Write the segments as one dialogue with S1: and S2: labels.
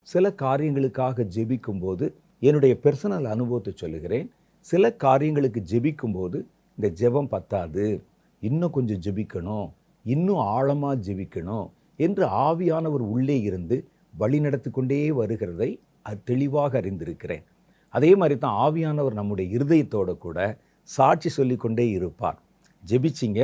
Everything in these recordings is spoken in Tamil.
S1: சில காரியங்களுக்காக ஜெபிக்கும்போது என்னுடைய பெர்சனல் அனுபவத்தை சொல்லுகிறேன். சில காரியங்களுக்கு ஜெபிக்கும்போது இந்த ஜெபம் பத்தாது, இன்னும் கொஞ்சம் ஜெபிக்கணும், இன்னும் ஆழமாக ஜெபிக்கணும் என்று ஆவியானவர் உள்ளே இருந்து வழிநடத்தி கொண்டே வருகிறதை தெளிவாக அறிந்திருக்கிறேன். அதே மாதிரி தான் ஆவியானவர் நம்முடைய இருதயத்தோடு கூட சாட்சி சொல்லிக்கொண்டே இருப்பார். ஜெபிச்சிங்க,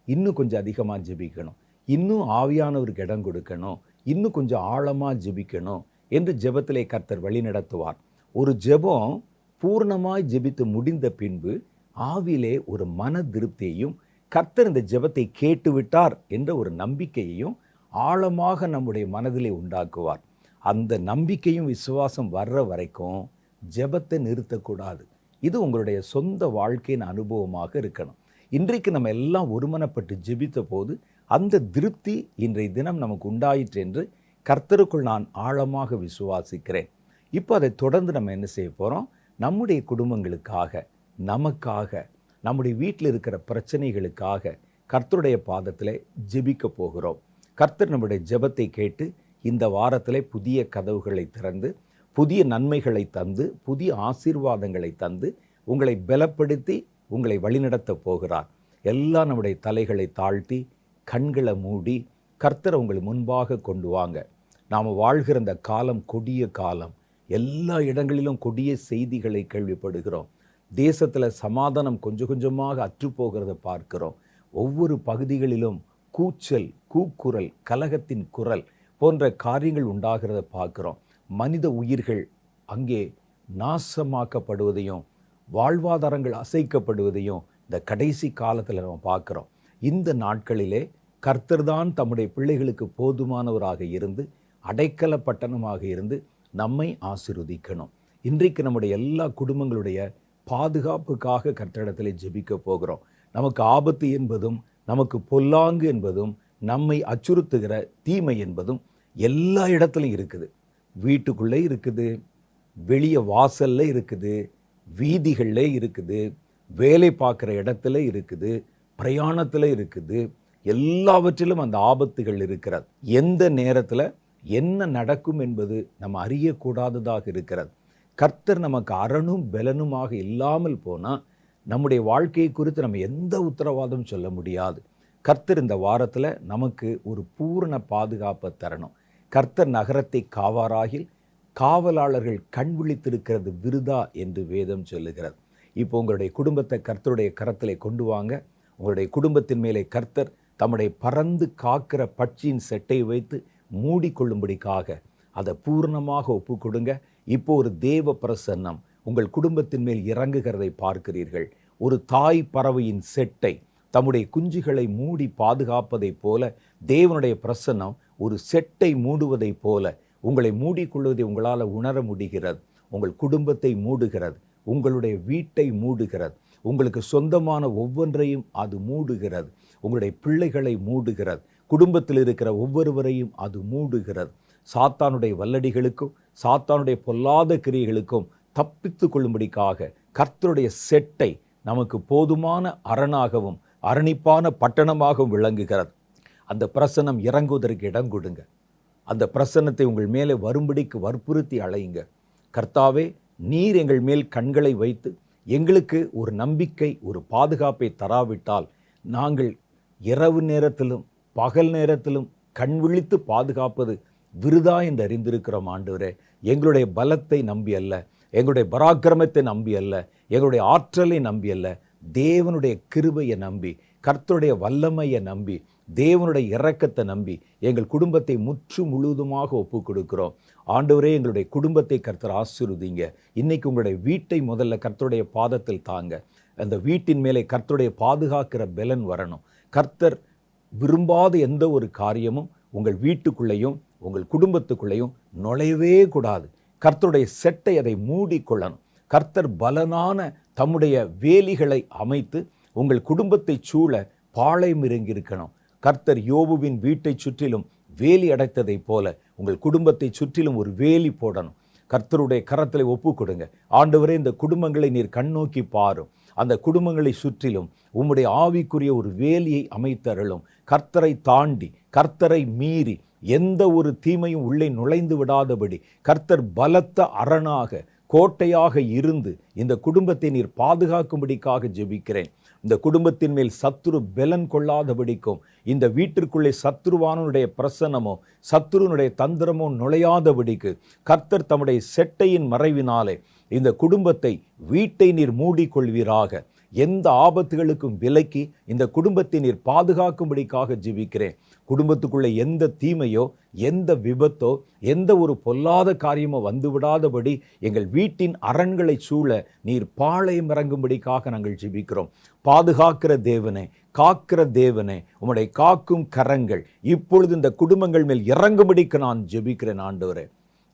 S1: இன்னும் கொஞ்சம் அதிகமாக ஜெபிக்கணும், இன்னும் ஆவியானவருக்கு இடம் கொடுக்கணும், இன்னும் கொஞ்சம் ஆழமாக ஜெபிக்கணும் என்று ஜெபத்திலே கர்த்தர் வழி நடத்துவார். ஒரு ஜெபம் பூர்ணமாய் ஜெபித்து முடிந்த பின்பு ஆவியிலே ஒரு மன திருப்தியையும் கர்த்தர் இந்த ஜெபத்தை கேட்டுவிட்டார் என்ற ஒரு நம்பிக்கையையும் ஆழமாக நம்முடைய மனதிலே உண்டாக்குவார். அந்த நம்பிக்கையும் விசுவாசம் வர்ற வரைக்கும் ஜெபத்தை நிறுத்தக்கூடாது. இது உங்களுடைய சொந்த வாழ்க்கையின் அனுபவமாக இருக்கணும். இன்றைக்கு நம்ம எல்லாம் ஒருமனப்பட்டு ஜெபித்த போது அந்த திருப்தி இன்றைய தினம் நமக்கு உண்டாயிற்று என்று கர்த்தருக்குள் நான் ஆழமாக விசுவாசிக்கிறேன். இப்போ அதை தொடர்ந்து நம்ம என்ன செய்ய போகிறோம்? நம்முடைய குடும்பங்களுக்காக, நமக்காக, நம்முடைய வீட்டில் இருக்கிற பிரச்சனைகளுக்காக கர்த்தருடைய பாதத்தில் ஜெபிக்க போகிறோம். கர்த்தர் நம்முடைய ஜெபத்தை கேட்டு இந்த வாரத்தில் புதிய கதவுகளை திறந்து, புதிய நன்மைகளை தந்து, புதிய ஆசீர்வாதங்களை தந்து, உங்களை பலப்படுத்தி உங்களை வழிநடத்த போகிறார். எல்லாம் நம்முடைய தலைகளை தாழ்த்தி கண்களை மூடி கர்த்தரை உங்கள் முன்பாக கொண்டு வாங்க. நாம் வாழ்கிற இந்த காலம் கொடிய காலம். எல்லா இடங்களிலும் கொடிய செய்திகளை கேள்விப்படுகிறோம். தேசத்தில் சமாதானம் கொஞ்சம் கொஞ்சமாக அற்றுப்போகிறத பார்க்கிறோம். ஒவ்வொரு பகுதிகளிலும் கூச்சல், கூக்குரல், கலகத்தின் குரல் போன்ற காரியங்கள் உண்டாகிறத பார்க்கிறோம். மனித உயிர்கள் அங்கே நாசமாக்கப்படுவதையும் வாழ்வாதாரங்கள் அசைக்கப்படுவதையும் இந்த கடைசி காலத்தில் நம்ம பார்க்குறோம். இந்த நாட்களிலே கர்த்தர்தான் தம்முடைய பிள்ளைகளுக்கு போதுமானவராக இருந்து அடைக்கல பட்டணமாக இருந்து நம்மை ஆசீர்வதிக்கணும். இன்றைக்கு நம்முடைய எல்லா குடும்பங்களுடைய பாதுகாப்புக்காக கர்த்தரிடத்தில் ஜெபிக்க போகிறோம். நமக்கு ஆபத்து என்பதும், நமக்கு பொல்லாங்கு என்பதும், நம்மை அச்சுறுத்துகிற தீமை என்பதும் எல்லா இடத்துலையும் இருக்குது. வீட்டுக்குள்ளே இருக்குது, வெளியே வாசல்ல இருக்குது, வீதிகளில் இருக்குது, வேலை பார்க்குற இடத்துல இருக்குது, பிரயாணத்தில் இருக்குது. எல்லாவற்றிலும் அந்த ஆபத்துகள் இருக்கிறது. எந்த நேரத்தில் என்ன நடக்கும் என்பது நம்ம அறியக்கூடாததாக இருக்கிறது. கர்த்தர் நமக்கு அரணும் பலனுமாக இல்லாமல் போனால் நம்முடைய வாழ்க்கையை குறித்து நம்ம எந்த உத்தரவாதம் சொல்ல முடியாது. கர்த்தர் இந்த வாரத்தில் நமக்கு ஒரு பூரண பாதுகாப்பை தரணும். கர்த்தர் நகரத்தை காவாராகில் காவலாளர்கள் கண் விழித்திருக்கிறது விருதா என்று வேதம் சொல்லுகிறது. இப்போ உங்களுடைய குடும்பத்தை கர்த்தருடைய கரத்திலே கொண்டு வாங்க. உங்களுடைய குடும்பத்தின் மேலே கர்த்தர் தம்முடைய பறந்து காக்கிற பட்சியின் செட்டை வைத்து மூடிக்கொள்ளும்படிக்காக அதை பூர்ணமாக ஒப்பு கொடுங்க. இப்போ ஒரு தேவ பிரசன்னம் உங்கள் குடும்பத்தின் மேல் இறங்குகிறதை பார்க்கிறீர்கள். ஒரு தாய் பறவையின் செட்டை தம்முடைய குஞ்சுகளை மூடி பாதுகாப்பதைப் போல தேவனுடைய பிரசன்னம் ஒரு செட்டை மூடுவதைப் போல உங்களை மூடிக்கொள்வதை உங்களால் உணர முடிகிறது. உங்கள் குடும்பத்தை மூடுகிறது, உங்களுடைய வீட்டை மூடுகிறது, உங்களுக்கு சொந்தமான ஒவ்வொன்றையும் அது மூடுகிறது, உங்களுடைய பிள்ளைகளை மூடுகிறது, குடும்பத்தில் இருக்கிற ஒவ்வொருவரையும் அது மூடுகிறது. சாத்தானுடைய வல்லடிகளுக்கும் சாத்தானுடைய பொல்லாத கிரியைகளுக்கும் தப்பித்து கொள்ளும்படிக்காக கர்த்தருடைய செட்டை நமக்கு போதுமான அரணாகவும் அரணிப்பான பட்டணமாகவும் விளங்குகிறது. அந்த பிரசன்னம் இறங்குவதற்கு இடம் கொடுங்க. அந்த பிரசன்னத்தை உங்கள் மேலே வரும்படிக்கு வற்புறுத்தி அழையுங்க. கர்த்தாவே, நீர் எங்கள் மேல் கண்களை வைத்து எங்களுக்கு ஒரு நம்பிக்கை, ஒரு பாதுகாப்பை தராவிட்டால் நாங்கள் இரவு நேரத்திலும் பகல் நேரத்திலும் கண் விழித்து பாதுகாப்பது விருதா என்று அறிந்திருக்கிறோம். ஆண்டவரே, எங்களுடைய பலத்தை நம்பி அல்ல, எங்களுடைய பராக்கிரமத்தை நம்பி அல்ல, எங்களுடைய ஆற்றலை நம்பி அல்ல, தேவனுடைய கிருபையை நம்பி, கர்த்தருடைய வல்லமையை நம்பி, தேவனுடைய இரக்கத்தை நம்பி எங்கள் குடும்பத்தை முற்று முழுவதுமாக ஒப்பு கொடுக்கிறோம். ஆண்டவரே, எங்களுடைய குடும்பத்தை கர்த்தர் ஆசீர்வதிங்க. இன்னைக்கு உங்களுடைய வீட்டை முதல்ல கர்த்தருடைய பாதத்தில் தாங்க. அந்த வீட்டின் மேலே கர்த்தருடைய பாதுகாக்கிற பலன் வரணும். கர்த்தர் விரும்பாத எந்த ஒரு காரியமும் உங்கள் வீட்டுக்குள்ளேயும் உங்கள் குடும்பத்துக்குள்ளேயும் நுழையவே கூடாது. கர்த்தருடைய செட்டை அதை மூடிக்கொள்ளணும். கர்த்தர் பலனான தம்முடைய வேலிகளை அமைத்து உங்கள் குடும்பத்தை சூழ பாளையம் இறங்கியிருக்கணும். கர்த்தர் யோபுவின் வீட்டை சுற்றிலும் வேலி அடைத்ததைப் போல உங்கள் குடும்பத்தை சுற்றிலும் ஒரு வேலி போடணும். கர்த்தருடைய கரத்தில் ஒப்பு கொடுங்க. ஆண்டவரே, இந்த குடும்பங்களை நீர் கண்ணோக்கி பாரும். அந்த குடும்பங்களை சுற்றிலும் உம்முடைய ஆவிக்குரிய ஒரு வேலியை அமைத்தருளும். கர்த்தரை தாண்டி, கர்த்தரை மீறி எந்த ஒரு தீமையும் உள்ளே நுழைந்து விடாதபடி கர்த்தர் பலத்த அரணாக கோட்டையாக இருந்து இந்த குடும்பத்தை நீர் பாதுகாக்கும்படிக்காக ஜெபிக்கிறேன். இந்த குடும்பத்தின் மேல் சத்துரு பெலன் கொள்ளாதபடிக்கும், இந்த வீட்டிற்குள்ளே சத்துருவானுடைய பிரசன்னமோ சத்துருனுடைய தந்திரமோ நுழையாதபடிக்கு கர்த்தர் தம்முடைய செட்டையின் மறைவினாலே இந்த குடும்பத்தை, வீட்டை நீர் மூடிக்கொள்வீராக. எந்த ஆபத்துகளுக்கும் விலக்கி இந்த குடும்பத்தை நீர் பாதுகாக்கும்படிக்காக ஜெபிக்கிறேன். குடும்பத்துக்குள்ளே எந்த தீமையோ எந்த விபத்தோ எந்த ஒரு பொல்லாத காரியமோ வந்துவிடாதபடி எங்கள் வீட்டின் அரண்களை சூழ நீர் பாளையம் இறங்கும்படிக்காக நாங்கள் ஜெபிக்கிறோம். பாதுகாக்கிற தேவனே, காக்கிற தேவனே, உம்முடைய காக்கும் கரங்கள் இப்பொழுது இந்த குடும்பங்கள் மேல் இறங்கும்படிக்கு நான் ஜெபிக்கிறேன் ஆண்டவரே.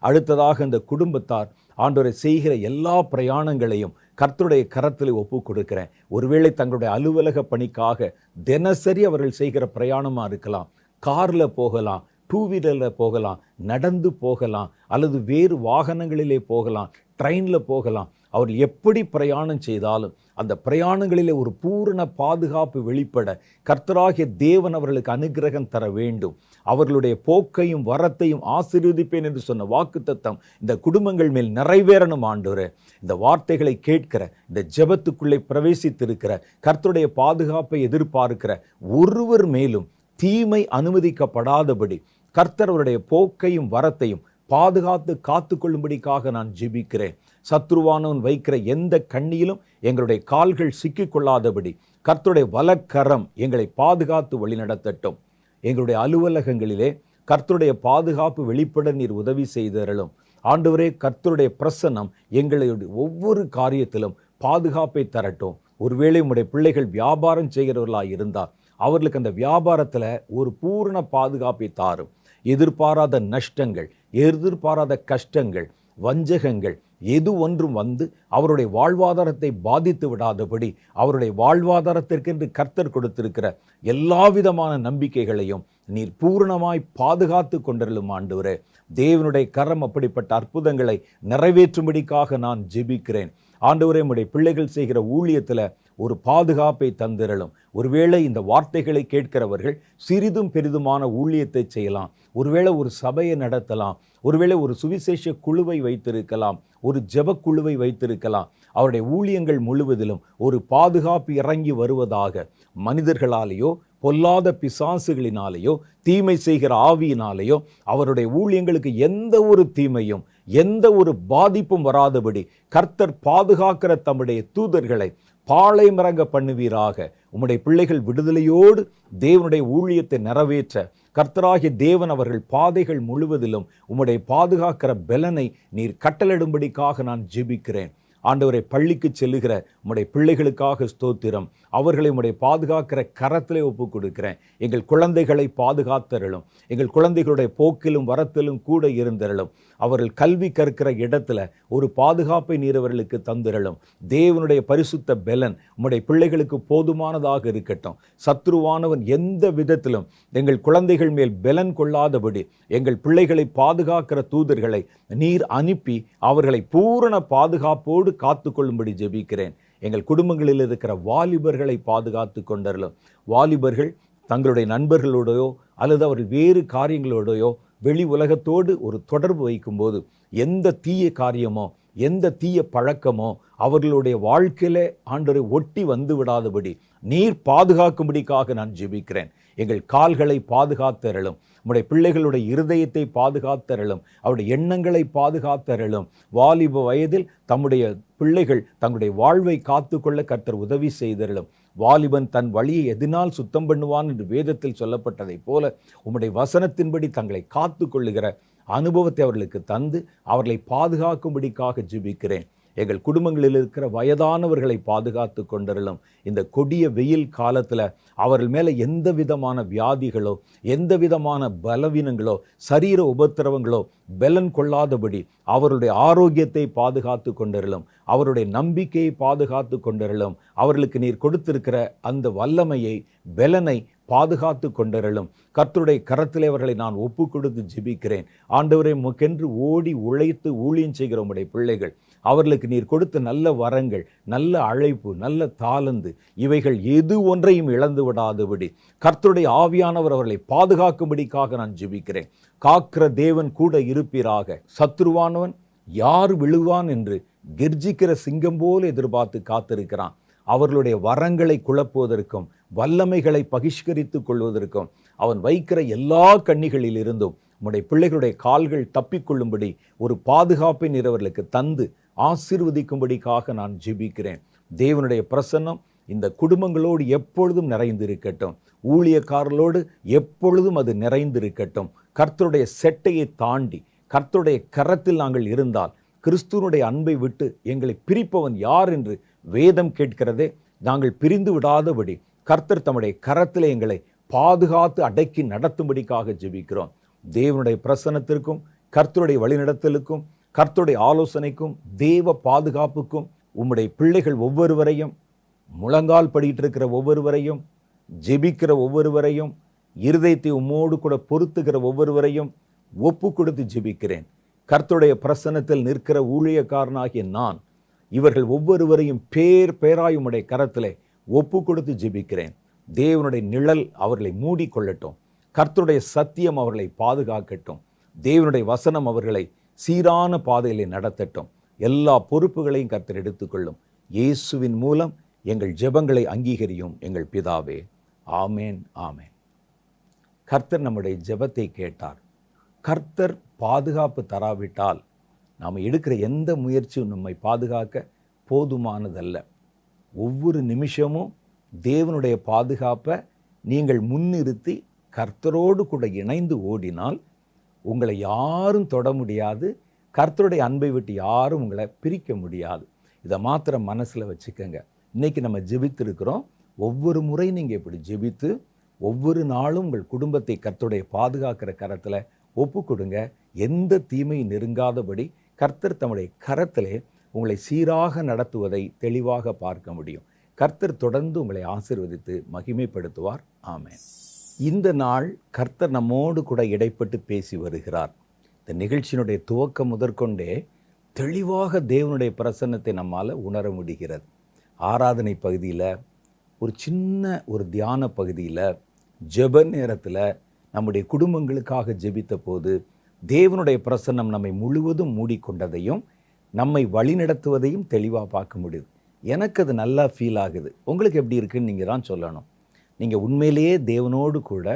S1: அடுத்ததாக இந்த குடும்பத்தார் ஆண்டவரை செய்கிற எல்லா பிரயாணங்களையும் கர்த்தருடைய கரத்தில் ஒப்பு கொடுக்கிறேன். ஒருவேளை தங்களுடைய அலுவலக பணிக்காக தினசரி அவர்கள் செய்கிற பிரயாணமாக இருக்கலாம். காரில் போகலாம், 2 வீலரில் போகலாம், நடந்து போகலாம், அல்லது வேறு வாகனங்களிலே போகலாம், ட்ரெயினில் போகலாம். அவர்கள் எப்படி பிரயாணம் செய்தாலும் அந்த பிரயாணங்களிலே ஒரு பூரண பாதுகாப்பு வெளிப்பட கர்த்தராகிய தேவன் அவர்களுக்கு அனுக்கிரகம் தர வேண்டும். அவர்களுடைய போக்கையும் வரத்தையும் ஆசீர்வதிப்பேன் என்று சொன்ன வாக்குத்தத்தம் இந்த குடும்பங்கள் மேல் நிறைவேறணும் ஆண்டவரே. இந்த வார்த்தைகளை கேட்கிற, இந்த ஜெபத்துக்குள்ளே பிரவேசித்திருக்கிற, கர்த்தருடைய பாதுகாப்பை எதிர்பார்க்கிற ஒருவர் மேலும் தீமை அனுமதிக்கப்படாதபடி கர்த்தர் அவருடைய போக்கையும் வரத்தையும் பாதுகாத்து காத்து கொள்ளும்படிக்காக நான் ஜெபிக்கிறேன். சத்ருவானவன் வைக்கிற எந்த கண்ணியிலும் எங்களுடைய கால்கள் சிக்கிக்கொள்ளாதபடி கர்த்தருடைய வலக்கரம் எங்களை பாதுகாத்து வழிநடத்தட்டும். எங்களுடைய அலுவலகங்களிலே கர்த்தருடைய பாதுகாப்பு வெளிப்பட நீர் உதவி செய்தருளும் ஆண்டவரே. கர்த்தருடைய பிரசன்னம் எங்களுடைய ஒவ்வொரு காரியத்திலும் பாதுகாப்பை தரட்டும். ஒருவேளை உம்முடைய பிள்ளைகள் வியாபாரம் செய்கிறவர்களாக இருந்தால் அவர்களுக்கு அந்த வியாபாரத்தில் ஒரு பூரண பாதுகாப்பை தாரும். எதிர்பாராத நஷ்டங்கள், எதிர்பாராத கஷ்டங்கள், வஞ்சகங்கள் எது ஒன்றும் வந்து அவருடைய வாழ்வாதாரத்தை பாதித்து விடாதபடி அவருடைய வாழ்வாதாரத்திற்கென்று கர்த்தர் கொடுத்திருக்கிற எல்லா விதமான நம்பிக்கைகளையும் நீர் பூரணமாய் பாதுகாத்து கொண்டிருளும் ஆண்டவரே. தேவனுடைய கரம் அப்படிப்பட்ட அற்புதங்களை நிறைவேற்றும்படிக்காக நான் ஜெபிக்கிறேன் ஆண்டவரே. உம்முடைய பிள்ளைகள் செய்கிற ஊழியத்தில் ஒரு பாதுகாப்பை தந்திரலும். ஒருவேளை இந்த வார்த்தைகளை கேட்கிறவர்கள் சிறிதும் பெரிதுமான ஊழியத்தை செய்யலாம். ஒருவேளை ஒரு சபையை நடத்தலாம், ஒருவேளை ஒரு சுவிசேஷ குழுவை வைத்திருக்கலாம், ஒரு ஜெப குழுவை வைத்திருக்கலாம். அவருடைய ஊழியங்கள் முழுவதிலும் ஒரு பாதுகாப்பு இறங்கி வருவதாக, மனிதர்களாலேயோ பொல்லாத பிசாசுகளினாலேயோ தீமை செய்கிற ஆவியினாலேயோ அவருடைய ஊழியங்களுக்கு எந்த ஒரு தீமையும் எந்த ஒரு பாதிப்பும் வராதபடி கர்த்தர் பாதுகாக்கிற தம்முடைய தூதர்களை பாளையமிறங்க பண்ணுவீராக. உம்முடைய பிள்ளைகள் விடுதலையோடு தேவனுடைய ஊழியத்தை நிறைவேற்ற கர்த்தராகிய தேவன் அவர்கள் பாதைகள் முழுவதிலும் உம்முடைய பாதுகாக்கிற பெலனை நீர் கட்டளிடும்படிக்காக நான் ஜெபிக்கிறேன் ஆண்டவரை. பள்ளிக்கு செல்லுகிற உம்முடைய பிள்ளைகளுக்காக ஸ்தோத்திரம். அவர்களை உம்முடைய பாதுகாக்கிற கரத்திலே ஒப்பு கொடுக்கிறேன். எங்கள் குழந்தைகளை பாதுகாத்தருளும். எங்கள் குழந்தைகளுடைய போக்கிலும் வரத்திலும் கூட இருந்தருளும். அவர்கள் கல்வி கற்கிற இடத்துல ஒரு பாதுகாப்பை நீர் அவர்களுக்கு தந்திரலும். தேவனுடைய பரிசுத்த பெலன் உம்முடைய பிள்ளைகளுக்கு போதுமானதாக இருக்கட்டும். சத்ருவானவன் எந்த விதத்திலும் எங்கள் குழந்தைகள் மேல் பெலன் கொள்ளாதபடி எங்கள் பிள்ளைகளை பாதுகாக்கிற தூதர்களை நீர் அனுப்பி அவர்களை பூரண பாதுகாப்போடு காத்து கொள்ளும்படி ஜெபிக்கிறேன். எங்கள் குடும்பங்களில் இருக்கிற வாலிபர்களை பாதுகாத்து கொண்டறலும். வாலிபர்கள் தங்களுடைய நண்பர்களோடையோ அல்லது அவர்கள் வேறு காரியங்களோடையோ வெளி உலகத்தோடு ஒரு தொடர்பு வைக்கும்போது எந்த தீய காரியமோ எந்த தீய பழக்கமோ அவர்களுடைய வாழ்க்கையில ஆண்டவரை ஒட்டி வந்து விடாதபடி நீர் பாதுகாக்கும்படிக்காக நான் ஜெபிக்கிறேன். எங்கள் கால்களை பாதுகாத்தருளும். நம்முடைய பிள்ளைகளுடைய இருதயத்தை பாதுகாத்தருளும். அவருடைய எண்ணங்களை பாதுகாத்தருளும். வாலிப வயதில் தம்முடைய பிள்ளைகள் தங்களுடைய வாழ்வை காத்துக்கொள்ள கர்த்தர் உதவி செய்தருளும். வாலிபன் தன் வழியை எதனால் சுத்தம் பண்ணுவான் என்று வேதத்தில் சொல்லப்பட்டதைப் போல உம்முடைய வசனத்தின்படி தங்களை காத்து கொள்ளுகிற அனுபவத்தை அவர்களுக்கு தந்து அவர்களை பாதுகாக்கும்படிக்காக ஜெபிக்கிறேன். எங்கள் குடும்பங்களில் இருக்கிற வயதானவர்களை பாதுகாத்து கொண்டருளும். இந்த கொடிய வெயில் காலத்தில் அவர்கள் மேலே எந்த விதமான வியாதிகளோ எந்த விதமான பலவீனங்களோ சரீர உபத்திரவங்களோ பெலன் கொள்ளாதபடி அவருடைய ஆரோக்கியத்தை பாதுகாத்து கொண்டருளும். அவருடைய நம்பிக்கையை பாதுகாத்து கொண்டருளும். அவர்களுக்கு நீர் கொடுத்திருக்கிற அந்த வல்லமையை பெலனை பாதுகாத்து கொண்டருளும். கர்த்தருடைய கரத்திலே அவர்களை நான் ஒப்பு கொடுத்து ஜெபிக்கிறேன். ஆண்டவரே, உமக்கென்று ஓடி உழைத்து ஊழியம் செய்கிற உம்முடைய பிள்ளைகள், அவர்களுக்கு நீர் கொடுத்த நல்ல வரங்கள், நல்ல அழைப்பு, நல்ல தாளந்து, இவைகள் எது ஒன்றையும் இழந்து விடாதபடி கர்த்தருடைய ஆவியானவர் அவர்களை பாதுகாக்கும்படிக்காக நான் ஜெபிக்கிறேன். காக்கிற தேவன் கூட இருப்பீராக. சத்துருவானவன் யார் விழுவான் என்று கெர்ஜிக்கிற சிங்கம் போல எதிர்பார்த்து காத்திருக்கிறான். அவர்களுடைய வரங்களை குழப்புவதற்கும் வல்லமைகளை பகிஷ்கரித்துக் கொள்வதற்கும் அவன் வைக்கிற எல்லா கண்ணிகளில் இருந்தும் உம்முடைய பிள்ளைகளுடைய கால்கள் தப்பிக்கொள்ளும்படி ஒரு பாதுகாப்பை நீர் அவர்களுக்கு தந்து ஆசீர்வதிக்கும்படிக்காக நான் ஜெபிக்கிறேன். தேவனுடைய பிரசன்னம் இந்த குடும்பங்களோடு எப்பொழுதும் நிறைந்திருக்கட்டும். ஊழியக்காரர்களோடு எப்பொழுதும் அது நிறைந்திருக்கட்டும். கர்த்தருடைய செட்டையை தாண்டி கர்த்தருடைய கரத்தில் நாங்கள் இருந்தால் கிறிஸ்துவனுடைய அன்பை விட்டு எங்களை பிரிப்பவன் யார் என்று வேதம் கேட்கிறதே. நாங்கள் பிரிந்து விடாதபடி கர்த்தர் தம்முடைய கரத்தில் எங்களை பாதுகாத்து அடக்கி நடத்தும்படிக்காக ஜெபிக்கிறோம். தேவனுடைய பிரசன்னத்திற்கும் கர்த்தருடைய வழிநடத்தலுக்கும் கர்த்தருடைய ஆலோசனைக்கும் தேவ பாதுகாப்புக்கும் உம்முடைய பிள்ளைகள் ஒவ்வொருவரையும், முழங்கால் படிட்டு இருக்கிற ஒவ்வொருவரையும், ஜெபிக்கிற ஒவ்வொருவரையும், இருதயத்தை உம்மோடு கூட பொருத்துகிற ஒவ்வொருவரையும் ஒப்பு கொடுத்து ஜெபிக்கிறேன். கர்த்தருடைய பிரசன்னத்தில் நிற்கிற ஊழியக்காரனாகிய நான் இவர்கள் ஒவ்வொருவரையும் பேராய் உம்முடைய கரத்திலே ஒப்பு கொடுத்து ஜெபிக்கிறேன். தேவனுடைய நிழல் அவர்களை மூடிக்கொள்ளட்டும். கர்த்தருடைய சத்தியம் அவர்களை பாதுகாக்கட்டும். தேவனுடைய வசனம் அவர்களை சீரான பாதையிலே நடத்தட்டும். எல்லா பொறுப்புகளையும் கர்த்தர் எடுத்துக்கொள்ளும். இயேசுவின் மூலம் எங்கள் ஜெபங்களை அங்கீகரியும் எங்கள் பிதாவே. ஆமேன், ஆமேன். கர்த்தர் நம்முடைய ஜெபத்தை கேட்டார். கர்த்தர் பாதுகாப்பு தராவிட்டால் நாம் எடுக்கிற எந்த முயற்சியும் நம்மை பாதுகாக்க போதுமானதல்ல. ஒவ்வொரு நிமிஷமும் தேவனுடைய பாதுகாப்பை நீங்கள் முன்னிறுத்தி கர்த்தரோடு கூட இணைந்து ஓடினால் உங்களை யாரும் தொட முடியாது. கர்த்தருடைய அன்பை விட்டு யாரும் உங்களை பிரிக்க முடியாது. இதை மாத்திரம் மனசில் வச்சுக்கோங்க. இன்றைக்கி நம்ம ஜெபித்திருக்கிறோம். ஒவ்வொரு முறை நீங்கள் இப்படி ஜெபித்து ஒவ்வொரு நாளும் உங்கள் குடும்பத்தை கர்த்தருடைய பாதுகாக்கிற கரத்தில் ஒப்பு கொடுங்க. எந்த தீமையும் நெருங்காதபடி கர்த்தர் தம்முடைய கரத்திலே உங்களை சீராக நடத்துவதை தெளிவாக பார்க்க முடியும். கர்த்தர் தொடர்ந்து உங்களை ஆசீர்வதித்து மகிமைப்படுத்துவார். ஆமென். இந்த நாள் கர்த்தர் நம்மோடு கூட இடைப்பட்டு பேசி வருகிறார். இந்த நிகழ்ச்சியினுடைய துவக்கம் முதற்கொண்டே தெளிவாக தேவனுடைய பிரசன்னத்தை நம்மால் உணர முடிகிறது. ஆராதனை பகுதியில், ஒரு சின்ன ஒரு தியான பகுதியில், ஜெப நேரத்தில் நம்முடைய குடும்பங்களுக்காக ஜெபித்த போது தேவனுடைய பிரசன்னம் நம்மை முழுவதும் மூடிக்கொண்டதையும் நம்மை வழிநடத்துவதையும் தெளிவாக பார்க்க முடியுது. எனக்கு அது நல்லா ஃபீல் ஆகுது. உங்களுக்கு எப்படி இருக்குன்னு நீங்கள் தான் சொல்லணும். நீங்கள் உண்மையிலேயே தேவனோடு கூட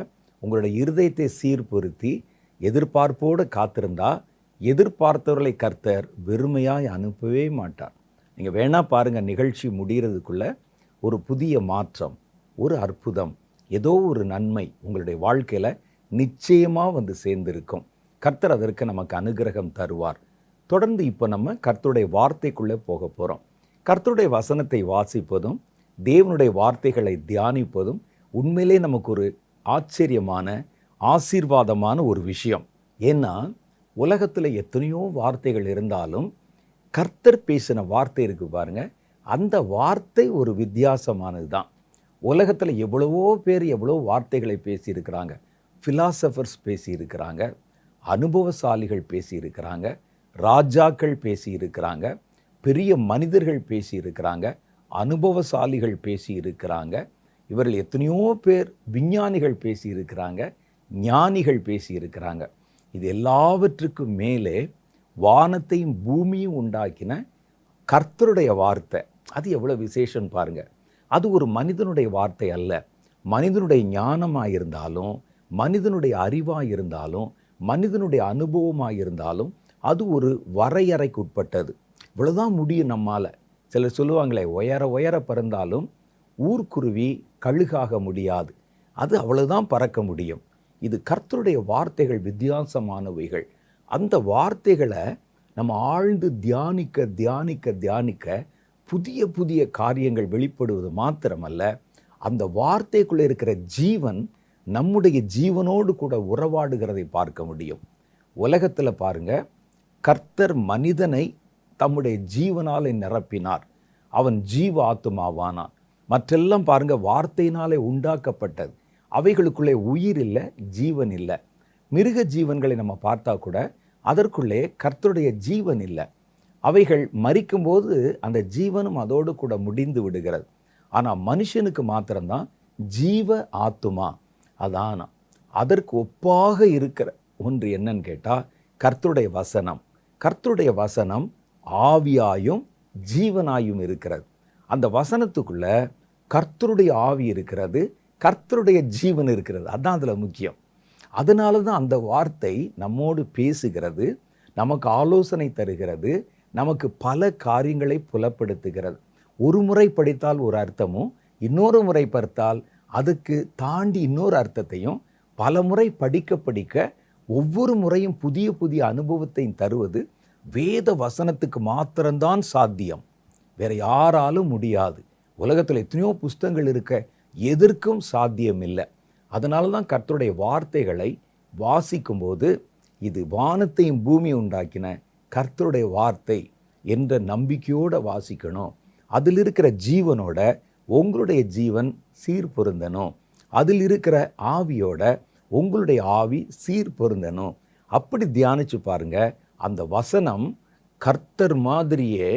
S1: உங்களுடைய இருதயத்தை சீர்பொருத்தி எதிர்பார்ப்போடு காத்திருந்தா எதிர்பார்த்தவர்களை கர்த்தர் வெறுமையாய் அனுப்பவே மாட்டார். நீங்கள் வேணால் பாருங்கள், நிகழ்ச்சி முடிகிறதுக்குள்ள ஒரு புதிய மாற்றம், ஒரு அற்புதம், ஏதோ ஒரு நன்மை உங்களுடைய வாழ்க்கையில் நிச்சயமாக வந்து சேர்ந்திருக்கும். கர்த்தர் அதற்கு நமக்கு அனுகிரகம் தருவார். தொடர்ந்து இப்போ நம்ம கர்த்தருடைய வார்த்தைக்குள்ளே போக போகிறோம். கர்த்தருடைய வசனத்தை வாசிப்பதும் தேவனுடைய வார்த்தைகளை தியானிப்பதும் உண்மையிலே நமக்கு ஒரு ஆச்சரியமான ஆசீர்வாதமான ஒரு விஷயம். ஏன்னா உலகத்தில் எத்தனையோ வார்த்தைகள் இருந்தாலும் கர்த்தர் பேசின வார்த்தை இருக்குது பாருங்கள், அந்த வார்த்தை ஒரு வித்தியாசமானது தான். உலகத்தில் எவ்வளவோ பேர் எவ்வளோ வார்த்தைகளை பேசியிருக்கிறாங்க. ஃபிலாசபர்ஸ் பேசியிருக்கிறாங்க, அனுபவசாலிகள் பேசியிருக்கிறாங்க, ராஜாக்கள் பேசியிருக்கிறாங்க, பெரிய மனிதர்கள் பேசியிருக்கிறாங்க, அனுபவசாலிகள் பேசியிருக்கிறாங்க. இவர்கள் எத்தனையோ பேர் விஞ்ஞானிகள் பேசியிருக்கிறாங்க, ஞானிகள் பேசியிருக்கிறாங்க. இது எல்லாவற்றுக்கும் மேலே வானத்தையும் பூமியும் உண்டாக்கின கர்த்தருடைய வார்த்தை, அது எவ்வளோ விசேஷம் பாருங்கள். அது ஒரு மனிதனுடைய வார்த்தை அல்ல. மனிதனுடைய ஞானமாக இருந்தாலும், மனிதனுடைய அறிவாக இருந்தாலும், மனிதனுடைய அனுபவமாக இருந்தாலும் அது ஒரு வரையறைக்கு உட்பட்டது. இவ்வளோதான் முடியும் நம்மால். சிலர் சொல்லுவாங்களே, உயர பறந்தாலும் ஊர்க்குருவி கழுகாக முடியாது, அது அவ்வளோதான் பறக்க முடியும். இது கர்த்தருடைய வார்த்தைகள் வித்தியாசமானவைகள். அந்த வார்த்தைகளை நம்ம ஆழ்ந்து தியானிக்க தியானிக்க தியானிக்க புதிய புதிய காரியங்கள் வெளிப்படுவது மாத்திரமல்ல, அந்த வார்த்தைக்குள்ளே இருக்கிற ஜீவன் நம்முடைய ஜீவனோடு கூட உறவாடுகிறதை பார்க்க முடியும். உலகத்தில் பாருங்கள், கர்த்தர் மனிதனை தம்முடைய ஜீவனாலே நிரப்பினார். அவன் ஜீவ ஆத்துமாவானான். மற்றெல்லாம் பாருங்கள் வார்த்தையினாலே உண்டாக்கப்பட்டது. அவைகளுக்குள்ளே உயிர் இல்லை, ஜீவன் இல்லை. மிருக ஜீவன்களை நம்ம பார்த்தா கூட அதற்குள்ளே கர்த்தருடைய ஜீவன் இல்லை. அவைகள் மரிக்கும்போது அந்த ஜீவனும் அதோடு கூட முடிந்து விடுகிறது. ஆனால் மனுஷனுக்கு மாத்திரம்தான் ஜீவ ஆத்துமா. அதான் அதற்கு ஒப்பாக இருக்கிற ஒன்று என்னன்னு கேட்டால் கர்த்தருடைய வசனம். கர்த்தருடைய வசனம் ஆவியாயும் ஜீவனாயும் இருக்கிறது. அந்த வசனத்துக்குள்ள கர்த்தருடைய ஆவி இருக்கிறது, கர்த்தருடைய ஜீவன் இருக்கிறது. அதான் அதில் முக்கியம். அதனால தான் அந்த வார்த்தை நம்மோடு பேசுகிறது, நமக்கு ஆலோசனை தருகிறது, நமக்கு பல காரியங்களை புலப்படுத்துகிறது. ஒரு முறை படித்தால் ஒரு அர்த்தமும், இன்னொரு முறை பார்த்தால் அதுக்கு தாண்டி இன்னொரு அர்த்தத்தையும் பல முறை படிக்க படிக்க ஒவ்வொரு முறையும் புதிய புதிய அனுபவத்தை தருவது வேத வசனத்துக்கு மாத்திரம்தான் சாத்தியம். வேற யாராலும் முடியாது. உலகத்தில் எத்தனையோ புஸ்தகங்கள் இருக்க, எதற்கும் சாத்தியம் இல்லை. அதனால தான் கர்த்தருடைய வார்த்தைகளை வாசிக்கும்போது இது வானத்தையும் பூமியை உண்டாக்கின கர்த்தருடைய வார்த்தை என்ற நம்பிக்கையோடு வாசிக்கணும். அதில் இருக்கிற ஜீவனோட உங்களுடைய ஜீவன் சீர் பொருந்தணும். அதில் இருக்கிற ஆவியோட உங்களுடைய ஆவி சீர் பொருந்தணும். அப்படி தியானிச்சு பாருங்க. அந்த வசனம் கர்த்தர் மாதிரியே,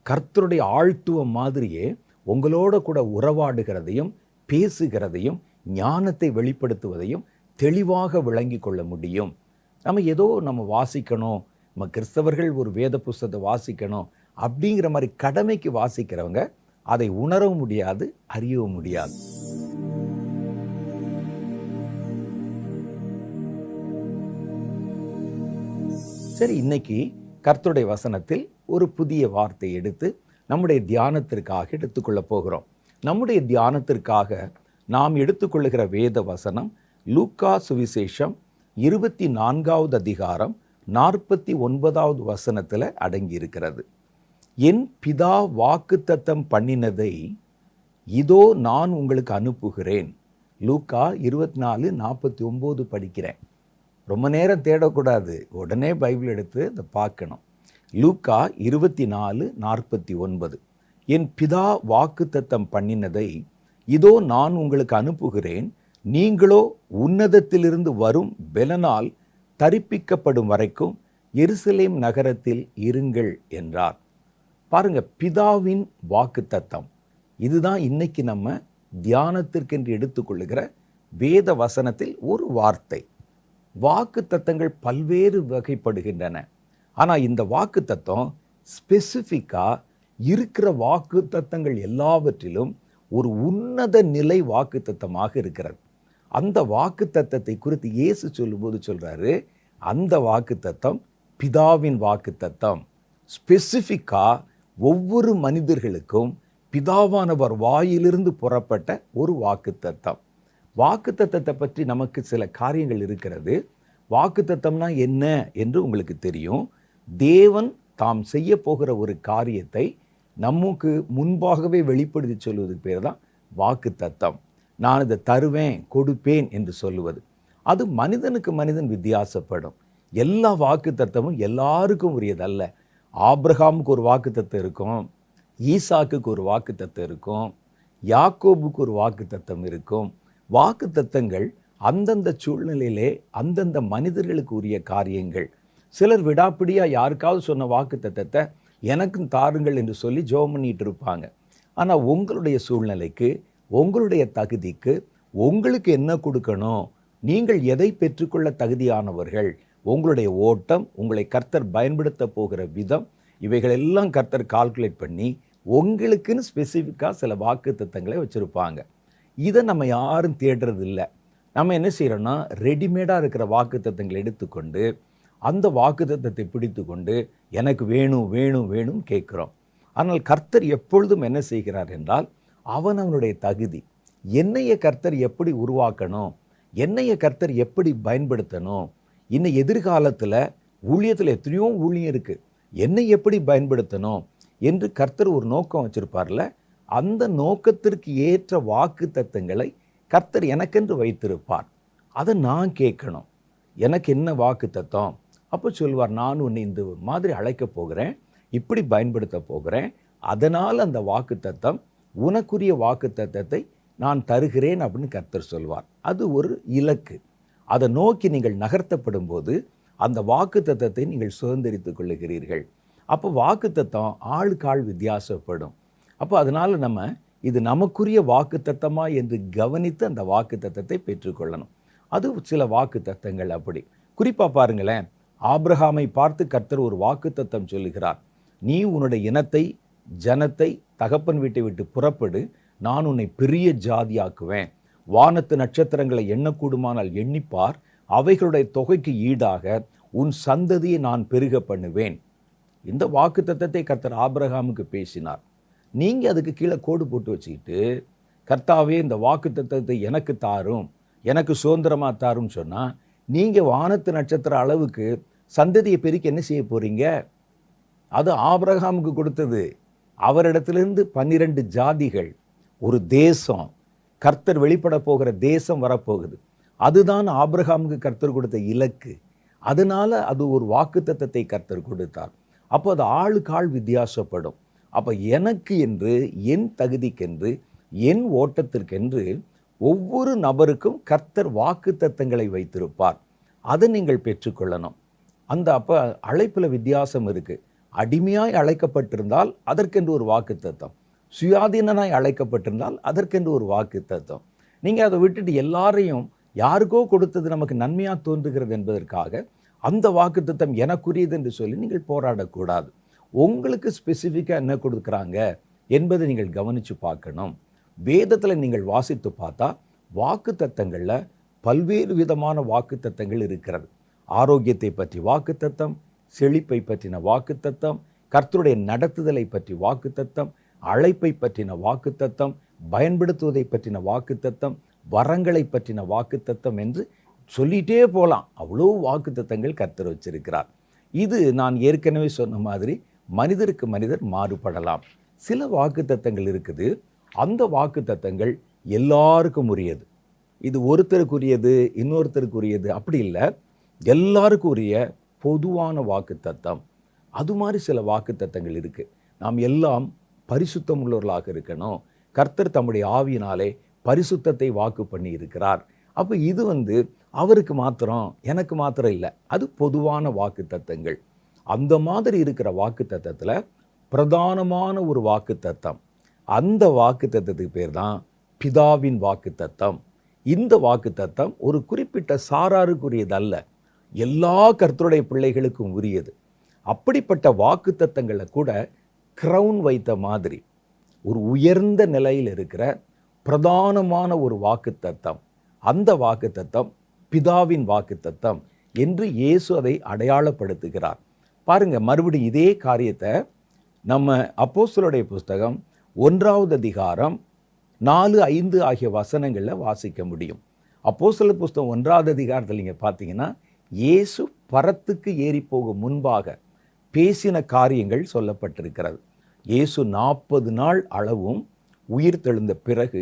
S1: கர்த்தருடைய ஆழ்த்துவம் மாதிரியே உங்களோட கூட உறவாடுகிறதையும் பேசுகிறதையும் ஞானத்தை வெளிப்படுத்துவதையும் தெளிவாக விளங்கி கொள்ள முடியும். நம்ம வாசிக்கணும், நம்ம கிறிஸ்தவர்கள் ஒரு வேத புஸ்தகத்தை வாசிக்கணும் அப்படிங்கிற மாதிரி கடமைக்கு வாசிக்கிறவங்க அதை உணரவும் முடியாது, அறியவும் முடியாது. சரி, இன்னைக்கு கர்த்தருடைய வசனத்தில் ஒரு புதிய வார்த்தை எடுத்து நம்முடைய தியானத்திற்காக எடுத்துக்கொள்ள போகிறோம். நம்முடைய தியானத்திற்காக நாம் எடுத்துக்கொள்ளுகிற வேத வசனம் லூக்கா சுவிசேஷம் 24வது அதிகாரம் 49வது வசனத்தில் அடங்கியிருக்கிறது. என் பிதா வாக்குத்தத்தம் பண்ணினதை இதோ நான் உங்களுக்கு அனுப்புகிறேன். லூக்கா 24:49 படிக்கிறேன். ரொம்ப நேரம் தேடக்கூடாது, உடனே பைபிள் எடுத்து அதை பார்க்கணும். லூக்கா 24:49 என் பிதா வாக்குத்தத்தம் பண்ணினதை இதோ நான் உங்களுக்கு அனுப்புகிறேன், நீங்களோ உன்னதத்திலிருந்து வரும் பெலனால் தரிப்பிக்கப்படும் வரைக்கும் எருசலேம் நகரத்தில் இருங்கள் என்றார். பாருங்க, பிதாவின் வாக்குத்தத்தம். இதுதான் இன்னைக்கு நம்ம தியானத்திற்கென்று எடுத்துக்கொள்ளுகிற வேத வசனத்தில் ஒரு வார்த்தை. வாக்குத்தத்தங்கள் பல்வேறு வகைப்படுகின்றன. ஆனால் இந்த வாக்குத்தத்தம் ஸ்பெசிஃபிக்காக இருக்கிற வாக்குத்தத்தங்கள் எல்லாவற்றிலும் ஒரு உன்னத நிலை வாக்குத்தத்தமாக இருக்கிறது. அந்த வாக்குத்தத்தத்தை குறித்து இயேசு சொல்லும்போது சொல்றாரு, அந்த வாக்குத்தத்தம் பிதாவின் வாக்குத்தத்தம். ஸ்பெசிஃபிக்காக ஒவ்வொரு மனிதர்களுக்கும் பிதாவானவர் வாயிலிருந்து புறப்பட்ட ஒரு வாக்குத்தத்தம். வாக்குத்தத்தத்தை பற்றி நமக்கு சில காரியங்கள் இருக்கிறது. வாக்குத்தத்தம்னா என்ன என்று உங்களுக்கு தெரியும். தேவன் தாம் செய்ய போகிற ஒரு காரியத்தை நமக்கு முன்பாகவே வெளிப்படுத்தி சொல்வதுக்கு பேர் தான் வாக்குத்தத்தம். நான் இதை தருவேன், கொடுப்பேன் என்று சொல்லுவது. அது மனிதனுக்கு மனிதன் வித்தியாசப்படும். எல்லா வாக்குத்தத்தமும் எல்லாருக்கும் உரியதல்ல. ஆபிரகாமுக்கு ஒரு வாக்குத்தத்தம் இருக்கும், ஈசாக்குக்கு ஒரு வாக்குத்தத்தம் இருக்கும், யாக்கோபுக்கு ஒரு வாக்குத்தத்தம் இருக்கும். வாக்குத்தத்தங்கள் அந்தந்த சூழ்நிலையிலே அந்தந்த மனிதர்களுக்கு உரிய காரியங்கள். சிலர் விடாப்பிடியாக யாருக்காவது சொன்ன வாக்குத்தத்தத்தை எனக்கும் தாருங்கள் என்று சொல்லி ஜெபம் பண்ணிட்டு இருப்பாங்க. ஆனால் உங்களுடைய சூழ்நிலைக்கு, உங்களுடைய தகுதிக்கு, உங்களுக்கு என்ன கொடுக்கணும், நீங்கள் எதை பெற்றுக்கொள்ள தகுதியானவர்கள், உங்களுடைய ஓட்டம், உங்களை கர்த்தர் பயன்படுத்த போகிற விதம், இவைகளெல்லாம் கர்த்தர் கால்குலேட் பண்ணி உங்களுக்குன்னு ஸ்பெசிஃபிக்காக சில வாக்குத்தத்தங்களை வச்சுருப்பாங்க. இதை நம்ம யாரும் தேடுறது இல்லை. நம்ம என்ன செய்கிறோன்னா, ரெடிமேடாக இருக்கிற வாக்குத்தத்தங்களை எடுத்துக்கொண்டு அந்த வாக்குத்தத்தத்தை பிடித்து கொண்டு எனக்கு வேணும் வேணும் வேணும் கேட்குறோம். ஆனால் கர்த்தர் எப்பொழுதும் என்ன செய்கிறார் என்றால், அவனுடைய தகுதி, என்னைய கர்த்தர் எப்படி உருவாக்கணும், என்னைய கர்த்தர் எப்படி பயன்படுத்தணும், இன்னும் எதிர்காலத்தில் ஊழியத்தில் எத்தனையோ ஊழியம் இருக்குது, என்னை எப்படி பயன்படுத்தணும் என்று கர்த்தர் ஒரு நோக்கம் வச்சுருப்பார்ல. அந்த நோக்கத்திற்கு ஏற்ற வாக்குத்தத்தங்களை கர்த்தர் எனக்கென்று வைத்திருப்பார். அதை நான் கேட்கணும், எனக்கு என்ன வாக்குத்தத்தம். அப்போ சொல்வார், நான் உன்னை இந்த மாதிரி அழைக்க போகிறேன், இப்படி பயன்படுத்த போகிறேன், அதனால் அந்த வாக்குத்தத்தம், உனக்குரிய வாக்குத்தத்தத்தை நான் தருகிறேன் அப்படின்னு கர்த்தர் சொல்வார். அது ஒரு இலக்கு. அதை நோக்கி நீங்கள் நகர்த்தப்படும் போது அந்த வாக்குத்தத்தத்தை நீங்கள் சுதந்திரித்துக் கொள்ளுகிறீர்கள். அப்போ வாக்குத்தத்தம் ஆளுக்கு ஆள் வித்தியாசப்படும். அப்போ அதனால நம்ம இது நமக்குரிய வாக்குத்தத்தமா என்று கவனித்து அந்த வாக்குத்தத்தத்தை பெற்றுக்கொள்ளணும். அது சில வாக்குத்தத்தங்கள் அப்படி. குறிப்பாக பாருங்களேன், ஆபிரகாமை பார்த்து கர்த்தர் ஒரு வாக்குத்தத்தம் சொல்லுகிறார். நீ உன்னுடைய இனத்தை, ஜனத்தை, தகப்பன் வீட்டை விட்டு புறப்படு, நான் உன்னை பெரிய ஜாதியாக்குவேன். வானத்து நட்சத்திரங்களை எண்ணக்கூடுமானால் எண்ணிப்பார், அவைகளுடைய தொகைக்கு ஈடாக உன் சந்ததியை நான் பெருக பண்ணுவேன். இந்த வாக்குத்தத்தத்தை கர்த்தர் ஆபிரகாமுக்கு பேசினார். நீங்கள் அதுக்கு கீழே கோடு போட்டு வச்சுக்கிட்டு, கர்த்தாவே இந்த வாக்குத்தத்தத்தை எனக்கு தாரும், எனக்கு சுதந்திரமாக தாருன்னு சொன்னால், நீங்கள் வானத்து நட்சத்திர அளவுக்கு சந்ததியை பெருக்கி என்ன செய்ய போகிறீங்க? அது ஆபிரகாமுக்கு கொடுத்தது. அவரிடத்திலிருந்து 12 ஜாதிகள், ஒரு தேசம், கர்த்தர் வெளிப்பட போகிற தேசம் வரப்போகுது. அதுதான் ஆபிரகாமுக்கு கர்த்தர் கொடுத்த இலக்கு. அதனால அது ஒரு வாக்குத்தத்தத்தை கர்த்தர் கொடுத்தார். அப்போ அது ஆளுக்கு ஆள் வித்தியாசப்படும். அப்போ எனக்கு என்று, என் தகுதிக்கென்று, என் ஓட்டத்திற்கென்று ஒவ்வொரு நபருக்கும் கர்த்தர் வாக்குத்தத்தங்களை வைத்திருப்பார். அதை நீங்கள் பெற்றுக்கொள்ளணும். அந்த அப்போ அழைப்பில் வித்தியாசம் இருக்குது. அடிமையாய் அழைக்கப்பட்டிருந்தால் அதற்கென்று ஒரு வாக்குத்தத்தம், சுயாதீனனாய் அழைக்கப்பட்டிருந்தால் அதற்கென்று ஒரு வாக்குத்தத்தம். நீங்கள் அதை விட்டுட்டு எல்லாரையும் யாருக்கோ கொடுத்தது நமக்கு நன்மையாக தோன்றுகிறது என்பதற்காக அந்த வாக்குத்தத்தம் எனக்குரியது என்று சொல்லி நீங்கள் போராடக்கூடாது. உங்களுக்கு ஸ்பெசிஃபிக்காக என்ன கொடுக்குறாங்க என்பதை நீங்கள் கவனித்து பார்க்கணும். வேதத்தில் நீங்கள் வாசித்து பார்த்தா வாக்குத்தத்தங்களில் பல்வேறு விதமான வாக்குத்தத்தங்கள் இருக்கிறது. ஆரோக்கியத்தை பற்றி வாக்குத்தத்தம், செழிப்பை பற்றின வாக்குத்தத்தம், கர்த்தருடைய நடத்துதலை பற்றி வாக்குத்தத்தம், அழைப்பை பற்றின வாக்குத்தத்தம், பயன்படுத்துவதை பற்றின வாக்குத்தத்தம், வரங்களை பற்றின வாக்குத்தத்தம் என்று சொல்லிகிட்டே போகலாம். அவ்வளோ வாக்குத்தத்தங்கள் கர்த்தர் வச்சிருக்கிறார். இது நான் ஏற்கனவே சொன்ன மாதிரி மனிதருக்கு மனிதர் மாறுபடலாம். சில வாக்குத்தத்தங்கள் இருக்குது, அந்த வாக்குத்தத்தங்கள் எல்லாருக்கும் உரியது. இது ஒருத்தருக்குரியது, இன்னொருத்தருக்குரியது அப்படி இல்லை, எல்லாருக்கும் உரிய பொதுவான வாக்குத்தத்தம். அது மாதிரி சில வாக்குத்தத்தங்கள் இருக்குது. நாம் எல்லாம் பரிசுத்தம் உள்ளவர்களாக இருக்கணும். கர்த்தர் தம்முடைய ஆவியினாலே பரிசுத்தத்தை வாக்கு பண்ணி இருக்கிறார். அப்போ இது அவருக்கு மாத்திரம், எனக்கு மாத்திரம் இல்லை, அது பொதுவான வாக்குத்தத்தங்கள். அந்த மாதிரி இருக்கிற வாக்குத்தத்தத்தில் பிரதானமான ஒரு வாக்குத்தத்தம், அந்த வாக்குத்தத்தத்துக்கு பேர் தான் பிதாவின் வாக்குத்தத்தம். இந்த வாக்குத்தத்தம் ஒரு குறிப்பிட்ட சாராருக்குரியதல்ல, எல்லா கர்த்தருடைய பிள்ளைகளுக்கும் உரியது. அப்படிப்பட்ட வாக்குத்தத்தங்களை கூட கிரவுன் வைத்த மாதிரி ஒரு உயர்ந்த நிலையில் இருக்கிற பிரதானமான ஒரு வாக்குத்தத்தம், அந்த வாக்குத்தத்தம் பிதாவின் வாக்குத்தத்தம் என்று இயேசு அதை அடையாளப்படுத்துகிறார். பாருங்க, மறுபடியும் இதே காரியத்தை நம்ம அப்போஸ்தலருடைய புஸ்தகம் 1வது அதிகாரம் 4, 5 ஆகிய வசனங்களில் வாசிக்க முடியும். அப்போஸ்தலர் புஸ்தகம் 1வது அதிகாரத்தில் நீங்கள் பார்த்தீங்கன்னா இயேசு பரத்துக்கு ஏறி போகும் முன்பாக பேசின காரியங்கள் சொல்லப்பட்டிருக்கிறது. இயேசு 40 நாள் அளவும் உயிர் தெழுந்த பிறகு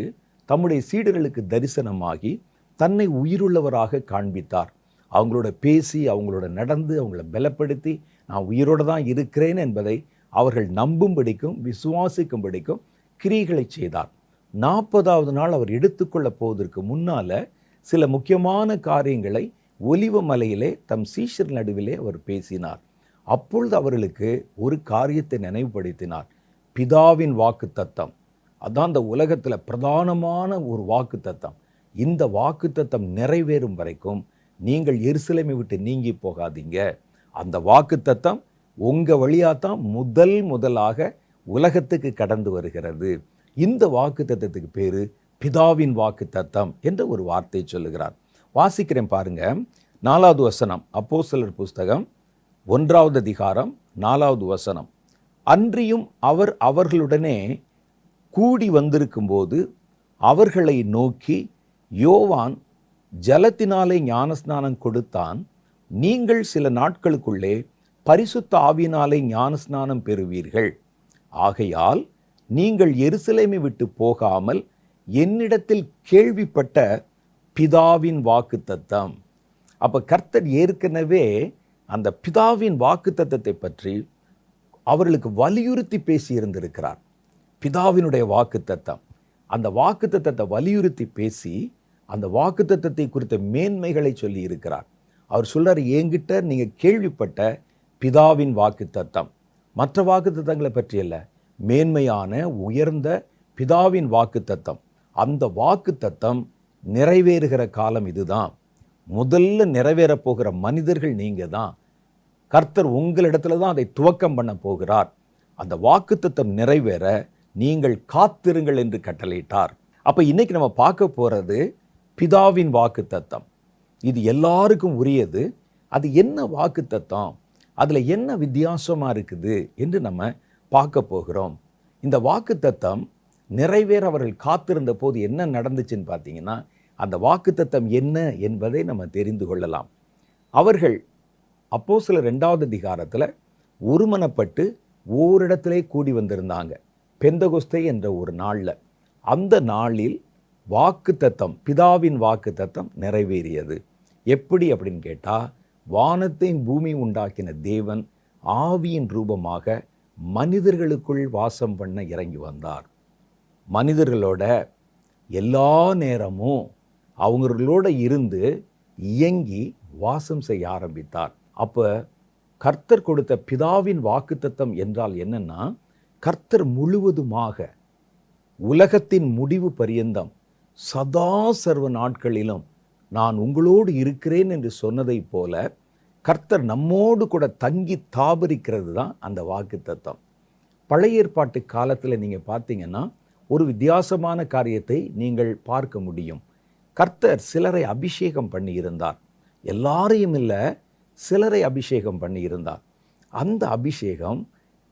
S1: தம்முடைய சீடர்களுக்கு தரிசனமாகி தன்னை உயிருள்ளவராக காண்பித்தார். அவங்களோட பேசி, அவங்களோட நடந்து, அவங்கள பலப்படுத்தி நான் உயிரோடு தான் இருக்கிறேன் என்பதை அவர்கள் நம்பும்படிக்கும் விசுவாசிக்கும்படிக்கும் கிரியைகளை செய்தார். 40வது நாள் அவர் எடுத்துக்கொள்ள போவதற்கு முன்னால் சில முக்கியமான காரியங்களை ஒலிவ மலையிலே தம் சீஷர் நடுவிலே அவர் பேசினார். அப்பொழுது அவர்களுக்கு ஒரு காரியத்தை நினைவுபடுத்தினார். பிதாவின் வாக்குத்தத்தம், அதான் இந்த உலகத்தில் பிரதானமான ஒரு வாக்குத்தத்தம். இந்த வாக்குத்தத்தம் நிறைவேறும் வரைக்கும் நீங்கள் எருசலேமை விட்டு நீங்கி போகாதீங்க. அந்த வாக்குத்தத்தம் உங்கள் வழியாக தான் முதலாக உலகத்துக்கு கடந்து வருகிறது. இந்த வாக்குத்தத்தத்துக்கு பேர் பிதாவின் வாக்குத்தத்தம் என்ற ஒரு வார்த்தை சொல்லுகிறார். வாசிக்கிறேன் பாருங்க, 4வது வசனம், அப்போஸ்தலர் புஸ்தகம் 1வது அதிகாரம் 4வது வசனம். அன்றியும் அவர் அவர்களுடனே கூடி வந்திருக்கும்போது அவர்களை நோக்கி, யோவான் ஜலத்தினாலே ஞானஸ்நானம் கொடுத்தான், நீங்கள் சில நாட்களுக்குள்ளே பரிசுத்த ஆவியினாலே ஞானஸ்நானம் பெறுவீர்கள். ஆகையால் நீங்கள் எருசலேமை விட்டு போகாமல் என்னிடத்தில் கேள்விப்பட்ட பிதாவின் வாக்குத்தத்தம். அப்போ கர்த்தர் ஏற்கனவே அந்த பிதாவின் வாக்குத்தத்தத்தை பற்றி அவர்களுக்கு வலியுறுத்தி பேசி இருந்திருக்கிறார். பிதாவினுடைய வாக்குத்தத்தம் அந்த வாக்குத்தத்தத்தை வலியுறுத்தி பேசி அந்த வாக்குத்தத்தத்தை குறித்த மேன்மைகளை சொல்லி இருக்கிறார். அவர் சொல்றார், என்கிட்ட நீங்க கேள்விப்பட்ட பிதாவின் வாக்குத்தத்தம், மற்ற வாக்குத்தத்தங்களை பற்றி அல்ல, மேன்மையான உயர்ந்த பிதாவின் வாக்குத்தத்தம், அந்த வாக்குத்தத்தம் நிறைவேறுகிற காலம் இதுதான். முதல்ல நிறைவேறப் போகிற மனிதர்கள் நீங்க தான். கர்த்தர் உங்களிடத்துல தான் அதை துவக்கம் பண்ண போகிறார். அந்த வாக்குத்தத்தம் நிறைவேற நீங்கள் காத்திருங்கள் என்று கட்டளையிட்டார். அப்ப இன்னைக்கு நம்ம பார்க்க போறது பிதாவின் வாக்குத்தத்தம். இது எல்லாருக்கும் உரியது. அது என்ன வாக்குத்தத்தம், அதுல என்ன வித்தியாசமா இருக்குது என்று நம்ம பார்க்க போகிறோம். இந்த வாக்குத்தத்தம் நிறைவேற அவர்கள் காத்திருந்த போது என்ன நடந்துச்சுன்னு பார்த்தீங்கன்னா, அந்த வாக்குத்தத்தம் என்ன என்பதை நம்ம தெரிந்து கொள்ளலாம். அவர்கள் அப்போஸ்தலர் 2வது அதிகாரத்தில் ஒருமனப்பட்டு ஓரிடத்திலே கூடி வந்திருந்தாங்க, பெந்தகொஸ்தே என்ற ஒரு நாளில். அந்த நாளில் வாக்குத்தத்தம், பிதாவின் வாக்குத்தத்தம் நிறைவேறியது. எப்படி அப்படின்னு கேட்டால், வானத்தையும் பூமி உண்டாக்கின தேவன் ஆவியின் ரூபமாக மனிதர்களுக்குள் வாசம் பண்ண இறங்கி வந்தார். மனிதர்களோட எல்லா நேரமும் அவங்களோட இருந்து இயங்கி வாசம் செய்ய ஆரம்பித்தார். அப்போ கர்த்தர் கொடுத்த பிதாவின் வாக்குத்தத்தம் என்றால் என்னன்னா, கர்த்தர் முழுவதுமாக உலகத்தின் முடிவு பரியந்தம் சதா சர்வ நாட்களிலும் நான் உங்களோடு இருக்கிறேன் என்று சொன்னதை போல கர்த்தர் நம்மோடு கூட தங்கி தாபரிக்கிறது தான் அந்த வாக்குத்தத்தம். பழைய ஏற்பாட்டு காலத்தில் நீங்கள் பார்த்தீங்கன்னா ஒரு வித்தியாசமான காரியத்தை நீங்கள் பார்க்க முடியும். கர்த்தர் சிலரை அபிஷேகம் பண்ணி இருந்தார். எல்லாரையும் இல்லை, சிலரை அபிஷேகம் பண்ணி இருந்தார். அந்த அபிஷேகம்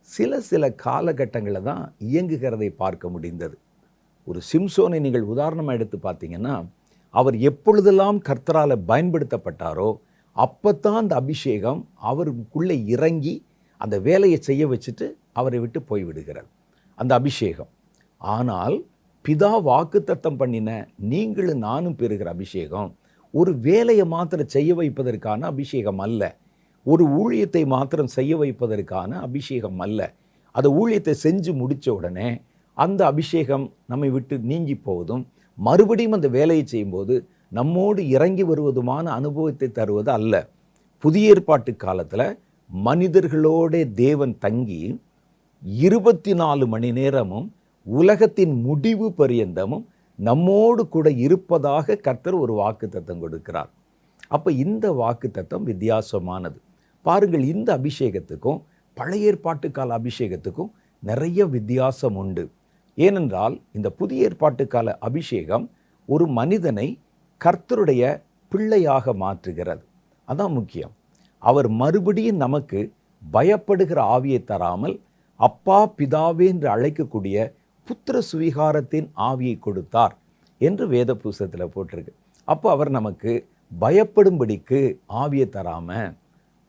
S1: சில காலகட்டங்களில் தான் இயங்குகிறதை பார்க்க முடிந்தது. ஒரு சிம்சோனை நீங்கள் உதாரணமாக எடுத்து பார்த்தீங்கன்னா, அவர் எப்பொழுதெல்லாம் கர்த்தரால் பயன்படுத்தப்பட்டாரோ அப்பத்தான் அந்த அபிஷேகம் அவருக்குள்ளே இறங்கி அந்த வேலையை செய்ய வச்சுட்டு அவரை விட்டு போய்விடுகிறது அந்த அபிஷேகம். ஆனால் பிதா வாக்குத்தத்தம் பண்ணின நீங்களும் நானும் பெறுகிற அபிஷேகம் ஒரு வேலையை மாத்திரம் செய்ய வைப்பதற்கான அபிஷேகம் அல்ல, ஒரு ஊழியத்தை மாத்திரம் செய்ய வைப்பதற்கான அபிஷேகம் அல்ல. அந்த ஊழியத்தை செஞ்சு முடித்த உடனே அந்த அபிஷேகம் நம்மை விட்டு நீங்கி போவதும் மறுபடியும் அந்த வேலையை செய்யும்போது நம்மோடு இறங்கி வருவதுமான அனுபவத்தை தருவது அல்ல. புதிய ஏற்பாட்டு காலத்தில் மனிதர்களோட தேவன் தங்கி 24 மணி நேரமும் உலகத்தின் முடிவு பரியந்தமும் நம்மோடு கூட இருப்பதாக கர்த்தர் ஒரு வாக்குத்தத்தம் கொடுக்கிறார். அப்போ இந்த வாக்குத்தத்தம் வித்தியாசமானது. பாருங்கள், இந்த அபிஷேகத்துக்கும் பழைய ஏற்பாட்டு கால அபிஷேகத்துக்கும் நிறைய வித்தியாசம் உண்டு. ஏனென்றால் இந்த புதிய ஏற்பாட்டு கால அபிஷேகம் ஒரு மனிதனை கர்த்தருடைய பிள்ளையாக மாற்றுகிறது. அதான் முக்கியம். அவர் மறுபடியும் நமக்கு பயப்படுகிற ஆவியை தராமல் அப்பா பிதாவே என்று அழைக்கக்கூடிய புத்திர சுவீகாரத்தின் ஆவியை கொடுத்தார் என்று வேத புஸ்தகத்தில் போட்டிருக்கு. அப்போ அவர் நமக்கு பயப்படும்படிக்கு ஆவியை தராம,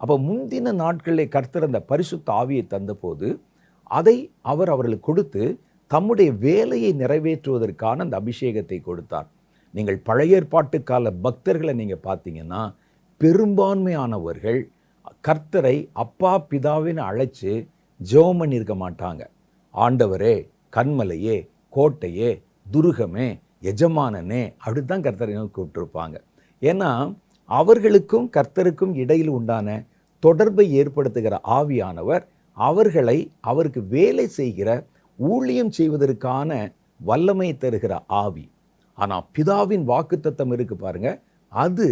S1: அப்போ முந்தின நாட்களில் கர்த்தர் அந்த பரிசுத்த ஆவியை தந்தபோது அதை அவர் அவர்களுக்கு கொடுத்து தம்முடைய வேலையை நிறைவேற்றுவதற்கான அந்த அபிஷேகத்தை கொடுத்தார். நீங்கள் பழைய ஏற்பாட்டு கால பக்தர்களை நீங்கள் பார்த்தீங்கன்னா பெரும்பான்மையானவர்கள் கர்த்தரை அப்பா பிதாவின்னு அழைச்சி ஜெபம் பண்ணியிருக்க மாட்டாங்க. ஆண்டவரே, கண்மலையே, கோட்டையே, துருகமே, எஜமானனே, அப்படித்தான் கர்த்தரை கூப்பிட்டுருப்பாங்க. ஏன்னா அவர்களுக்கும் கர்த்தருக்கும் இடையில் உண்டான தொடர்பை ஏற்படுத்துகிற ஆவியானவர் அவர்களை அவருக்கு வேலை செய்கிற ஊழியம் செய்வதற்கான வல்லமை தருகிற ஆவி. ஆனால் பிதாவின் வாக்குத்தத்தம் இருக்கு பாருங்க, அது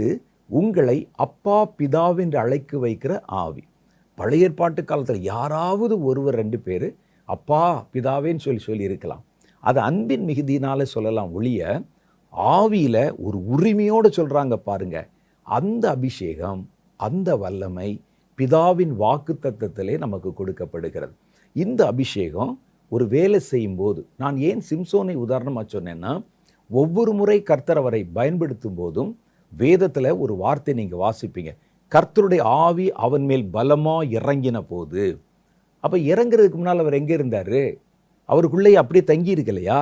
S1: உங்களை அப்பா பிதாவென்று அழைக்க வைக்கிற ஆவி. பழைய ஏற்பாட்டு காலத்தில் யாராவது ஒருவர் 2 பேர் அப்பா பிதாவேன்னு சொல்லி இருக்கலாம். அது அன்பின் மிகுதியினால சொல்லலாம் ஒழிய ஆவியில் ஒரு உரிமையோடு சொல்கிறாங்க பாருங்க. அந்த அபிஷேகம், அந்த வல்லமை பிதாவின் வாக்குத்தத்தத்திலே நமக்கு கொடுக்கப்படுகிறது. இந்த அபிஷேகம் ஒரு வேலை செய்யும்போது, நான் ஏன் சிம்சோனை உதாரணமாக சொன்னேன்னா, ஒவ்வொரு முறை கர்த்தர் அவரை பயன்படுத்தும் போதும் வேதத்தில் ஒரு வார்த்தை நீங்கள் வாசிப்பீங்க, கர்த்தருடைய ஆவி அவன் மேல் பலமாக இறங்கின போது. அப்போ இறங்குறதுக்கு முன்னால் அவர் எங்கே இருந்தார்? அவருக்குள்ளே அப்படியே தங்கி இருக்கலையா?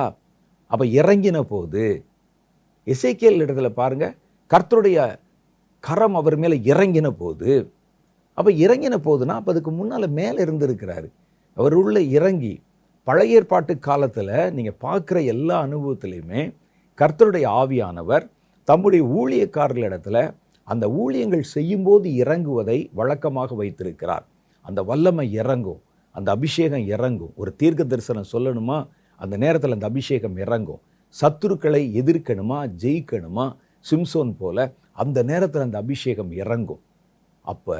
S1: அப்போ இறங்கின போது எசேக்கியேல் இடத்துல பாருங்க, கர்த்தருடைய கரம் அவர் மேலே இறங்கின போது. அப்போ இறங்கின போதுன்னா அப்போ அதுக்கு முன்னால் மேலே இருந்திருக்கிறாரு. அவர் உள்ளே இறங்கி பழைய ஏற்பாட்டு காலத்தில் நீங்கள் பார்க்குற எல்லா அனுபவத்திலையுமே கர்த்தருடைய ஆவியானவர் தம்முடைய ஊழியக்காரர்களிடத்தில் அந்த ஊழியங்கள் செய்யும்போது இறங்குவதை வழக்கமாக வைத்திருக்கிறார். அந்த வல்லமை இறங்கும், அந்த அபிஷேகம் இறங்கும். ஒரு தீர்க்க தரிசனம் சொல்லணுமா, அந்த நேரத்தில் அந்த அபிஷேகம் இறங்கும். சத்துருக்களை எதிர்க்கணுமா, ஜெயிக்கணுமா, சிம்சோன் போல அந்த நேரத்தில் அந்த அபிஷேகம் இறங்கும். அப்போ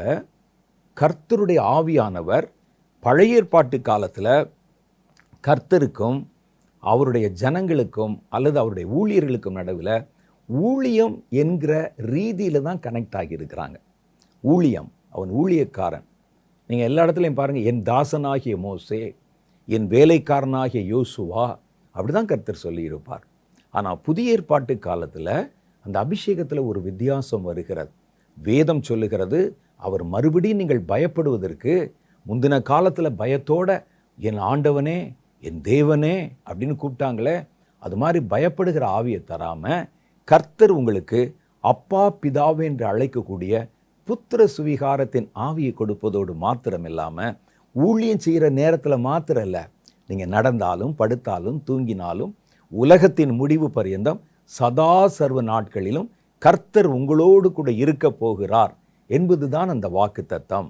S1: கர்த்தருடைய ஆவியானவர் பழைய ஏற்பாட்டு காலத்தில் கர்த்தருக்கும் அவருடைய ஜனங்களுக்கும் அல்லது அவருடைய ஊழியர்களுக்கும் நடுவில் ஊழியம் என்கிற ரீதியில் தான் கனெக்ட் ஆகியிருக்கிறாங்க. ஊழியம், அவன் ஊழியக்காரன். நீங்கள் எல்லா இடத்துலையும் பாருங்கள், என் தாசனாகிய மோசே, என் வேலைக்காரனாகிய யோசுவா, அப்படி தான் கர்த்தர் சொல்லியிருப்பார். ஆனால் புதிய ஏற்பாட்டு காலத்தில் அந்த அபிஷேகத்தில் ஒரு வித்தியாசம் வருகிறது. வேதம் சொல்லுகிறது, அவர் மறுபடியும் நீங்கள் பயப்படுவதற்கு முந்தின காலத்தில் பயத்தோட என் ஆண்டவனே, என் தேவனே அப்படின்னு கூப்பிட்டாங்களே, அது மாதிரி பயப்படுகிற ஆவியை தராமல் கர்த்தர் உங்களுக்கு அப்பா பிதாவே என்று அழைக்கக்கூடிய புத்திர சுவிகாரத்தின் ஆவியை கொடுப்பதோடு மாத்திரம் இல்லாமல் ஊழியம் செய்கிற நேரத்தில் மாத்திரம் இல்லை, நீங்கள் நடந்தாலும் படுத்தாலும் தூங்கினாலும் உலகத்தின் முடிவு பரியந்தம் சதா சர்வ நாட்களிலும் கர்த்தர் உங்களோடு கூட இருக்க போகிறார் என்பதுதான் அந்த வாக்குத்தத்தம்.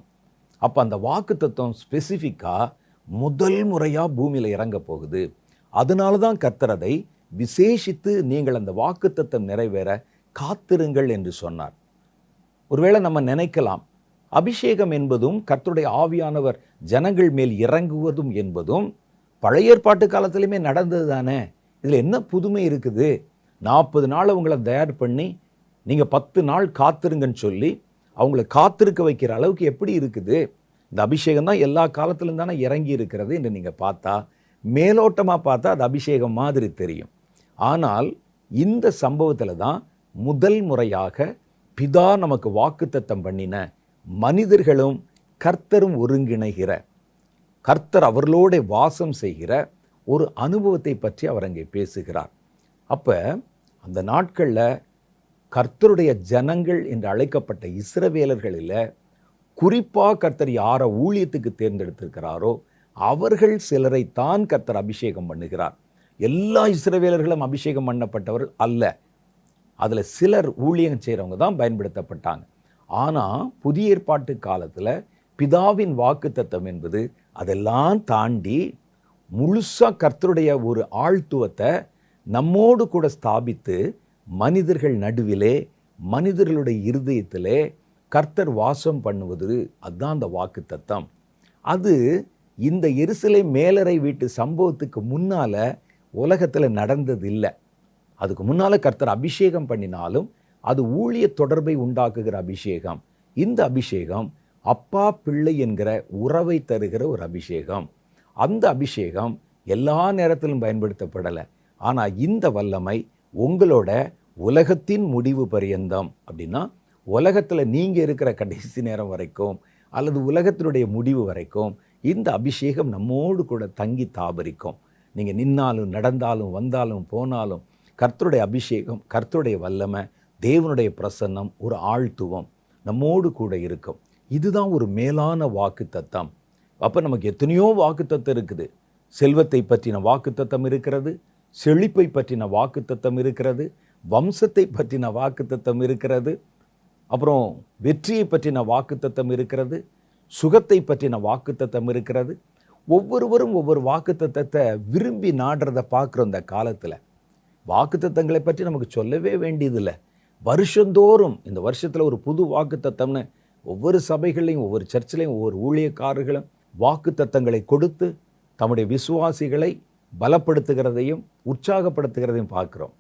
S1: அப்போ அந்த வாக்குத்தத்தம் ஸ்பெசிஃபிக்காக முதல் முறையாக பூமியில் இறங்க போகுது. அதனால தான் கர்த்தர் அதை விசேஷித்து நீங்கள் அந்த வாக்குத்தத்தம் நிறைவேற காத்திருங்கள் என்று சொன்னார். ஒருவேளை நம்ம நினைக்கலாம், அபிஷேகம் என்பதும் கர்த்தருடைய ஆவியானவர் ஜனங்கள் மேல் இறங்குவதும் என்பதும் பழைய ஏற்பாட்டு காலத்திலுமே நடந்தது தானே, இதில் என்ன புதுமை இருக்குது? 40 நாள் அவங்கள தயார் பண்ணி நீங்கள் 10 நாள் காத்திருங்கன்னு சொல்லி அவங்கள காத்திருக்க வைக்கிற அளவுக்கு எப்படி இருக்குது? இந்த அபிஷேகம் தான் எல்லா காலத்திலும் தானே இறங்கி இருக்கிறது என்று நீங்கள் பார்த்தா, மேலோட்டமாக பார்த்தா அது அபிஷேகம் மாதிரி தெரியும். ஆனால் இந்த சம்பவத்தில் தான் முதல் முறையாக பிதா நமக்கு வாக்குத்தத்தம் பண்ணின மனிதர்களும் கர்த்தரும் ஒருங்கிணைகிற, கர்த்தர் அவர்களோட வாசம் செய்கிற ஒரு அனுபவத்தை பற்றி அவர் அங்கே பேசுகிறார். அப்போ அந்த நாட்களில் கர்த்தருடைய ஜனங்கள் என்று அழைக்கப்பட்ட இஸ்ரவேலர்களில் குறிப்பாக கர்த்தர் யாரை ஊழியத்துக்கு தேர்ந்தெடுத்திருக்கிறாரோ அவர்கள் சிலரை தான் கர்த்தர் அபிஷேகம் பண்ணுகிறார். எல்லா இஸ்ரவேலர்களும் அபிஷேகம் பண்ணப்பட்டவர்கள் அல்ல. அதில் சிலர் ஊழியம் செய்கிறவங்க தான் பயன்படுத்தப்பட்டாங்க. ஆனால் புதிய ஏற்பாட்டு காலத்தில் பிதாவின் வாக்குத்தத்தம் என்பது அதெல்லாம் தாண்டி முழுசாக கர்த்தருடைய ஒரு ஆழ்த்துவத்தை நம்மோடு கூட ஸ்தாபித்து மனிதர்கள் நடுவிலே, மனிதர்களுடைய இருதயத்திலே கர்த்தர் வாசம் பண்ணுவது, அதுதான் அந்த வாக்குத்தத்தம். அது இந்த எருசலேம் மேலறை வீட்டு சம்பவத்துக்கு முன்னால் உலகத்தில் நடந்தது இல்லை. அதுக்கு முன்னால் கர்த்தர் அபிஷேகம் பண்ணினாலும் அது ஊழிய தொடர்பை உண்டாக்குகிற அபிஷேகம். இந்த அபிஷேகம் அப்பா பிள்ளை என்கிற உறவை தருகிற ஒரு அபிஷேகம். அந்த அபிஷேகம் எல்லா நேரத்திலும் பயன்படுத்தப்படலை. ஆனால் இந்த வல்லமை உங்களோட உலகத்தின் முடிவு பரியந்தம், அப்படின்னா உலகத்தில் நீங்கள் இருக்கிற கடைசி நேரம் வரைக்கும் அல்லது உலகத்தினுடைய முடிவு வரைக்கும் இந்த அபிஷேகம் நம்மோடு கூட தங்கி தாபரிக்கும். நீங்கள் நின்னாலும் நடந்தாலும் வந்தாலும் போனாலும் கர்த்தருடைய அபிஷேகம், கர்த்தருடைய வல்லமை, தேவனுடைய பிரசன்னம், ஒரு ஆழ்த்துவம் நம்மோடு கூட இருக்கும். இதுதான் ஒரு மேலான வாக்குத்தத்தம். அப்போ நமக்கு எத்தனையோ வாக்குத்தத்தம் இருக்குது. செல்வத்தை பற்றின வாக்குத்தத்தம் இருக்கிறது, செழிப்பை பற்றின வாக்குத்தத்தம் இருக்கிறது, வம்சத்தை பற்றின வாக்குத்தத்தம் இருக்கிறது, அப்புறம் வெற்றியை பற்றின வாக்குத்தத்தம் இருக்கிறது, சுகத்தை பற்றின வாக்குத்தத்தம் இருக்கிறது. ஒவ்வொருவரும் ஒவ்வொரு வாக்குத்தத்தத்தை விரும்பி நாடுறதை பார்க்குறோம். இந்த காலத்தில் வாக்குத்தத்தங்களை பற்றி நமக்கு சொல்லவே வேண்டியதில்லை. வருஷந்தோறும் இந்த வருஷத்தில் ஒரு புது வாக்குத்தத்தம்னு ஒவ்வொரு சபைகளையும், ஒவ்வொரு சர்ச்சிலையும், ஒவ்வொரு ஊழியக்காரர்களும் வாக்குத்தத்தங்களை கொடுத்து தம்முடைய விசுவாசிகளை பலப்படுத்துகிறதையும் உற்சாகப்படுத்துகிறதையும் பார்க்குறோம்.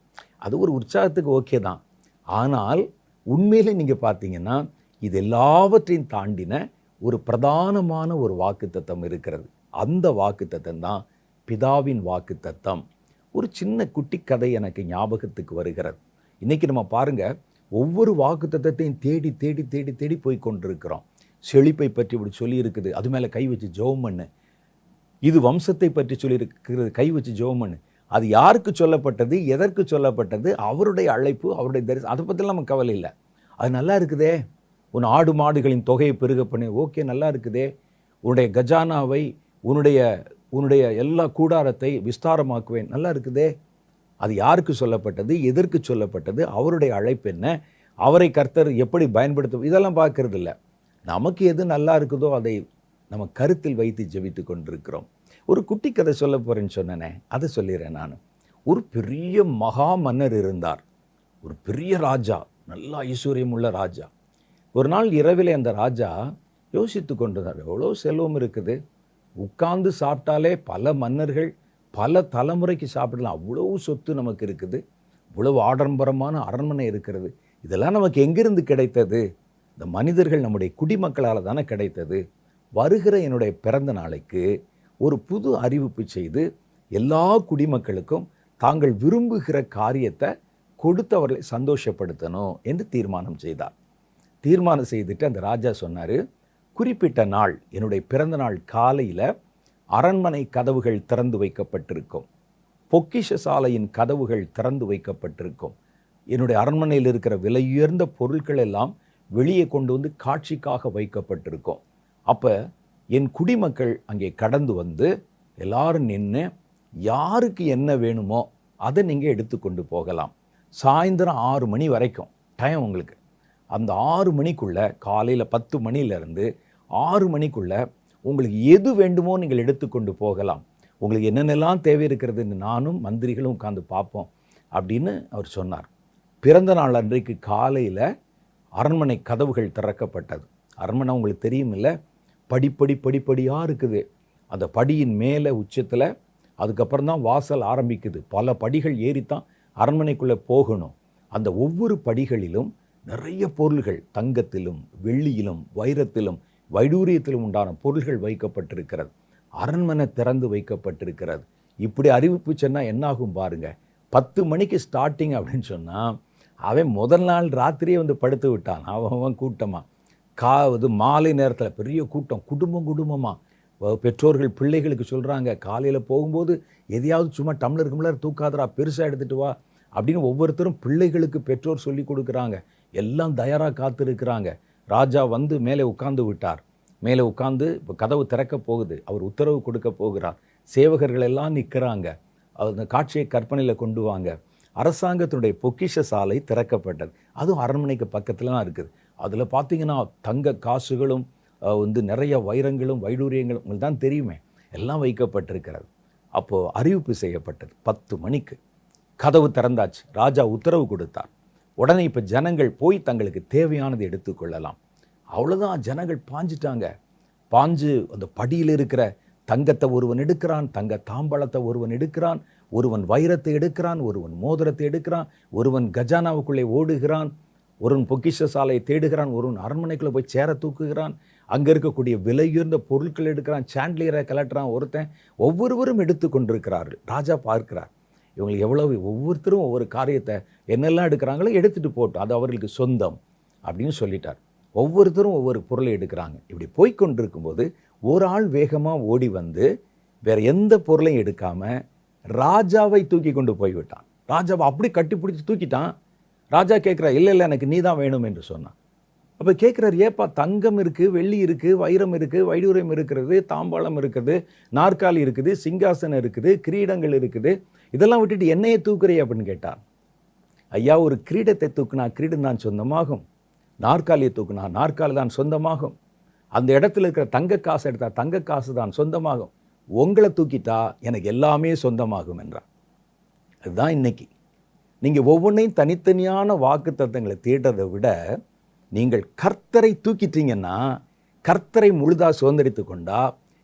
S1: அது ஒரு உற்சாகத்துக்கு ஓகே தான். ஆனால் உண்மையிலே நீங்கள் பார்த்தீங்கன்னா இது எல்லாவற்றையும் தாண்டின ஒரு பிரதானமான ஒரு வாக்குத்தத்தம் இருக்கிறது. அந்த வாக்குத்தத்தம் தான் பிதாவின் வாக்குத்தத்தம். ஒரு சின்ன குட்டி கதை எனக்கு ஞாபகத்துக்கு வருகிறது. இன்றைக்கி நம்ம பாருங்கள், ஒவ்வொரு வாக்குத்தத்தத்தையும் தேடி தேடி தேடி தேடி போய் கொண்டிருக்கிறோம். செழிப்பை பற்றி இப்படி சொல்லியிருக்குது, அது மேலே கை வச்சு ஜெபம் பண்ணு. இது வம்சத்தை பற்றி சொல்லியிருக்கிறது, கை வச்சு ஜெபம் பண்ணு. அது யாருக்கு சொல்லப்பட்டது, எதற்கு சொல்லப்பட்டது, அவருடைய அழைப்பு, அவருடைய தரிசனம், அதை பற்றிலாம் நமக்கு கவலை இல்லை. அது நல்லா இருக்குதே. உன் ஆடு மாடுகளின் தொகையை பெருக பண்ணு, ஓகே நல்லா இருக்குதே. உன்னுடைய கஜானாவை, உன்னுடைய உன்னுடைய எல்லா கூடாரத்தை விஸ்தாரமாக்குவேன். நல்லா இருக்குதே. அது யாருக்கு சொல்லப்பட்டது, எதற்கு சொல்லப்பட்டது, அவருடைய அழைப்பு என்ன, அவரை கர்த்தர் எப்படி பயன்படுத்த, இதெல்லாம் பார்க்கறது இல்லை. நமக்கு எது நல்லா இருக்குதோ அதை நம்ம கருத்தில் வைத்து ஜெபித்து கொண்டிருக்கிறோம். ஒரு குட்டி கதை சொல்ல போகிறேன்னு சொன்னேனே, அதை சொல்லிடுறேன் நான். ஒரு பெரிய மகா மன்னர் இருந்தார். ஒரு பெரிய ராஜா, நல்ல ஐஸ்வர்யம் உள்ள ராஜா. ஒரு நாள் இரவிலே அந்த ராஜா யோசித்து கொண்டிருந்தார், எவ்வளோ செல்வம் இருக்குது, உட்கார்ந்து சாப்பிட்டாலே பல மன்னர்கள் பல தலைமுறைக்கு சாப்பிடலாம், அவ்வளவு சொத்து நமக்கு இருக்குது, இவ்வளவு ஆடம்பரமான அரண்மனை இருக்கிறது, இதெல்லாம் நமக்கு எங்கிருந்து கிடைத்தது? இந்த மனிதர்கள் நம்முடைய குடிமக்களால் தானே கிடைத்தது. வருகிற என்னுடைய பிறந்த நாளைக்கு ஒரு புது அறிவிப்பு செய்து எல்லா குடிமக்களுக்கும் தாங்கள் விரும்புகிற காரியத்தை கொடுத்தவர்களை சந்தோஷப்படுத்தணும் என்று தீர்மானம் செய்தார். தீர்மானம் செய்துட்டு அந்த ராஜா சொன்னார், குறிப்பிட்ட நாள், என்னுடைய பிறந்த நாள் காலையில் அரண்மனை கதவுகள் திறந்து வைக்கப்பட்டிருக்கும், பொக்கிஷ சாலையின் கதவுகள் திறந்து வைக்கப்பட்டிருக்கும், என்னுடைய அரண்மனையில் இருக்கிற விலையுயர்ந்த பொருட்கள் எல்லாம் வெளியே கொண்டு வந்து காட்சிக்காக வைக்கப்பட்டிருக்கும். அப்போ என் குடிமக்கள் அங்கே கடந்து வந்து எல்லாரும் நின்று யாருக்கு என்ன வேணுமோ அதை நீங்கள் எடுத்துக்கொண்டு போகலாம். சாயந்தரம் 6 மணி வரைக்கும் டைம் உங்களுக்கு. அந்த 6 மணிக்குள்ளே, காலையில் 10 மணிலேருந்து 6 மணிக்குள்ளே உங்களுக்கு எது வேண்டுமோ நீங்கள் எடுத்துக்கொண்டு போகலாம். உங்களுக்கு என்னென்னலாம் தேவை இருக்கிறதுன்னு நானும் மந்திரிகளும் உட்காந்து பார்ப்போம் அப்படின்னு அவர் சொன்னார். பிறந்த நாள் அன்றைக்கு காலையில் அரண்மனை கதவுகள் திறக்கப்பட்டது. அரண்மனை உங்களுக்கு தெரியும் இல்லை, படிப்படியாக இருக்குது. அந்த படியின் மேலே உச்சத்தில் அதுக்கப்புறம் தான் வாசல் ஆரம்பிக்குது. பல படிகள் ஏறித்தான் அரண்மனைக்குள்ளே போகணும். அந்த ஒவ்வொரு படிகளிலும் நிறைய பொருள்கள், தங்கத்திலும் வெள்ளியிலும் வைரத்திலும் வைடூரியத்திலும் உண்டான பொருள்கள் வைக்கப்பட்டிருக்கிறது. அரண்மனை திறந்து வைக்கப்பட்டிருக்கிறது. இப்படி அறிவிப்பு சொன்னால் என்னாகும் பாருங்கள். 10 மணிக்கு ஸ்டார்டிங் அப்படின்னு சொன்னால் அவன் முதல் நாள் ராத்திரியே வந்து படுத்து விட்டான். அவன் கூட்டமாக மாலை நேரத்தில் பெரிய கூட்டம், குடும்பமாக பெற்றோர்கள் பிள்ளைகளுக்கு சொல்கிறாங்க, காலையில் போகும்போது எதையாவது சும்மா டம்ளர் தூக்காதரா, பெருசாக எடுத்துகிட்டு வா அப்படின்னு ஒவ்வொருத்தரும் பிள்ளைகளுக்கு பெற்றோர் சொல்லி கொடுக்குறாங்க. எல்லாம் தயாராக காத்திருக்கிறாங்க. ராஜா வந்து மேலே உட்கார்ந்து விட்டார். மேலே உட்கார்ந்து இப்போ கதவு திறக்க போகுது, அவர் உத்தரவு கொடுக்க போகிறார். சேவகர்கள் எல்லாம் நிற்கிறாங்க. அந்த காட்சியை கற்பனையில் கொண்டு வாங்க. அரசாங்கத்தினுடைய பொக்கிஷ சாலை திறக்கப்பட்டது. அதுவும் அரண்மனைக்கு பக்கத்தில் தான் இருக்குது. அதில் பார்த்தீங்கன்னா தங்க காசுகளும் வந்து நிறைய வைரங்களும் வைடூரியங்களும் உங்களுக்கு தான் தெரியுமே, எல்லாம் வைக்கப்பட்டிருக்கிறது. அப்போது அறிவிப்பு செய்யப்பட்டது 10 மணிக்கு கதவு திறந்தாச்சு. ராஜா உத்தரவு கொடுத்தார். உடனே இப்போ ஜனங்கள் போய் தங்களுக்கு தேவையானதை எடுத்துக்கொள்ளலாம். அவ்வளோதான், ஜனங்கள் பாஞ்சிட்டாங்க. பாஞ்சு அந்த படியில் இருக்கிற தங்கத்தை ஒருவன் எடுக்கிறான், தங்க தாம்பழத்தை ஒருவன் எடுக்கிறான், ஒருவன் வைரத்தை எடுக்கிறான், ஒருவன் மோதிரத்தை எடுக்கிறான், ஒருவன் கஜானாவுக்குள்ளே ஓடுகிறான், ஒருவன் பொக்கிஷ சாலையை தேடுகிறான், ஒருவன் அரண்மனைக்குள்ளே போய் சேர தூக்குகிறான், அங்கே இருக்கக்கூடிய விலையுயர்ந்த பொருட்கள் எடுக்கிறான், சாண்ட்லியரை கலட்டுறான் ஒருத்தன். ஒவ்வொருவரும் எடுத்து கொண்டிருக்கிறார்கள். ராஜா பார்க்கிறார், இவங்களுக்கு எவ்வளவு, ஒவ்வொருத்தரும் ஒவ்வொரு காரியத்தை என்னெல்லாம் எடுக்கிறாங்களோ எடுத்துகிட்டு போட்டோம், அது அவர்களுக்கு சொந்தம் அப்படின்னு சொல்லிட்டார். ஒவ்வொருத்தரும் ஒவ்வொரு பொருளை எடுக்கிறாங்க. இப்படி போய்கொண்டிருக்கும்போது ஒரு ஆள் வேகமாக ஓடி வந்து வேறு எந்த பொருளையும் எடுக்காமல் ராஜாவை தூக்கி கொண்டு போய்விட்டான். ராஜாவை அப்படி கட்டிப்பிடிச்சி தூக்கிட்டான். ராஜா கேட்குறா, இல்லை எனக்கு நீ தான் வேணும் என்று சொன்னான். அப்போ கேட்குறாரு, ஏப்பா தங்கம் இருக்குது, வெள்ளி இருக்குது, வைரம் இருக்குது, வைடூரியம் இருக்கிறது, தாம்பாளம் இருக்குது, நாற்காலி இருக்குது, சிங்காசனம் இருக்குது, கிரீடங்கள் இருக்குது, இதெல்லாம் விட்டுட்டு என்னையே தூக்குறிய அப்படின்னு கேட்டான். ஐயா, ஒரு கிரீடத்தை தூக்குனா கிரீடம் தான் சொந்தமாகும், நாற்காலியை தூக்குனா நாற்காலி தான் சொந்தமாகும், அந்த இடத்துல இருக்கிற தங்க காசு எடுத்தால் தங்க காசு தான் சொந்தமாகும், உங்களை தூக்கிட்டா எனக்கு எல்லாமே சொந்தமாகும் என்றான். அதுதான் இன்னைக்கு நீங்கள் ஒவ்வொன்றையும் தனித்தனியான வாக்கு தத்தங்களை தேடுறதை விட நீங்கள் கர்த்தரை தூக்கிட்டீங்கன்னா, கர்த்தரை முழுதாக சுதந்திரித்து கொண்டா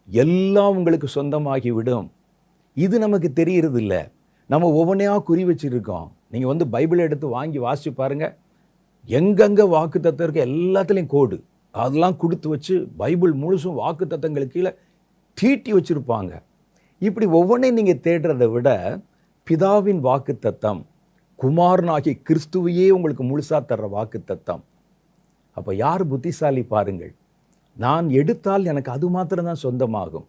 S1: எல்லாம் உங்களுக்கு சொந்தமாகிவிடும். இது நமக்கு தெரியறது இல்லை. நம்ம ஒவ்வொன்றையாக குறி வச்சுருக்கோம். நீங்கள் வந்து பைபிளை எடுத்து வாங்கி வாசித்து பாருங்கள், எங்கெங்கே வாக்கு தத்தம் இருக்க எல்லாத்துலேயும் கோடு அதெல்லாம் கொடுத்து வச்சு பைபிள் முழுசும் வாக்கு தத்தங்களுக்கு கீழே தீட்டி வச்சுருப்பாங்க. இப்படி ஒவ்வொன்றையும் நீங்கள் தேடுறதை விட பிதாவின் வாக்கு தத்தம், குமாரனாகி கிறிஸ்துவையே உங்களுக்கு முழுசாக தர்ற வாக்கு தத்தம். அப்போ யார் புத்திசாலி பாருங்கள். நான் எடுத்தால் எனக்கு அது மாத்திரம்தான் சொந்தமாகும்,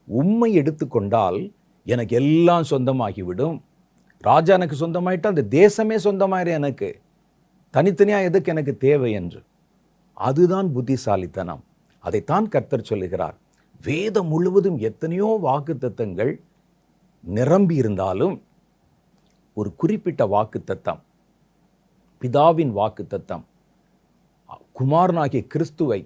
S1: உம்மை எடுத்துக்கொண்டால் எனக்கு எல்லாம் சொந்தமாகிவிடும். ராஜா எனக்கு சொந்தமாயிட்டால் அந்த தேசமே சொந்தமாயிரும் எனக்கு, தனித்தனியாக எதுக்கு எனக்கு தேவை என்று. அதுதான் புத்திசாலித்தனம். அதைத்தான் கர்த்தர் சொல்லுகிறார். வேதம் முழுவதும் எத்தனையோ வாக்குத்தத்தங்கள் நிரம்பி இருந்தாலும் ஒரு குறிப்பிட்ட வாக்குத்தத்தம், பிதாவின் வாக்குத்தத்தம், குமாரனாகிய கிறிஸ்துவை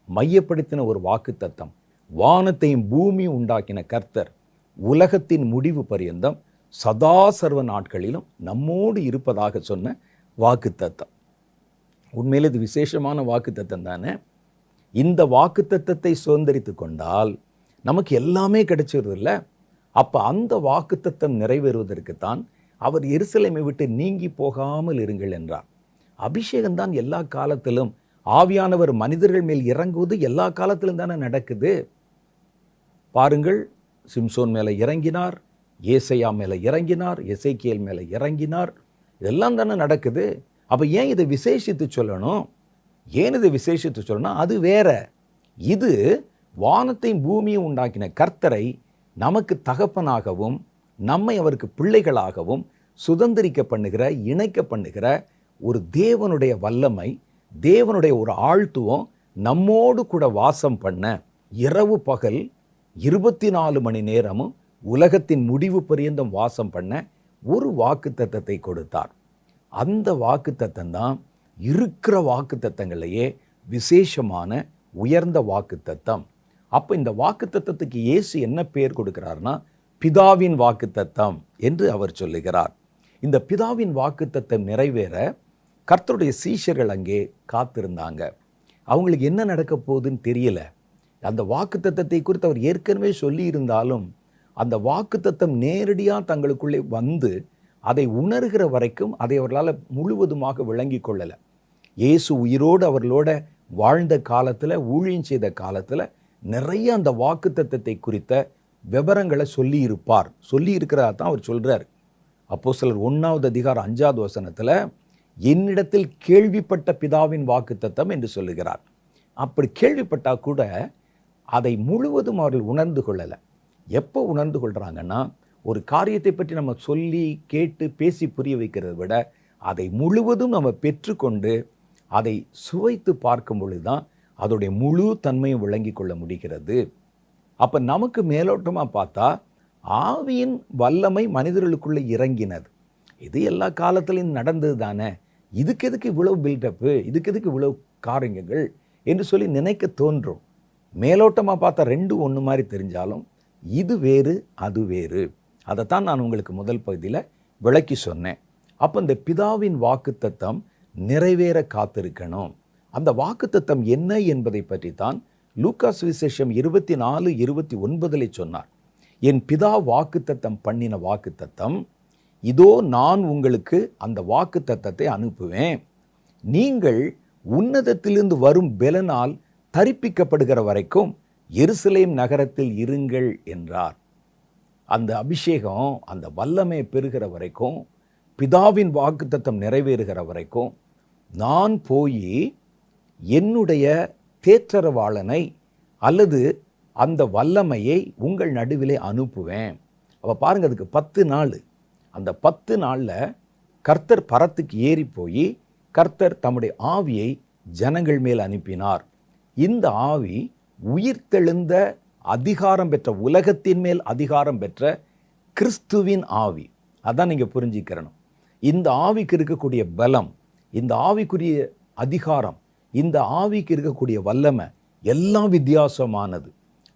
S1: மையப்படுத்தின ஒரு வாக்குத்தத்தம், வானத்தையும் பூமியும் உண்டாக்கின கர்த்தர் உலகத்தின் முடிவு பரியந்தம் சதா சர்வ நாட்களிலும் நம்மோடு இருப்பதாக சொன்ன வாக்குத்தத்தம். உண்மையில் இது விசேஷமான வாக்குத்தத்தம் தானே. இந்த வாக்குத்தத்தத்தை சுதந்திரித்து கொண்டால் நமக்கு எல்லாமே கிடைச்சிருது இல்லை? அப்போ அந்த வாக்குத்தத்தம் நிறைவேறுவதற்குத்தான் அவர் எருசலேமை விட்டு நீங்கி போகாமல் இருங்கள் என்றார். அபிஷேகம்தான் எல்லா காலத்திலும், ஆவியானவர் மனிதர்கள் மேல் இறங்குவது எல்லா காலத்திலும் தானே நடக்குது. பாருங்கள், சிம்சோன் மேலே இறங்கினார், ஏசையா மேலே இறங்கினார், எசேக்கியேல் மேலே இறங்கினார், இதெல்லாம் தானே நடக்குது. அப்போ ஏன் இதை விசேஷித்து சொல்லணும்? ஏன் இதை விசேஷித்து சொல்லணும்? அது வேற. இது வானத்தையும் பூமியும் உண்டாக்கின கர்த்தரை நமக்கு தகப்பனாகவும் நம்மை அவருக்கு பிள்ளைகளாகவும் சுதந்திரிக்க பண்ணுகிற, இணைக்க பண்ணுகிற ஒரு தேவனுடைய வல்லமை, தேவனுடைய ஒரு ஆழ்த்துவம் நம்மோடு கூட வாசம் பண்ண, இரவு பகல் 24 மணி நேரமும் உலகத்தின் முடிவு பரியந்தம் வாசம் பண்ண ஒரு வாக்குத்தத்தத்தை கொடுத்தார். அந்த வாக்குத்தத்தம் தான் இருக்கிற வாக்குத்தத்தங்களையே விசேஷமான உயர்ந்த வாக்குத்தத்தம். அப்போ இந்த வாக்குத்தத்தத்துக்கு இயேசு என்ன பெயர் கொடுக்கிறார்னா, பிதாவின் வாக்குத்தத்தம் என்று அவர் சொல்லுகிறார். இந்த பிதாவின் வாக்குத்தத்தம் நிறைவேற கர்த்தருடைய சீஷர்கள் அங்கே காத்திருந்தாங்க. அவங்களுக்கு என்ன நடக்க போகுதுன்னு தெரியல. அந்த வாக்குத்தத்தத்தை குறித்து அவர் ஏற்கனவே சொல்லி இருந்தாலும் அந்த வாக்குத்தத்தம் நேரடியாக தங்களுக்குள்ளே வந்து அதை உணர்கிற வரைக்கும் அதை அவர்களால் முழுவதுமாக விளங்கி கொள்ளலை. இயேசு உயிரோடு அவர்களோட வாழ்ந்த காலத்தில், ஊழியம் செய்த காலத்தில் நிறைய அந்த வாக்குத்தத்தத்தை குறித்த விவரங்களை சொல்லியிருப்பார். சொல்லியிருக்கிறதா தான் அவர் சொல்கிறார். அப்போஸ்தலர் 1 அதிகாரம் 5 வசனத்தில் என்னிடத்தில் கேள்விப்பட்ட பிதாவின் வாக்குத்தத்தம் என்று சொல்லுகிறார். அப்படி கேள்விப்பட்டால் கூட அதை முழுவதும் அவர்கள் உணர்ந்து கொள்ளலை. எப்போ உணர்ந்து கொள்கிறாங்கன்னா, ஒரு காரியத்தை பற்றி நம்ம சொல்லி கேட்டு பேசி புரிய வைக்கிறத விட அதை முழுவதும் நம்ம பெற்றுக்கொண்டு அதை சுவைத்து பார்க்கும் பொழுது தான் அதோடைய முழு தன்மையும் விளங்கி கொள்ள முடிகிறது. அப்போ நமக்கு மேலோட்டமாக பார்த்தா ஆவியின் வல்லமை மனிதர்களுக்குள்ளே இறங்கினது. இது எல்லா காலத்திலையும் நடந்தது தானே, இதுக்கு எதுக்கு இவ்வளவு பில்டப்பு, இதுக்கு எதுக்கு இவ்வளவு காரியங்கள் என்று சொல்லி நினைக்க தோன்றும். மேலோட்டமாக பார்த்தா ரெண்டும் ஒன்று மாதிரி தெரிஞ்சாலும் இது வேறு அது வேறு. அதைத்தான் நான் உங்களுக்கு முதல் பகுதியில் விளக்கி சொன்னேன். அப்போ இந்த பிதாவின் வாக்குத்தத்தம் நிறைவேற காத்திருக்கணும். அந்த வாக்குத்தத்தம் என்ன என்பதை பற்றி தான் லூக்கா சுவிசேஷம் 24:29 சொன்னார். என் பிதா வாக்குத்தத்தம் பண்ணின வாக்குத்தத்தம் இதோ, நான் உங்களுக்கு அந்த வாக்குத்தத்தத்தை அனுப்புவேன், நீங்கள் உன்னதத்திலிருந்து வரும் பெலனால் தரிப்பிக்கப்படுகிற வரைக்கும் எருசலேம் நகரத்தில் இருங்கள் என்றார். அந்த அபிஷேகம், அந்த வல்லமை பெறுகிற வரைக்கும், பிதாவின் வாக்குத்தத்தம் நிறைவேறுகிற வரைக்கும் நான் போய் என்னுடைய தேற்றரவாளனை அல்லது அந்த வல்லமையை உங்கள் நடுவிலே அனுப்புவேன். அப்போ பாருங்கள், அதுக்கு 10 நாள். அந்த 10 நாளில் கர்த்தர் பரத்துக்கு ஏறி போய் கர்த்தர் தம்முடைய ஆவியை ஜனங்கள் மேல் அனுப்பினார். இந்த ஆவி உயிர்த்தெழுந்த அதிகாரம் பெற்ற, உலகத்தின் மேல் அதிகாரம் பெற்ற கிறிஸ்துவின் ஆவி. அதான் நீங்கள் புரிஞ்சுக்கிறணும். இந்த ஆவிக்கு இருக்கக்கூடிய பலம், இந்த ஆவிக்குரிய அதிகாரம், இந்த ஆவிக்கு இருக்கக்கூடிய வல்லமை எல்லாம் வித்தியாசமானது.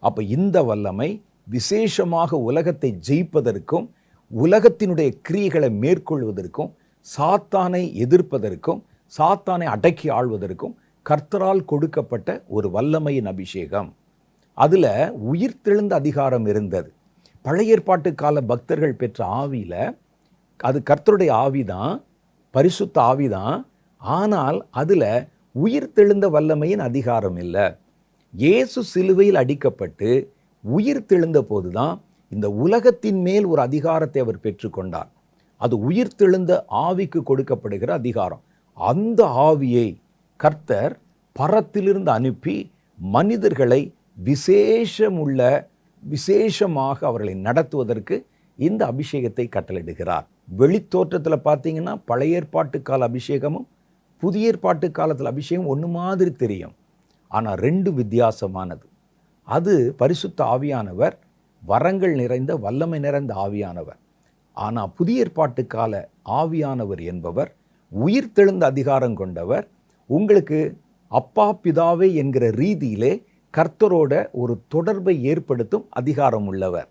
S1: அப்போ இந்த வல்லமை விசேஷமாக உலகத்தை ஜெயிப்பதற்கும், உலகத்தினுடைய கிரியைகளை மேற்கொள்வதற்கும், சாத்தானை எதிர்ப்பதற்கும், சாத்தானை அடக்கி ஆள்வதற்கும் கர்த்தரால் கொடுக்கப்பட்ட ஒரு வல்லமையின் அபிஷேகம். அதில் உயிர்த்தெழுந்த அதிகாரம் இருந்தது. பழைய ஏற்பாட்டு கால பக்தர்கள் பெற்ற ஆவியில் அது கர்த்தருடைய ஆவிதான், பரிசுத்த ஆவிதான். ஆனால் அதில் உயிர்த்தெழுந்த வல்லமையின் அதிகாரம் இல்லை. இயேசு சிலுவையில் அடிக்கப்பட்டு உயிர்த்தெழுந்த போது தான் இந்த உலகத்தின் மேல் ஒரு அதிகாரத்தை அவர் பெற்றுக்கொண்டார். அது உயிர்த்தெழுந்த ஆவிக்கு கொடுக்கப்படுகிற அதிகாரம். அந்த ஆவியை கர்த்தர் பரத்திலிருந்து அனுப்பி மனிதர்களை விசேஷமாக அவர்களை நடத்துவதற்கு இந்த அபிஷேகத்தை கட்டளையிடுகிறார். வெளித்தோற்றத்தில் பார்த்தீங்கன்னா பழைய ஏற்பாட்டு கால அபிஷேகமும் புதிய ஏற்பாட்டு காலத்தில் அபிஷேகம் ஒன்று மாதிரி தெரியும். ஆனால் 2 வித்தியாசமானது. அது பரிசுத்த ஆவியானவர், வரங்கள் நிறைந்த வல்லமை நிறைந்த ஆவியானவர். ஆனால் புதிய ஏற்பாட்டு கால ஆவியானவர் என்பவர் உயிர்த்தெழுந்த அதிகாரம் கொண்டவர். உங்களுக்கு அப்பா பிதாவே என்கிற ரீதியிலே கர்த்தரோட ஒரு தொடர்பை ஏற்படுத்தும் அதிகாரம் உள்ளவர்.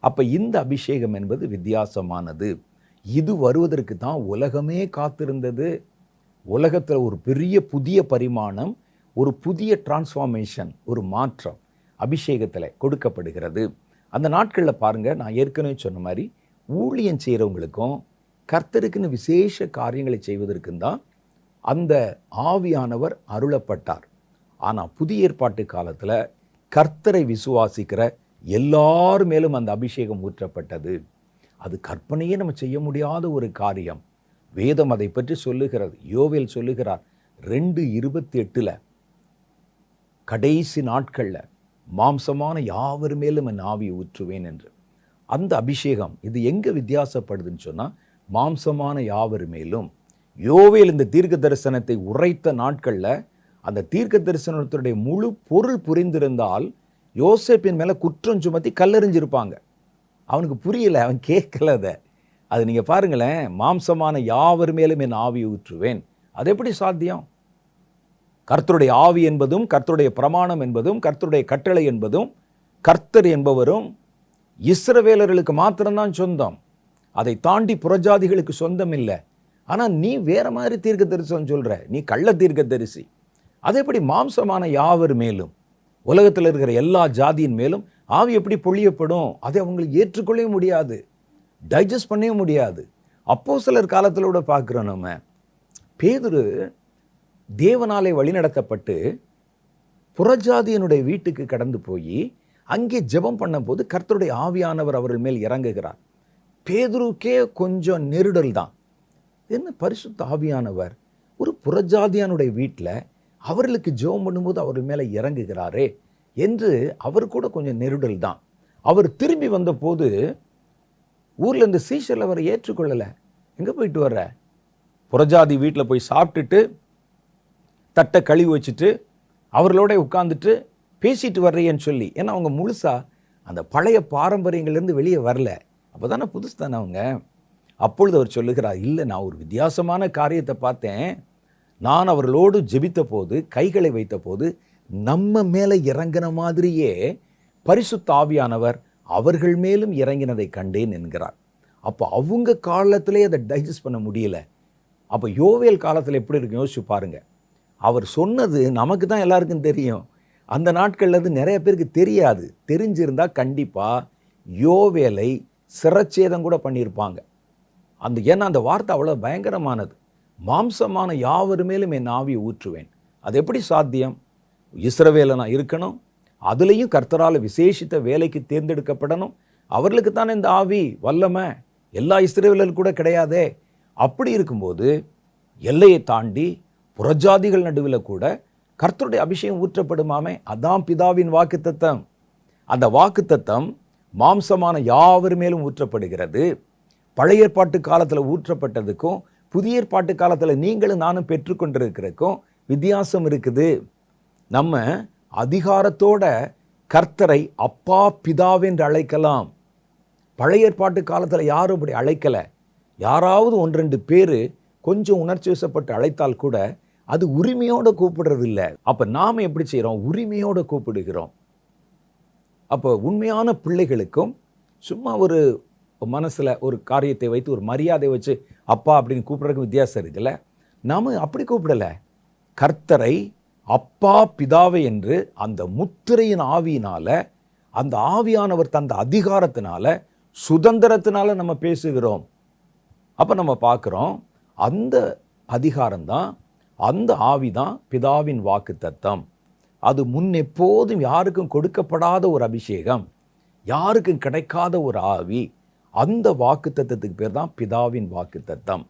S1: அப்போ இந்த அபிஷேகம் என்பது வித்தியாசமானது. இது வருவதற்கு தான் உலகமே காத்திருந்தது. உலகத்தில் ஒரு பெரிய புதிய பரிமாணம், ஒரு புதிய டிரான்ஸ்ஃபார்மேஷன், ஒரு மாற்றம் அபிஷேகத்தில் கொடுக்கப்படுகிறது. அந்த நாட்களில் பாருங்கள், நான் ஏற்கனவே சொன்ன மாதிரி ஊழியம் செய்கிறவங்களுக்கும் கர்த்தருக்குன்னு விசேஷ காரியங்களை செய்வதற்கும் தான் அந்த ஆவியானவர் அருளப்பட்டார். ஆனால் புதிய ஏற்பாட்டு காலத்தில் கர்த்தரை விசுவாசிக்கிற எல்லார் மேலும் அந்த அபிஷேகம் ஊற்றப்பட்டது. அது கற்பனையே நம்ம செய்ய முடியாத ஒரு காரியம். வேதம் அதை பற்றி சொல்லுகிறது. யோவேல் சொல்லுகிறார் 2:28 கடைசி நாட்களில் மாம்சமான யாவர் மேலும் என் ஆவியை ஊற்றுவேன் என்று. அந்த அபிஷேகம் இது எங்கே வித்தியாசப்படுதுன்னு சொன்னால், மாம்சமான யாவர் மேலும். யோவேல் இந்த தீர்க்க தரிசனத்தை உரைத்த நாட்களில் அந்த தீர்க்க தரிசனத்துடைய முழு பொருள் புரிந்திருந்தால் யோசேப்பின் மேலே குற்றம் சுமத்தி கல்லெறிஞ்சிருப்பாங்க. அவனுக்கு புரியலை, அவன் கேட்கல அதை. அது நீங்கள் பாருங்களேன், மாம்சமான யாவர் மேலும் என் ஆவியை ஊற்றுவேன். அது எப்படி சாத்தியம்? கர்த்தருடைய ஆவி என்பதும் கர்த்தருடைய பிரமாணம் என்பதும் கர்த்தருடைய கட்டளை என்பதும் கர்த்தர் என்பவரும் இஸ்ரவேலர்களுக்கு மாத்திரம்தான் சொந்தம். அதை தாண்டி புறஜாதிகளுக்கு சொந்தம் இல்லை. ஆனால் நீ வேற மாதிரி தீர்க்க தரிசனம் சொல்கிற, நீ கள்ள தீர்க்க தரிசி. அது எப்படி மாம்சமான யாவர் மேலும், உலகத்தில் இருக்கிற எல்லா ஜாதியின் மேலும் ஆவி எப்படி பொழியப்படும்? அதை அவங்களுக்கு ஏற்றுக்கொள்ளவே முடியாது, டைஜஸ்ட் பண்ணவே முடியாது. அப்போஸ்தலர் காலத்தில் கூட பார்க்குறோம் நம்ம. பேதுரு தேவனாலே வழிநடத்தப்பட்டு புறஜாதியனுடைய வீட்டுக்கு கடந்து போய் அங்கே ஜெபம் பண்ணும்போது கர்த்தருடைய ஆவியானவர் அவர்கள் மேல் இறங்குகிறார். பேதுருக்கே கொஞ்சம் நெருடல் தான். என்ன பரிசுத்த ஆவியானவர் ஒரு புறஜாதியானுடைய வீட்டில் அவர்களுக்கு ஜெபம் பண்ணும்போது அவர் மேலே இறங்குகிறாரே என்று அவர் கூட கொஞ்சம் நெருடல் தான். அவர் திரும்பி வந்த போது ஊரில் இந்த சீஷரில் அவரை ஏற்றுக்கொள்ளலை. எங்கே போயிட்டு வர்ற? புறஜாதி வீட்டில் போய் சாப்பிட்டுட்டு தட்டை கழுவி வச்சுட்டு அவர்களோட உட்காந்துட்டு பேசிட்டு வர்றேன்னு சொல்லி. ஏன்னா அவங்க முழுசாக அந்த பழைய பாரம்பரியங்கள்லேருந்து வெளியே வரல. அப்போ தானே புதுசு தானே அவங்க. அப்பொழுது அவர் சொல்லுகிறார், இல்லை, நான் ஒரு வித்தியாசமான காரியத்தை பார்த்தேன். நான் அவர்களோடு ஜெபித்த போது, கைகளை வைத்த போது நம்ம மேலே இறங்கின மாதிரியே பரிசுத்த ஆவியானவர் அவர்கள் மேலும் இறங்கினதை கண்டேன் என்கிறார். அப்போ அவங்க காலத்திலே அதை டைஜஸ்ட் பண்ண முடியல. அப்போ யோவேல் காலத்தில் எப்படி இருக்கு யோசிச்சு பாருங்க. அவர் சொன்னது நமக்கு தான் எல்லாருக்கும் தெரியும். அந்த நாட்களில் அது நிறைய பேருக்கு தெரியாது. தெரிஞ்சிருந்தால் கண்டிப்பாக யோவேலை சிரச்சேதம் கூட பண்ணியிருப்பாங்க. ஏன்னா அந்த வார்த்தை அவ்வளோ பயங்கரமானது. மாம்சமான யாவர் மேலும் என் ஆவியை ஊற்றுவேன். அது எப்படி சாத்தியம்? இஸ்ரவேலனா இருக்கணும், அதுலேயும் கர்த்தரால் விசேஷித்த வேலைக்கு தேர்ந்தெடுக்கப்படணும். அவர்களுக்கு தானே இந்த ஆவி வல்லமை, எல்லா இஸ்ரவேலர்கள் கூட கிடையாதே. அப்படி இருக்கும்போது எல்லையை தாண்டி புறஜாதிகள் நடுவில் கூட கர்த்தருடைய அபிஷேகம் ஊற்றப்படுமாமே. அதான் பிதாவின் வாக்குத்தத்தம். அந்த வாக்குத்தத்தம் மாம்சமான யாவர் மேலும் ஊற்றப்படுகிறது. பழைய ஏற்பாட்டு காலத்தில் ஊற்றப்பட்டதுக்கும் புதிய ஏற்பாட்டு காலத்தில் நீங்களும் நானும் பெற்றுக்கொண்டிருக்கிறதுக்கும் வித்தியாசம் இருக்குது. நம்ம அதிகாரத்தோட கர்த்தரை அப்பா பிதாவென்று அழைக்கலாம். பழைய ஏற்பாட்டு காலத்தில் யாரும் அப்படி அழைக்கலை. யாராவது 1-2 பேர் கொஞ்சம் உணர்ச்சி வசப்பட்டு அழைத்தால் கூட அது உரிமையோடு கூப்பிடுறது இல்லை. அப்போ நாம் எப்படி செய்கிறோம்? உரிமையோடு கூப்பிடுகிறோம். அப்போ உண்மையான பிள்ளைகளுக்கும் சும்மா ஒரு மனசில் ஒரு காரியத்தை வைத்து ஒரு மரியாதை வச்சு அப்பா அப்படின்னு கூப்பிட்றதுக்கு வித்தியாசம் இருக்குல்ல. நாம் அப்படி கூப்பிடலை. கர்த்தரை அப்பா பிதாவை என்று அந்த முத்திரையின் ஆவியினால், அந்த ஆவியானவர் தந்த அதிகாரத்தினால, சுதந்திரத்தினால நம்ம பேசுகிறோம். அப்போ நம்ம பார்க்குறோம், அந்த அதிகாரம்தான், அந்த ஆவிதான் பிதாவின் வாக்குத்தத்தம். அது முன் எப்போதும் யாருக்கும் கொடுக்கப்படாத ஒரு அபிஷேகம், யாருக்கும் கிடைக்காத ஒரு ஆவி. அந்த வாக்குத்தத்தத்துக்கு பேர் தான் பிதாவின் வாக்குத்தத்தம்.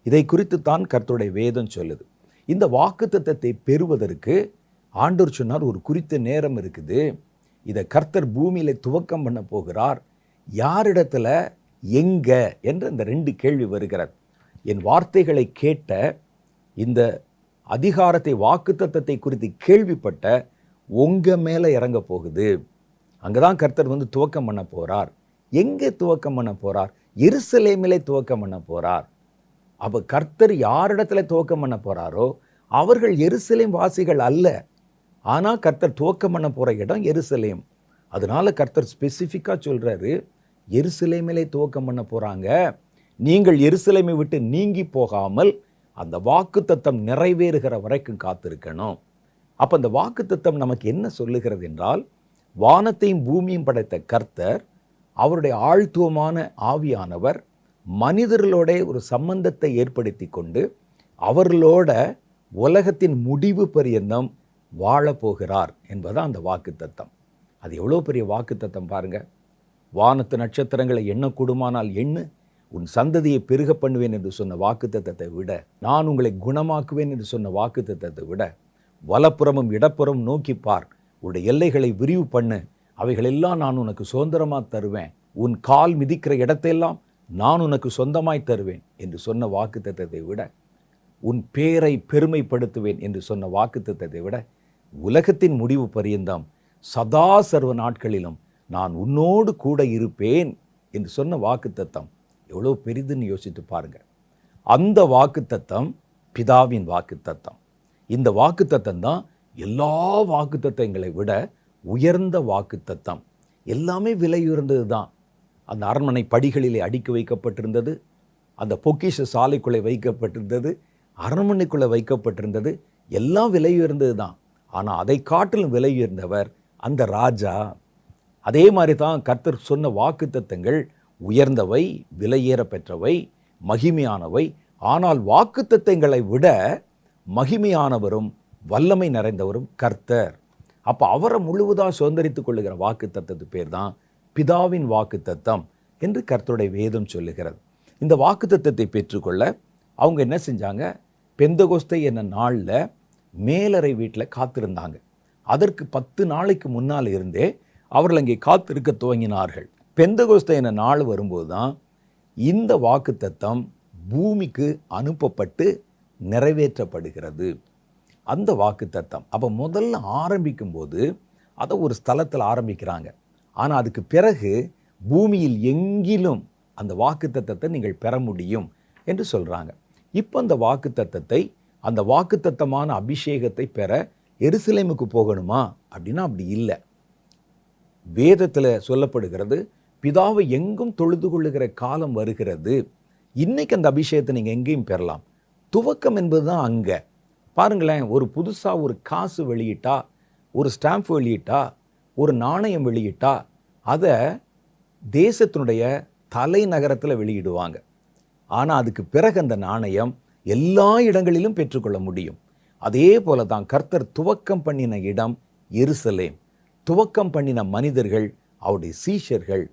S1: இதை குறித்து தான் கர்த்தருடைய வேதம் சொல்லுது. இந்த வாக்குத்தத்தத்தை பெறுவதற்கு ஆண்டவர் சொன்னார், ஒரு குறித்த நேரம் இருக்குது. இதை கர்த்தர் பூமியில துவக்கம் பண்ண போகிறார். யாரிடத்துல, எங்க என்ற இந்த 2 கேள்வி வருகிறது. என் வார்த்தைகளை கேட்ட, இந்த அதிகாரத்தை வாக்குத்தத்தத்தை குறித்து கேள்விப்பட்ட உங்கள் மேலே இறங்க போகுது. அங்கே தான் கர்த்தர் வந்து துவக்கம் பண்ண போகிறார். எங்கே துவக்கம் பண்ண போகிறார்? எருசலேமிலே துவக்கம் பண்ண போகிறார். அப்போ கர்த்தர் யாரிடத்துல துவக்கம் பண்ண போகிறாரோ அவர்கள் எருசலேம் வாசிகள் அல்ல. ஆனால் கர்த்தர் துவக்கம் பண்ண போகிற இடம் எருசலேம். அதனால கர்த்தர் ஸ்பெசிஃபிக்காக சொல்கிறாரு, எருசலேமிலே துவக்கம் பண்ண போகிறாங்க. நீங்கள் எருசலேமை விட்டு நீங்கி போகாமல் அந்த வாக்குத்தத்தம் நிறைவேறுகிற வரைக்கும் காத்திருக்கணும். அப்போ அந்த வாக்குத்தத்தம் நமக்கு என்ன சொல்லுகிறது என்றால், வானத்தையும் பூமியும் படைத்த கர்த்தர், அவருடைய ஆழ்த்துவமான ஆவியானவர் மனிதர்களோட ஒரு சம்பந்தத்தை ஏற்படுத்தி கொண்டு அவர்களோட உலகத்தின் முடிவு பரியந்தம் வாழப்போகிறார் என்பதான் அந்த வாக்குத்தத்தம். அது எவ்வளோ பெரிய வாக்குத்தத்தம் பாருங்க. வானத்து நட்சத்திரங்களை எண்ணக்கூடுமானால் எண்ணு, உன் சந்ததியை பெருக பண்ணுவேன் என்று சொன்ன வாக்குத்தத்தத்தை விட, நான் உங்களை குணமாக்குவேன் என்று சொன்ன வாக்குத்தத்தத்தை விட, வலப்புறமும் இடப்புறம் நோக்கி பார், உன்னுடைய எல்லைகளை விரிவு பண்ணு, அவைகளெல்லாம் நான் உனக்கு சுதந்திரமாக தருவேன், உன் கால் மிதிக்கிற இடத்தையெல்லாம் நான் உனக்கு சொந்தமாய் தருவேன் என்று சொன்ன வாக்குத்தத்தத்தை விட, உன் பேரை பெருமைப்படுத்துவேன் என்று சொன்ன வாக்குத்தத்தத்தை விட, உலகத்தின் முடிவு பரியந்தம் சதா சர்வ நாட்களிலும் நான் உன்னோடு கூட இருப்பேன் என்று சொன்ன வாக்குத்தத்தம் எவ்வளோ பெரிதுன்னு யோசித்து பாருங்க. அந்த வாக்குத்தத்தம் பிதாவின் வாக்குத்தத்தம். இந்த வாக்குத்தத்தம் தான் எல்லா வாக்குத்தத்தங்களை விட உயர்ந்த வாக்குத்தத்தம். எல்லாமே விலையுயர்ந்தது தான். அந்த அரண்மனை படிகளிலே அடுக்கி வைக்கப்பட்டிருந்தது, அந்த பொக்கிஷ சாலைக்குள்ளே வைக்கப்பட்டிருந்தது, அரண்மனைக்குள்ளே வைக்கப்பட்டிருந்தது, எல்லாம் விலையுயர்ந்தது தான். ஆனால் அதை காட்டிலும் விலையுயர்ந்தவர் அந்த ராஜா. அதே மாதிரி தான் கர்த்தர் சொன்ன வாக்குத்தத்தங்கள் உயர்ந்தவை, விலையேற பெற்றவை, மகிமையானவை. ஆனால் வாக்குத்தத்தங்களை விட மகிமையானவரும் வல்லமை நிறைந்தவரும் கர்த்தர். அப்போ அவரை முழுவதாக சுதந்திரித்துக் கொள்ளுகிற வாக்குத்தத்தத்து பேர் தான் பிதாவின் வாக்குத்தத்தம் என்று கர்த்தருடைய வேதம் சொல்லுகிறது. இந்த வாக்குத்தத்தத்தை பெற்றுக்கொள்ள அவங்க என்ன செஞ்சாங்க? பெந்தகோஸ்தை என்ற நாளில் மேலறை வீட்டில் காத்திருந்தாங்க. அதற்கு 10 நாளைக்கு முன்னால் இருந்தே அவர்கள் அங்கே காத்திருக்க துவங்கினார்கள். பெந்தகோஸ்தை என்ற நாள் வரும்போது தான் இந்த வாக்குத்தத்தம் பூமிக்கு அனுப்பப்பட்டு நிறைவேற்றப்படுகிறது. அந்த வாக்குத்தத்தம் அப்போ முதல்ல ஆரம்பிக்கும் போது அதை ஒரு ஸ்தலத்தில் ஆரம்பிக்கிறாங்க. ஆனால் அதுக்கு பிறகு பூமியில் எங்கிலும் அந்த வாக்குத்தத்தத்தை நீங்கள் பெற முடியும் என்று சொல்கிறாங்க. இப்போ அந்த வாக்குத்தத்தத்தை, அந்த வாக்குத்தத்தமான அபிஷேகத்தை பெற எருசலேமுக்கு போகணுமா அப்படின்னா அப்படி இல்லை. வேதத்தில் சொல்லப்படுகிறது, பிதாவை எங்கும் தொழுது கொள்ளுகிற காலம் வருகிறது. இன்னைக்கு அந்த அபிஷேகத்தை நீங்கள் எங்கேயும் பெறலாம். துவக்கம் என்பது தான் அங்கே. பாருங்களேன், ஒரு புதுசாக ஒரு காசு வெளியிட்டா, ஒரு ஸ்டாம்ப் வெளியிட்டா, ஒரு நாணயம் வெளியிட்டா, அதை தேசத்தினுடைய தலைநகரத்தில் வெளியிடுவாங்க. ஆனால் அதுக்கு பிறகு அந்த நாணயம் எல்லா இடங்களிலும் பெற்றுக்கொள்ள முடியும். அதே போல தான் கர்த்தர் துவக்கம் பண்ணின இடம் எருசலேம். துவக்கம் பண்ணின மனிதர்கள் அவருடைய சீஷர்கள்.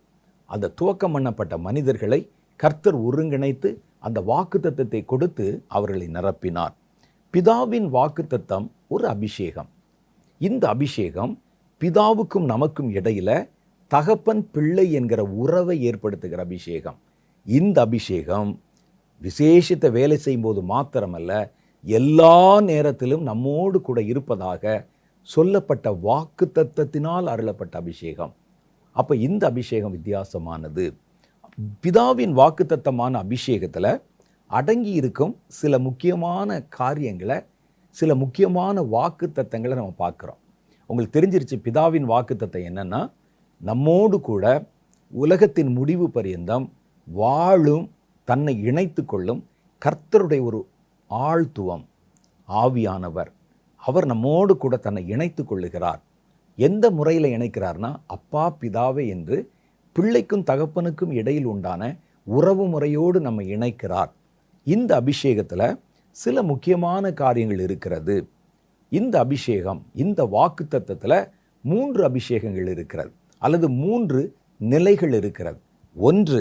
S1: அந்த துவக்கம் பண்ணப்பட்ட மனிதர்களை கர்த்தர் ஒருங்கிணைத்து அந்த வாக்குத்தத்தத்தை கொடுத்து அவர்களை நிரப்பினார். பிதாவின் வாக்குத்தத்தம் ஒரு அபிஷேகம். இந்த அபிஷேகம் பிதாவுக்கும் நமக்கும் இடையில தகப்பன் பிள்ளை என்கிற உறவை ஏற்படுத்துகிற அபிஷேகம். இந்த அபிஷேகம் விசேஷித்த வேலை செய்யும்போது மாத்திரமல்ல, எல்லா நேரத்திலும் நம்மோடு கூட இருப்பதாக சொல்லப்பட்ட வாக்குத்தத்தத்தினால் அருளப்பட்ட அபிஷேகம். அப்போ இந்த அபிஷேகம் வித்தியாசமானது. பிதாவின் வாக்குத்தத்தமான அபிஷேகத்தில் அடங்கி இருக்கும் சில முக்கியமான காரியங்களை, சில முக்கியமான வாக்குத்தத்தங்களை நம்ம பார்க்குறோம். உங்களுக்கு தெரிஞ்சிருச்சு பிதாவின் வாக்குத்தத்தம் என்னன்னா, நம்மோடு கூட உலகத்தின் முடிவு பரியந்தம் வாழும், தன்னை இணைத்து கொள்ளும் கர்த்தருடைய ஒரு ஆழ்த்துவம், ஆவியானவர். அவர் நம்மோடு கூட தன்னை இணைத்து கொள்ளுகிறார். எந்த முறையில் இணைக்கிறார்னா, அப்பா பிதாவே என்று பிள்ளைக்கும் தகப்பனுக்கும் இடையில் உண்டான உறவு முறையோடு நம்ம இணைக்கிறார். இந்த அபிஷேகத்தில் சில முக்கியமான காரியங்கள் இருக்கிறது. இந்த அபிஷேகம், இந்த வாக்குத்தத்தத்தில் 3 அபிஷேகங்கள் இருக்கிறது, அல்லது 3 நிலைகள் இருக்கிறது. ஒன்று,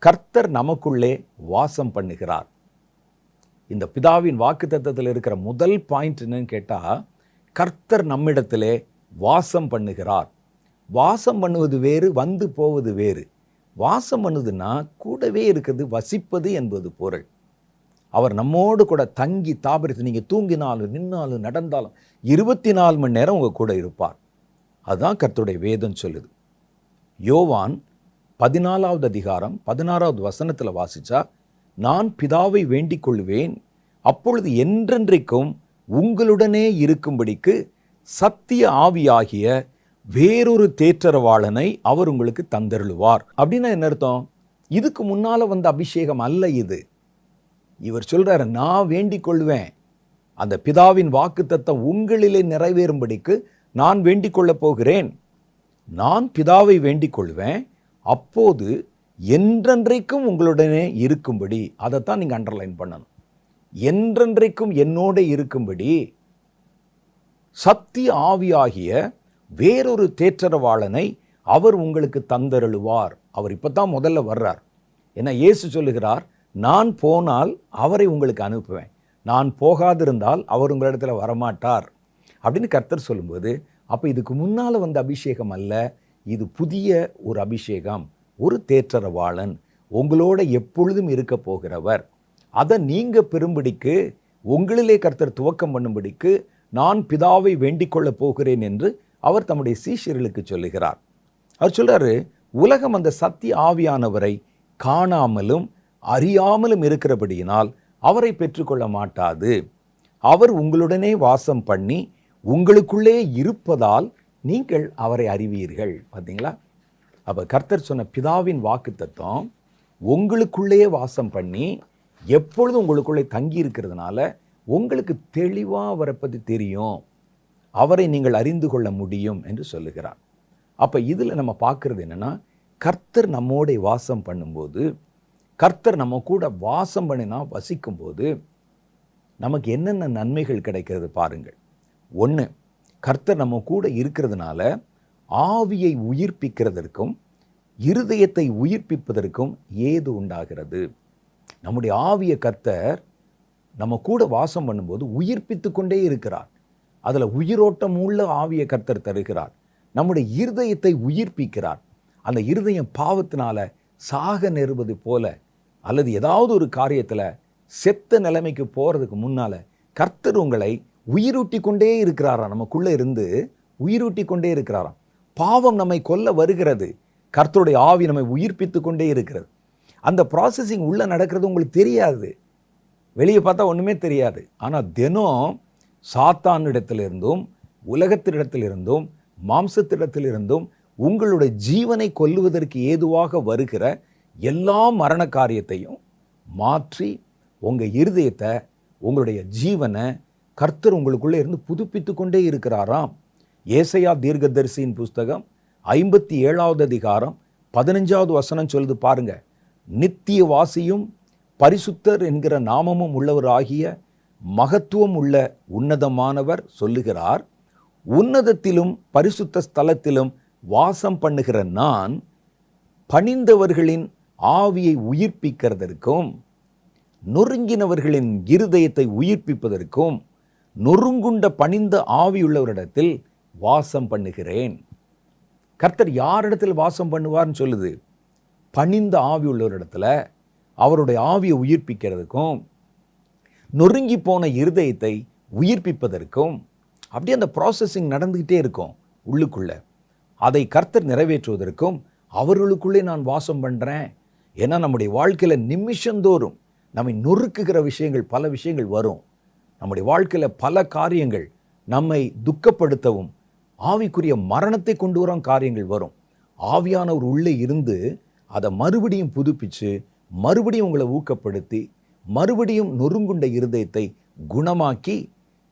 S1: கர்த்தர் நமக்குள்ளே வாசம் பண்ணுகிறார். இந்த பிதாவின் வாக்குத்தத்தத்தில் இருக்கிற முதல் பாயிண்ட் என்னன்னு கேட்டால், கர்த்தர் நம்மிடத்திலே வாசம் பண்ணுகிறார். வாசம் பண்ணுவது வேறு, வந்து போவது வேறு. வாசம் பண்ணுதுன்னா கூடவே இருக்கிறது, வசிப்பது என்பது பொருள். அவர் நம்மோடு கூட தங்கி தாபரித்து, நீங்கள் தூங்கினாலும் நின்னாலும் நடந்தாலும் 24 மணி நேரம் உங்கள் கூட இருப்பார். அதுதான் கர்த்தருடைய வேதம் சொல்லுது. யோவான் 14வது அதிகாரம் 16வது வசனத்தில் வாசிச்சா, நான் பிதாவை வேண்டிக் கொள்வேன், அப்பொழுது என்றென்றைக்கும் உங்களுடனே இருக்கும்படிக்கு சத்திய ஆவியாகிய வேறொரு தேற்றரவாளனை அவர் உங்களுக்கு தந்தருளுவார். அப்படின்னா என்ன அர்த்தம்? இதுக்கு முன்னால வந்த அபிஷேகம் அல்ல இது. இவர் சொல்றாரு, நான் வேண்டிக் கொள்வேன், அந்த பிதாவின் வாக்குத்தத்தம் உங்களிலே நிறைவேறும்படிக்கு நான் வேண்டிக் கொள்ளப் போகிறேன். நான் பிதாவை வேண்டிக் கொள்வேன், அப்போது என்றென்றைக்கும் உங்களுடனே இருக்கும்படி. அதைத்தான் நீங்க அண்டர்லைன் பண்ணணும். என்றென்றைக்கும் என்னோட இருக்கும்படி சத்திய ஆவியாகிய வேறொரு தேற்றரவாளனை அவர் உங்களுக்கு தந்தருளுவார். அவர் இப்பதான் முதல்ல வர்றார். ஏன்னா இயேசு சொல்லுகிறார், நான் போனால் அவரை உங்களுக்கு அனுப்புவேன், நான் போகாதிருந்தால் அவர் உங்களிடத்துல வரமாட்டார் அப்படின்னு கர்த்தர் சொல்லும்போது, அப்போ இதுக்கு முன்னால் வந்த அபிஷேகம் அல்ல, இது புதிய ஒரு அபிஷேகம். ஒரு தேற்றரவாளன் உங்களோட எப்பொழுதும் இருக்க போகிறவர். அதை நீங்க பெரும்படிக்கு, உங்களிலே கர்த்தர் துவக்கம் பண்ணும்படிக்கு நான் பிதாவை வேண்டிக் கொள்ளப் போகிறேன் என்று அவர் தம்முடைய சீஷர்களுக்கு சொல்லுகிறார். அவர் சொல்றாரு, உலகம் அந்த சத்திய ஆவியானவரை காணாமலும் அறியாமலும் இருக்கிறபடியினால் அவரை பெற்றுக்கொள்ள மாட்டாது. அவர் உங்களுடனே வாசம் பண்ணி உங்களுக்குள்ளே இருப்பதால் நீங்கள் அவரை அறிவீர்கள். பார்த்தீங்களா? அப்போ கர்த்தர் சொன்ன பிதாவின் வாக்குத்தத்தம் உங்களுக்குள்ளே வாசம் பண்ணி எப்பொழுதும் உங்களுக்குள்ளே தங்கி இருக்கிறதுனால உங்களுக்கு தெளிவாக அவரை பற்றி தெரியும், அவரை நீங்கள் அறிந்து கொள்ள முடியும் என்று சொல்லுகிறார். அப்போ இதில் நம்ம பார்க்குறது என்னென்னா, கர்த்தர் நம்மோட வாசம் பண்ணும்போது, கர்த்தர் நம்ம கூட வாசம் பண்ணினா வசிக்கும்போது நமக்கு என்னென்ன நன்மைகள் கிடைக்கிறது பாருங்கள். ஒன்று, கர்த்தர் நம்ம கூட இருக்கிறதுனால ஆவியை உயிர்ப்பிக்கிறதற்கும் இருதயத்தை உயிர்ப்பிப்பதற்கும் ஏது உண்டாகிறது. நம்முடைய ஆவியை கர்த்தர் நம்ம கூட வாசம் பண்ணும்போது உயிர்ப்பித்து கொண்டே இருக்கிறார். அதில் உயிரோட்டம் உள்ள ஆவியை கர்த்தர் தருகிறார். நம்முடைய இருதயத்தை உயிர்ப்பிக்கிறார். அந்த இருதயம் பாவத்தினால சாக நேருவது போல அல்லது ஏதாவது ஒரு காரியத்தில் செத்த நிலைமைக்கு போகிறதுக்கு முன்னால் கர்த்தர் உங்களை உயிரூட்டி கொண்டே இருக்கிறாராம். நமக்குள்ளே இருந்து உயிரூட்டி கொண்டே இருக்கிறாராம். பாவம் நம்மை கொல்ல வருகிறது, கர்த்தருடைய ஆவி நம்மை உயிர்ப்பித்து கொண்டே இருக்கிறது. அந்த ப்ராசஸிங் உள்ளே நடக்கிறது உங்களுக்கு தெரியாது, வெளியே பார்த்தா ஒன்றுமே தெரியாது. ஆனால் தினம் சாத்தானிடத்திலிருந்தும் உலகத்தினிடத்திலிருந்தும் மாம்சத்திடத்திலிருந்தும் உங்களுடைய ஜீவனை கொல்லுவதற்கு ஏதுவாக வருகிற எல்லா மரண காரியத்தையும் மாற்றி உங்கள் இருதயத்தை, உங்களுடைய ஜீவனை கர்த்தர் உங்களுக்குள்ளே இருந்து புதுப்பித்து கொண்டே இருக்கிறாராம். ஏசாயா தீர்க்கதரிசியின் புஸ்தகம் 57வது அதிகாரம் 15வது வசனம் சொல்லுது பாருங்க. நித்திய வாசியும் பரிசுத்தர் என்கிற நாமமும் உள்ளவராகிய மகத்துவம் உள்ள உன்னதமானவர் சொல்லுகிறார், உன்னதத்திலும் பரிசுத்த ஸ்தலத்திலும் வாசம் பண்ணுகிற நான் பணிந்தவர்களின் ஆவியை உயிர்ப்பிக்கிறதற்கும் நொறுங்கினவர்களின் இருதயத்தை உயிர்ப்பிப்பதற்கும் நொறுங்குண்ட பணிந்த ஆவியுள்ளவரிடத்தில் வாசம் பண்ணுகிறேன். கர்த்தர் யாரிடத்தில் வாசம் பண்ணுவார்னு சொல்லுது? பணிந்த ஆவி உள்ளவரிடத்துல அவருடைய ஆவியை உயிர்ப்பிக்கிறதுக்கும் நொறுங்கி போன இருதயத்தை உயிர்ப்பிப்பதற்கும். அப்படியே அந்த ப்ராசஸிங் நடந்துக்கிட்டே இருக்கும் உள்ளுக்குள்ள. அதை கர்த்தர் நிறைவேற்றுவதற்கும் அவர்களுக்குள்ளே நான் வாசம் பண்ணுறேன். ஏன்னா நம்முடைய வாழ்க்கையில் நிமிஷந்தோறும் நம்மை நொறுக்குகிற விஷயங்கள், பல விஷயங்கள் வரும். நம்முடைய வாழ்க்கையில் பல காரியங்கள் நம்மை துக்கப்படுத்தவும் ஆவிக்குரிய மரணத்தை கொண்டு வரும் காரியங்கள் வரும். ஆவியானவர் உள்ளே இருந்து அதை மறுபடியும் புதுப்பிச்சு மறுபடியும் உங்களை ஊக்கப்படுத்தி மறுபடியும் நொறுங்குண்ட இருதயத்தை குணமாக்கி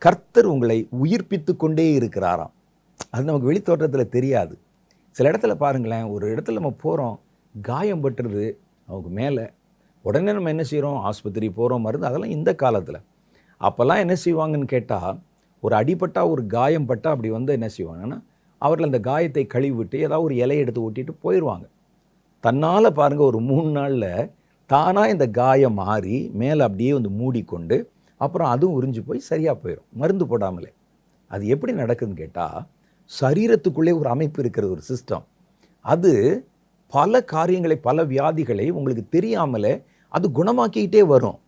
S1: கர்த்தர் உங்களை உயிர்ப்பித்து கொண்டே இருக்கிறாராம். அது நமக்கு வெளித்தோற்றத்தில் தெரியாது. சில இடத்துல பாருங்களேன், ஒரு இடத்துல நம்ம போகிறோம், காயம் பட்டுறது நமக்கு மேலே, உடனே நம்ம என்ன செய்கிறோம்? ஆஸ்பத்திரி போகிறோம், மருந்து. அதெல்லாம் இந்த காலத்தில். அப்போல்லாம் என்ன செய்வாங்கன்னு கேட்டால், ஒரு அடிபட்டா ஒரு காயம் பட்டா அப்படி வந்து என்ன செய்வாங்கன்னா, அவர்கள் அந்த காயத்தை கழுவி விட்டு ஏதாவது ஒரு இலையை எடுத்து ஒட்டிட்டு போயிடுவாங்க. தன்னால் பாருங்கள், ஒரு 3 நாளில் தானாக இந்த காயம் மாறி மேலே அப்படியே வந்து மூடிக்கொண்டு அப்புறம் அதுவும் உறிஞ்சு போய் சரியாக போயிடும், மருந்து போடாமலே. அது எப்படி நடக்குதுன்னு கேட்டால், சரீரத்துக்குள்ளே ஒரு அமைப்பு இருக்கிற ஒரு சிஸ்டம். அது பல காரியங்களை, பல வியாதிகளை உங்களுக்கு தெரியாமலே அது குணமாக்கிக்கிட்டே வரும்.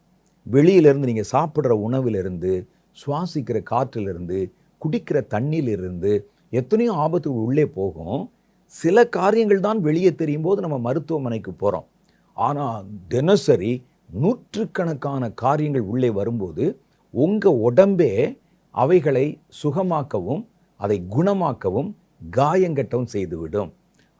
S1: வெளியிலிருந்து நீங்கள் சாப்பிட்ற உணவிலிருந்து, சுவாசிக்கிற காற்றிலிருந்து, குடிக்கிற தண்ணியிலிருந்து எத்தனையோ ஆபத்துகள் உள்ளே போகும். சில காரியங்கள் தான் வெளியே தெரியும் போது நம்ம மருத்துவமனைக்கு போகிறோம். ஆனால் தினசரி நூற்றுக்கணக்கான காரியங்கள் உள்ளே வரும்போது உங்கள் உடம்பே அவைகளை சுகமாக்கவும் அதை குணமாக்கவும் காயங்கட்டவும் செய்துவிடும்.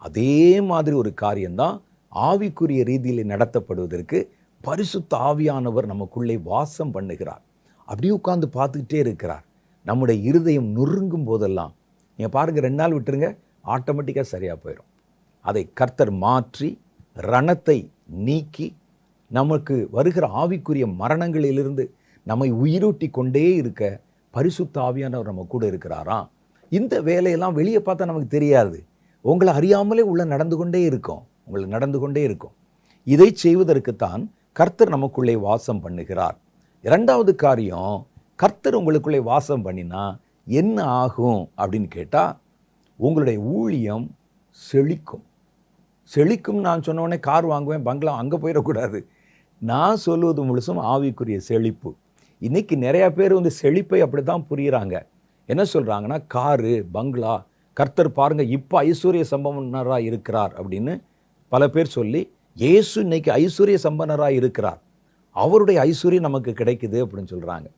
S1: அதே மாதிரி ஒரு காரியம்தான் ஆவிக்குரிய ரீதியில் நடத்தப்படுவதற்கு பரிசுத்த ஆவியானவர் நமக்குள்ளே வாசம் பண்ணுகிறார். அப்படியே உட்கார்ந்து பார்த்துக்கிட்டே இருக்கிறார். நம்முடைய இருதயம் நொறுங்கும் போதெல்லாம் நீங்கள் பாருங்கள், 2 நாள் விட்டுருங்க, ஆட்டோமேட்டிக்காக சரியாக போயிடும். அதை கர்த்தர் மாற்றி ரணத்தை நீக்கி நமக்கு வருகிற ஆவிக்குரிய மரணங்களிலிருந்து நம்மை உயிரூட்டி கொண்டே இருக்க பரிசுத்த ஆவியானவர் நம்ம கூட இருக்கிறாராம். இந்த வேலையெல்லாம் வெளியே பார்த்தா நமக்கு தெரியாது. உங்களை அறியாமலே உள்ள நடந்து கொண்டே இருக்கும். இதை செய்வதற்குத்தான் கர்த்தர் நமக்குள்ளே வாசம் பண்ணுகிறார். 2வது காரியம், கர்த்தர் உங்களுக்குள்ளே வாசம் பண்ணினா என்ன ஆகும் அப்படின்னு கேட்டால், உங்களுடைய ஊழியம் செழிக்கும். நான் சொன்ன உடனே கார் வாங்குவேன், பங்களா, அங்கே போயிடக்கூடாது. நான் சொல்லுவது முழுசும் ஆவிக்குரிய செழிப்பு. இன்றைக்கி நிறையா பேர் செழிப்பை அப்படி தான் புரிகிறாங்க. என்ன சொல்கிறாங்கன்னா, காரு, பங்களா, கர்த்தர் பாருங்கள் இப்போ ஐஸ்வர்ய சம்பன்னராக இருக்கிறார் அப்படின்னு பல பேர் சொல்லி, இயேசு இன்னைக்கு ஐஸ்வர்ய சம்பன்னராக இருக்கிறார், அவருடைய ஐஸ்வர்யம் நமக்கு கிடைக்குது அப்படின்னு சொல்கிறாங்க.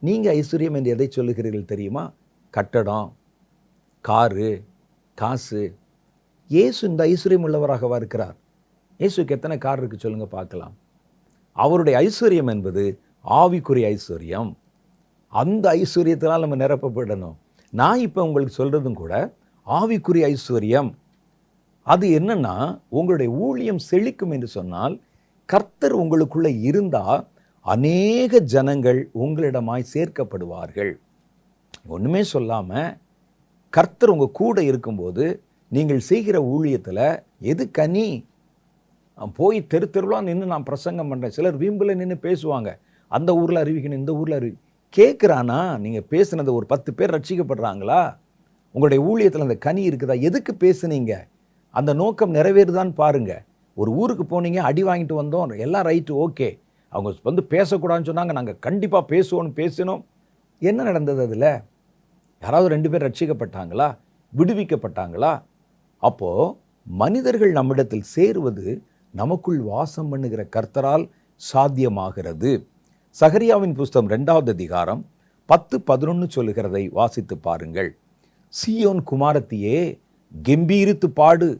S1: நீங்கள் ஐஸ்வர்யம் என்று எதை சொல்லுகிறீர்கள் தெரியுமா? கட்டடம், காரு, காசு. இயேசு இந்த ஐஸ்வர்யம் உள்ளவராகவா இருக்கிறார்? இயேசுக்கு எத்தனை கார் இருக்குது சொல்லுங்கள் பார்க்கலாம். அவருடைய ஐஸ்வர்யம் என்பது ஆவிக்குரிய ஐஸ்வர்யம். அந்த ஐஸ்வர்யத்தினால் நம்ம நிரப்பப்படணும். நான் இப்போ உங்களுக்கு சொல்கிறதும் கூட ஆவிக்குரிய ஐஸ்வர்யம். அது என்னன்னா, உங்களுடைய ஊழியம் செழிக்கும் என்று சொன்னால், கர்த்தர் உங்களுக்குள்ளே இருந்தால் அநேக ஜனங்கள் உங்களிடமாய் சேர்க்கப்படுவார்கள். ஒன்றுமே சொல்லாமல் கர்த்தர் உங்கள் கூட இருக்கும்போது நீங்கள் செய்கிற ஊழியத்தில் எது கனி? போய் தெருவெலாம் நின்று நான் பிரசங்கம் பண்ணுறேன். சிலர் வீம்பில் நின்று பேசுவாங்க, அந்த ஊரில் அறிவிக்கணும், இந்த ஊரில் கேட்குறானா? நீங்கள் பேசுனது ஒரு 10 பேர் ரட்சிக்கப்படுறாங்களா? உங்களுடைய ஊழியத்தில் அந்த கனி இருக்குதா? எதுக்கு பேசுனீங்க? அந்த நோக்கம் நிறைவேறுதான்னு பாருங்கள். ஒரு ஊருக்கு போனீங்க, அடி வாங்கிட்டு வந்தோம், எல்லாம் ரைட்டு, ஓகே. அவங்க பேசக்கூடாதுன்னு சொன்னாங்க, நாங்கள் கண்டிப்பாக பேசினோம். என்ன நடந்தது? அதில் யாராவது 2 பேர் ரட்சிக்கப்பட்டாங்களா? விடுவிக்கப்பட்டாங்களா? அப்போது மனிதர்கள் நம்மிடத்தில் சேருவது நமக்குள் வாசம் பண்ணுகிற கர்த்தரால் சாத்தியமாகிறது. சகரியாவின் புஸ்தகம் 2வது அதிகாரம் 10-11 சொல்லுகிறதை வாசித்து பாருங்கள். சீயோன் குமாரத்தியே, கெம்பீரித்து பாடு,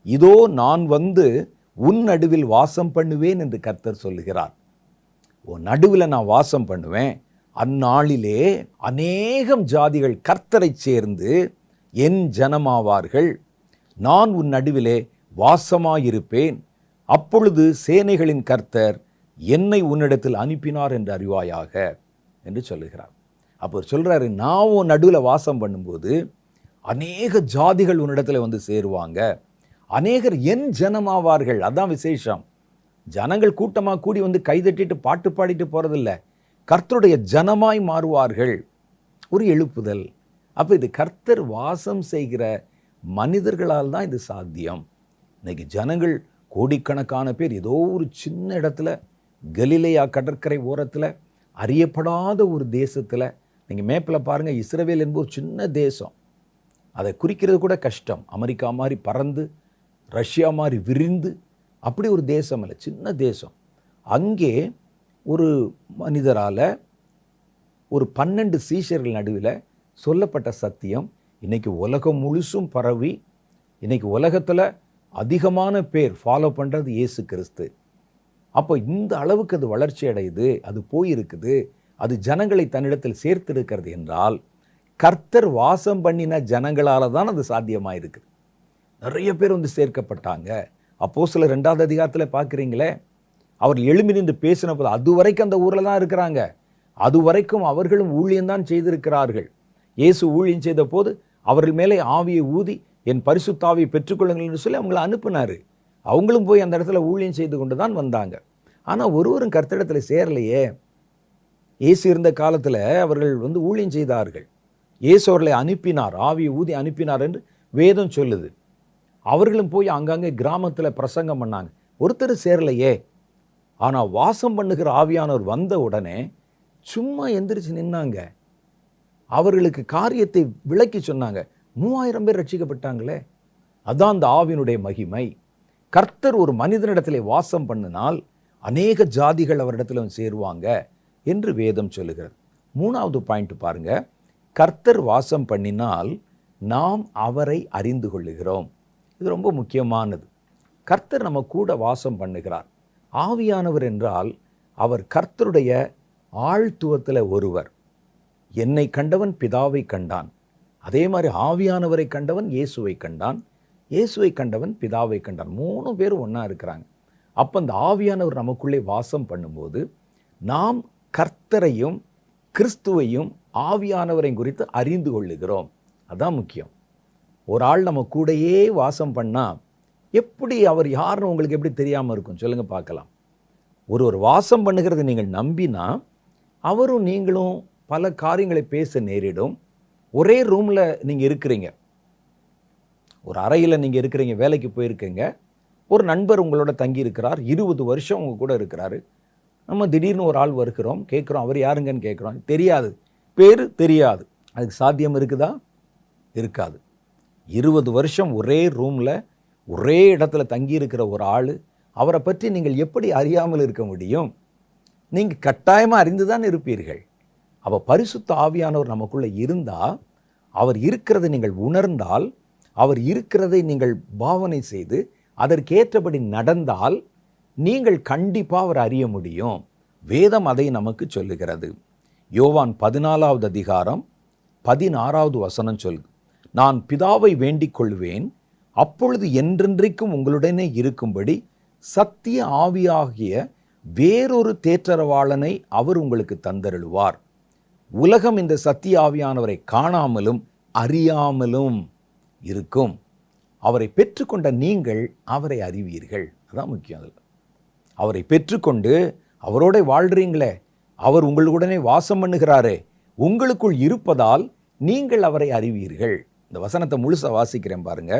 S1: இதோ நான் உன் நடுவில் வாசம் பண்ணுவேன் என்று கர்த்தர் சொல்லுகிறார். உன் நடுவில் நான் வாசம் பண்ணுவேன். அந்நாளிலே அநேகம் ஜாதிகள் கர்த்தரை சேர்ந்து என் ஜனமாவார்கள். நான் உன் நடுவிலே வாசமாயிருப்பேன். அப்பொழுது சேனைகளின் கர்த்தர் என்னை உன்னிடத்தில் அனுப்பினார் என்று அறிவாயாக என்று சொல்லுகிறார். அப்போ சொல்கிறாரு, நான் உன் நடுவில் வாசம் பண்ணும்போது அநேக ஜாதிகள் உன்னிடத்தில் சேருவாங்க. அநேகர் என் ஜனமாவார்கள். அதான் விசேஷம். ஜனங்கள் கூட்டமாக கூடி கைதட்டிட்டு பாட்டு பாடிட்டு போகிறதில்ல, கர்த்தருடைய ஜனமாய் மாறுவார்கள். ஒரு எழுப்புதல். அப்போ இது கர்த்தர் வாசம் செய்கிற மனிதர்களால் தான் இது சாத்தியம். இன்னைக்கு ஜனங்கள் கோடிக்கணக்கான பேர் ஏதோ ஒரு சின்ன இடத்துல, கலிலேயா கடற்கரை ஓரத்தில், அறியப்படாத ஒரு தேசத்தில், நீங்கள் மேப்பில் பாருங்கள், இஸ்ரவேல் என்பது ஒரு சின்ன தேசம். அதை குறிக்கிறது கூட கஷ்டம். அமெரிக்கா மாதிரி பறந்து, ரஷ்யா மாதிரி விரிந்து, அப்படி ஒரு தேசம் இல்லை, சின்ன தேசம். அங்கே ஒரு மனிதரால் ஒரு 12 சீஷர்கள் நடுவில் சொல்லப்பட்ட சத்தியம் இன்றைக்கி உலகம் முழுசும் பரவி, இன்றைக்கி உலகத்தில் அதிகமான பேர் ஃபாலோ பண்ணுறது இயேசு கிறிஸ்து. அப்போ இந்த அளவுக்கு அது வளர்ச்சி அடையுது, அது போயிருக்குது, அது ஜனங்களை தன்னிடத்தில் சேர்த்திருக்கிறது என்றால், கர்த்தர் வாசம் பண்ணின ஜனங்களால் தான் அது சாத்தியமாக இருக்குது. நிறைய பேர் சேர்க்கப்பட்டாங்க. அப்போஸ்தலர் 2வது அதிகாரத்தில் பார்க்குறீங்களே, அவர் எழும்பி நின்று பேசின போது அது வரைக்கும் அந்த ஊரில் தான் இருக்கிறாங்க. அது வரைக்கும் அவர்களும் ஊழியம்தான் செய்திருக்கிறார்கள். இயேசு ஊழியம் செய்த போது அவர்கள் மேலே ஆவியை ஊதி என் பரிசுத்த ஆவியை பெற்றுக்கொள்ளுங்கள் என்று சொல்லி அவங்கள அனுப்பினார். அவங்களும் போய் அந்த இடத்துல ஊழியம் செய்து கொண்டு தான் வந்தாங்க. ஆனால் ஒருவரும் கர்த்தரிடத்தில் சேரலையே. இயேசு இருந்த காலத்தில் அவர்கள் ஊழியம் செய்தார்கள். இயேசு அவர்களை அனுப்பினார், ஆவியை ஊதி அனுப்பினார் என்று வேதம் சொல்லுது. அவர்களும் போய் அங்கங்கே கிராமத்தில் பிரசங்கம் பண்ணாங்க. ஒருத்தர் சேரலையே. ஆனால் வாசம் பண்ணுகிற ஆவியானவர் வந்த உடனே சும்மா எந்திரிச்சு நின்னாங்க. அவர்களுக்கு காரியத்தை விளக்கி சொன்னாங்க. 3000 பேர் ரட்சிக்கப்பட்டாங்களே. அதான் அந்த ஆவியினுடைய மகிமை. கர்த்தர் ஒரு மனிதனிடத்திலே வாசம் பண்ணினால் அநேக ஜாதிகள் அவரிடத்துல சேருவாங்க என்று வேதம் சொல்லுகிறது. 3வது பாயிண்ட் பாருங்க. கர்த்தர் வாசம் பண்ணினால் நாம் அவரை அறிந்து கொள்ளுகிறோம். இது ரொம்ப முக்கியமானது. கர்த்தர் நம்ம கூட வாசம் பண்ணுகிறார். ஆவியானவர் என்றால் அவர் கர்த்தருடைய ஆழ்த்துவத்தில் ஒருவர். என்னை கண்டவன் பிதாவை கண்டான். அதே மாதிரி ஆவியானவரை கண்டவன் இயேசுவை கண்டான். இயேசுவை கண்டவன் பிதாவை கண்டான். 3 பேரும் ஒன்றா இருக்கிறாங்க. அப்போ அந்த ஆவியானவர் நமக்குள்ளே வாசம் பண்ணும்போது நாம் கர்த்தரையும் கிறிஸ்துவையும் ஆவியானவரையும் குறித்து அறிந்து கொள்ளுகிறோம். அதான் முக்கியம். ஒரு ஆள் நம்ம கூடயே வாசம் பண்ணால் எப்படி அவர் யாருன்னு உங்களுக்கு எப்படி தெரியாமல் இருக்கும் சொல்லுங்க பார்க்கலாம். ஒரு வாசம் பண்ணுகிறது நீங்கள் நம்பினா அவரும் நீங்களும் பல காரியங்களை பேச நேரிடும். ஒரே ரூமில் நீங்கள் இருக்கிறீங்க, ஒரு அறையில் நீங்கள் இருக்கிறீங்க, வேலைக்கு போயிருக்கீங்க. ஒரு நண்பர் உங்களோட தங்கி இருக்கிறார், 20 வருஷம் உங்கள் கூட இருக்கிறாரு. நம்ம திடீர்னு ஒரு ஆள் வருகிறோம், கேட்குறோம் அவர் யாருங்கன்னு கேட்குறோம், தெரியாது, பேர் தெரியாது. அதுக்கு சாத்தியம் இருக்குதா? இருக்காது. 20 வருஷம் ஒரே ரூமில் ஒரே இடத்துல தங்கி இருக்கிற ஒரு ஆள், அவரை பற்றி நீங்கள் எப்படி அறியாமல் இருக்க முடியும்? நீங்கள் கட்டாயமாக அறிந்து தான் இருப்பீர்கள். அப்போ பரிசுத்த ஆவியானவர் நமக்குள்ளே இருந்தால், அவர் இருக்கிறதை நீங்கள் உணர்ந்தால், அவர் இருக்கிறதை நீங்கள் பாவனை செய்து அதற்கேற்றபடி நடந்தால் நீங்கள் கண்டிப்பாக அவர் அறிய முடியும். வேதம் அதை நமக்கு சொல்லுகிறது. யோவான் 14வது அதிகாரம் 16வது வசனம் சொல்லு, நான் பிதாவை வேண்டிக் கொள்வேன், அப்பொழுது என்றென்றைக்கும் உங்களுடனே இருக்கும்படி சத்திய ஆவியாகிய வேறொரு தேற்றரவாளனை அவர் உங்களுக்கு தந்தருளுவார். உலகம் இந்த சத்திய ஆவியானவரை காணாமலும் அறியாமலும் இருக்கும். அவரை பெற்றுக்கொண்ட நீங்கள் அவரை அறிவீர்கள். அதான் முக்கியம். அதில் அவரை பெற்றுக்கொண்டு அவரோட வாழ்றீங்களே, அவர் உங்களுடனே வாசம் பண்ணுகிறாரே, உங்களுக்குள் இருப்பதால் நீங்கள் அவரை அறிவீர்கள். இந்த வசனத்தை முழுசாக வாசிக்கிறேன் பாருங்க.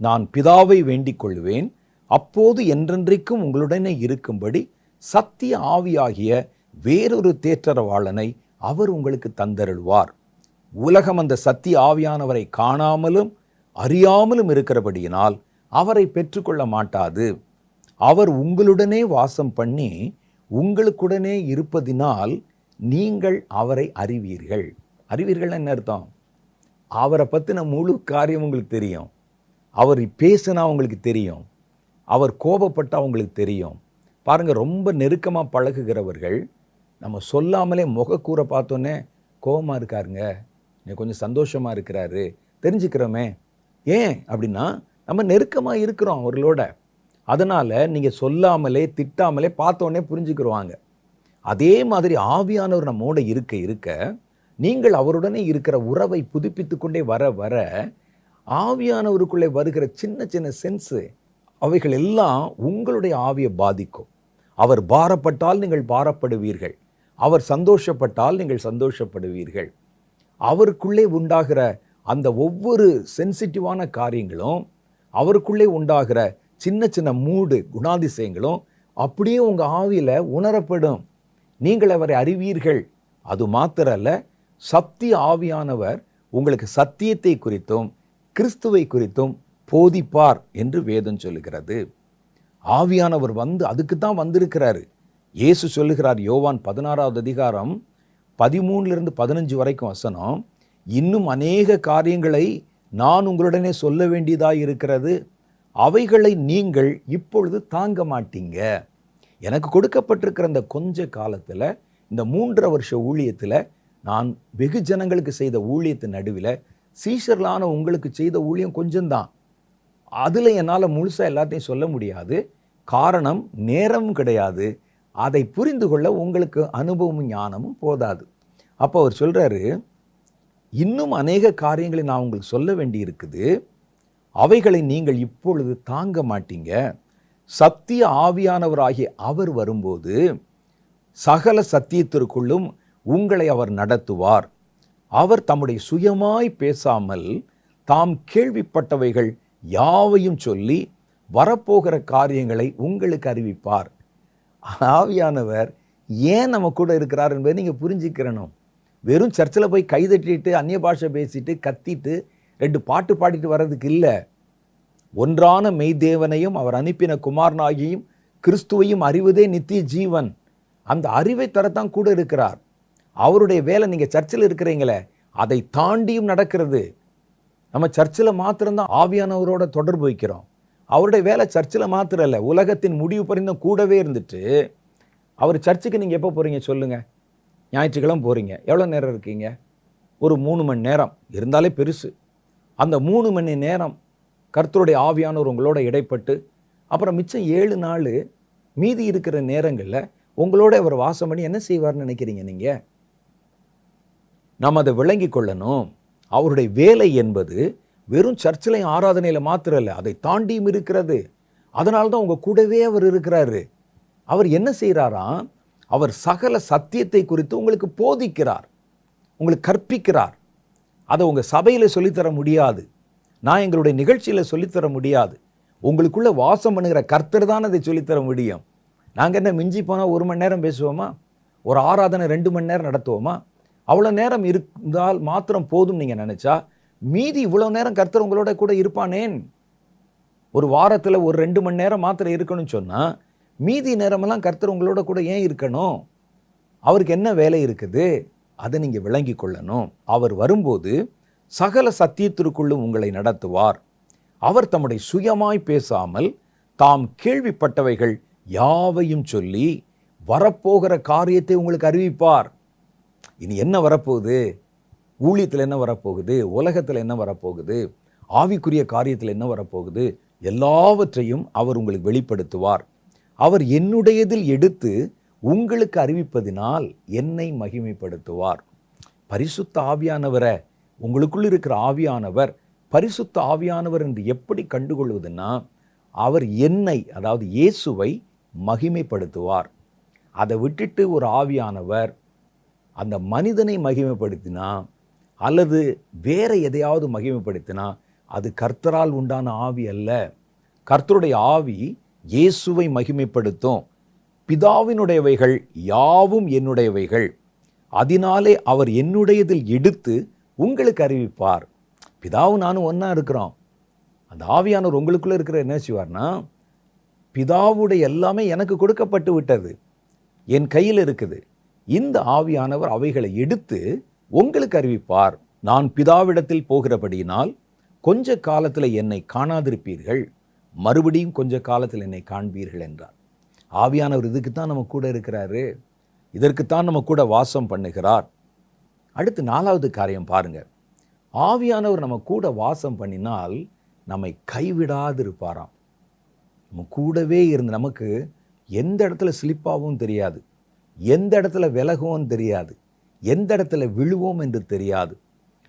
S1: நான் பிதாவை வேண்டிக் கொள்வேன், அப்போது என்றென்றைக்கும் உங்களுடனே இருக்கும்படி சத்திய ஆவியாகிய வேறொரு தேற்றரவாளனை அவர் உங்களுக்கு தந்தருள்வார். உலகம் அந்த சத்திய ஆவியானவரை காணாமலும் அறியாமலும் இருக்கிறபடியினால் அவரை பெற்றுக்கொள்ள மாட்டாது. அவர் உங்களுடனே வாசம் பண்ணி உங்களுக்குடனே இருப்பதினால் நீங்கள் அவரை அறிவீர்கள். அறிவீர்கள் என்ன அர்த்தம்? அவரை பற்றின முழு காரியம் உங்களுக்கு தெரியும். அவர் பேசினா உங்களுக்கு தெரியும். அவர் கோபப்பட்டால் உங்களுக்கு தெரியும். பாருங்கள், ரொம்ப நெருக்கமாக பழகுகிறவர்கள் நம்ம சொல்லாமலே முகக்கூரை பார்த்தோன்னே கோபமாக இருக்காருங்க, நீ கொஞ்சம் சந்தோஷமாக இருக்கிறாரு தெரிஞ்சுக்கிறோமே. ஏன் அப்படின்னா நம்ம நெருக்கமாக இருக்கிறோம் அவர்களோட. அதனால் நீங்கள் சொல்லாமலே திட்டாமலே பார்த்தோன்னே புரிஞ்சுக்கிடுவாங்க. அதே மாதிரி ஆவியானவர் நம்மோட இருக்க இருக்க நீங்கள் அவருடனே இருக்கிற உறவை புதுப்பித்து கொண்டே வர வர ஆவியானவருக்குள்ளே வருகிற சின்ன சின்ன சென்ஸு அவைகள் எல்லாம் உங்களுடைய ஆவியை பாதிக்கும். அவர் பாரப்பட்டால் நீங்கள் பாரப்படுவீர்கள், அவர் சந்தோஷப்பட்டால் நீங்கள் சந்தோஷப்படுவீர்கள். அவருக்குள்ளே உண்டாகிற அந்த ஒவ்வொரு சென்சிட்டிவான காரியங்களும், அவருக்குள்ளே உண்டாகிற சின்ன சின்ன மூடு குணாதிசயங்களும் அப்படியே உங்கள் ஆவியில் உணரப்படும். நீங்கள் அவரை அறிவீர்கள். அது மாத்திரல்ல, சத்திய ஆவியானவர் உங்களுக்கு சத்தியத்தை குறித்தும் கிறிஸ்துவை குறித்தும் போதிப்பார் என்று வேதம் சொல்லுகிறது. ஆவியானவர் அதுக்கு தான் வந்திருக்கிறாரு. இயேசு சொல்லுகிறார், யோவான் 16வது அதிகாரம் 13 15 வரைக்கும் வசனம், இன்னும் அநேக காரியங்களை நான் உங்களுடனே சொல்ல வேண்டியதாக இருக்கிறது, அவைகளை நீங்கள் இப்பொழுது தாங்க மாட்டீங்க. எனக்கு கொடுக்கப்பட்டிருக்கிற இந்த கொஞ்ச காலத்தில், இந்த 3.5 வருஷ ஊழியத்தில், நான் வெகு ஜனங்களுக்கு செய்த ஊழியத்தின் நடுவில் சீஷர்களான உங்களுக்கு செய்த ஊழியம் கொஞ்சம்தான். அதில் என்னால் முழுசாக எல்லாத்தையும் சொல்ல முடியாது. காரணம், நேரமும் கிடையாது. அதை புரிந்து கொள்ள உங்களுக்கு அனுபவமும் ஞானமும் போதாது. அப்போ அவர் சொல்கிறாரு, இன்னும் அநேக காரியங்களை நான் உங்களுக்கு சொல்ல வேண்டி இருக்குது, அவைகளை நீங்கள் இப்பொழுது தாங்க மாட்டீங்க. சத்திய ஆவியானவராகிய அவர் வரும்போது சகல சத்தியத்திற்குள்ளும் உங்களை அவர் நடத்துவார். அவர் தம்முடைய சுயமாய் பேசாமல் தாம் கேள்விப்பட்டவைகள் யாவையும் சொல்லி வரப்போகிற காரியங்களை உங்களுக்கு அறிவிப்பார். ஆவியானவர் ஏன் நம்ம கூட இருக்கிறார் என்பதை நீங்கள் புரிஞ்சுக்கிறணும். வெறும் சர்ச்சில் போய் கைதட்டிட்டு அந்நிய பாஷை பேசிட்டு கத்திட்டு 2 பாட்டு பாடிட்டு வர்றதுக்கு இல்லை. ஒன்றான மெய்தேவனையும் அவர் அனுப்பின குமாரனாகியும் கிறிஸ்துவையும் அறிவதே நித்திய ஜீவன். அந்த அறிவை தரத்தான் கூட இருக்கிறார். அவருடைய வேலை நீங்கள் சர்ச்சில் இருக்கிறீங்களே அதை தாண்டியும் நடக்கிறது. நம்ம சர்ச்சில் மாத்திரம்தான் ஆவியானவரோட தொடர்பு வைக்கிறோம். அவருடைய வேலை சர்ச்சில் மாத்திரம் இல்லை, உலகத்தின் முடிவு பரிந்தும் கூடவே இருந்துட்டு. அவர் சர்ச்சுக்கு நீங்கள் எப்போ போகிறீங்க சொல்லுங்கள்? ஞாயிற்றுக்கிழமை போகிறீங்க. எவ்வளோ நேரம் இருக்கீங்க? ஒரு 3 மணி நேரம் இருந்தாலே பெருசு. அந்த 3 மணி நேரம் கர்த்தருடைய ஆவியானவர் உங்களோட இடைப்பட்டு அப்புறம் மிச்சம் 7 நாள் மீதி இருக்கிற நேரங்களில் உங்களோட அவர் வாசம் பண்ணி என்ன செய்வார்னு நினைக்கிறீங்க நீங்கள்? நாம் அதை விளங்கி கொள்ளணும். அவருடைய வேலை என்பது வெறும் சர்ச்சிலையும் ஆராதனையில் மாத்திரம் இல்லை, அதை தாண்டியும் இருக்கிறது. அதனால தான் உங்கள் கூடவே அவர் இருக்கிறாரு. அவர் என்ன செய்கிறாராம்? அவர் சகல சத்தியத்தை குறித்து உங்களுக்கு போதிக்கிறார், உங்களுக்கு கற்பிக்கிறார். அதை உங்கள் சபையில் சொல்லித்தர முடியாது, நான் எங்களுடைய நிகழ்ச்சியில் சொல்லித்தர முடியாது. உங்களுக்குள்ளே வாசம் பண்ணுகிற கர்த்தர் தான் அதை சொல்லித்தர முடியும். நாங்கள் என்ன மிஞ்சி போனால் 1 மணி நேரம் பேசுவோமா? ஒரு ஆராதனை 2 மணி நேரம் நடத்துவோமா? அவ்வளோ நேரம் இருந்தால் மாத்திரம் போதும் நீங்கள் நினச்சா, மீதி இவ்வளோ நேரம் கர்த்தர் உங்களோட கூட இருப்பானேன்? ஒரு வாரத்தில் ஒரு 2 மணி நேரம் மாத்திரம் இருக்கணும்னு சொன்னால் மீதி நேரமெல்லாம் கர்த்தர் உங்களோட கூட ஏன் இருக்கணும்? அவருக்கு என்ன வேலை இருக்குது? அதை நீங்கள் விளங்கி கொள்ளணும். அவர் வரும்போது சகல சத்தியத்திற்குள்ளும் உங்களை நடத்துவார். அவர் தம்முடைய சுயமாய் பேசாமல் தாம் கேள்விப்பட்டவைகள் யாவையும் சொல்லி வரப்போகிற காரியத்தை உங்களுக்கு அறிவிப்பார். இனி என்ன வரப்போகுது? ஊழியத்தில் என்ன வரப்போகுது? உலகத்தில் என்ன வரப்போகுது? ஆவிக்குரிய காரியத்தில் என்ன வரப்போகுது? எல்லாவற்றையும் அவர் உங்களுக்கு வெளிப்படுத்துவார். அவர் என்னுடையதில் எடுத்து உங்களுக்கு அறிவிப்பதினால் என்னை மகிமைப்படுத்துவார். பரிசுத்த ஆவியானவரை, உங்களுக்குள் இருக்கிற ஆவியானவர் பரிசுத்த ஆவியானவர் என்று எப்படி கண்டுகொள்வதுன்னா, அவர் என்னை, அதாவது இயேசுவை மகிமைப்படுத்துவார். அதை விட்டுட்டு ஒரு ஆவியானவர் அந்த மனிதனை மகிமைப்படுத்தினா அல்லது வேற எதையாவது மகிமைப்படுத்தினா அது கர்த்தரால் உண்டான ஆவி அல்ல. கர்த்தருடைய ஆவி இயேசுவை மகிமைப்படுத்தும். பிதாவினுடையவைகள் யாவும் என்னுடையவைகள், அதனாலே அவர் என்னுடையதில் எடுத்து உங்களுக்கு அறிவிப்பார். பிதாவும் நானும் ஒன்றா இருக்கிறோம். அந்த ஆவியானவர் உங்களுக்குள்ளே இருக்கிற என்ன செய்வார்னா, பிதாவுடைய எல்லாமே எனக்கு கொடுக்கப்பட்டு விட்டது, என் கையில் இருக்குது. இந்த ஆவியானவர் அவைகளை எடுத்து உங்களுக்கு அறிவிப்பார். நான் பிதாவிடத்தில் போகிறபடியினால் கொஞ்ச காலத்தில் என்னை காணாதிருப்பீர்கள், மறுபடியும் கொஞ்ச காலத்தில் என்னை காண்பீர்கள் என்றார். ஆவியானவர் இதுக்குத்தான் நம்ம கூட இருக்கிறாரு, இதற்குத்தான் நம்ம கூட வாசம் பண்ணுகிறார். அடுத்து 4வது காரியம் பாருங்க. ஆவியானவர் நம்ம கூட வாசம் பண்ணினால் நம்மை கைவிடாது இருப்பாராம். நம்ம கூடவே இருந்து நமக்கு எந்த இடத்துல ஸ்லிப்பாகவும் தெரியாது, எந்த இடத்துல விலகவும் தெரியாது, எந்த இடத்துல விழுவோம் என்று தெரியாது.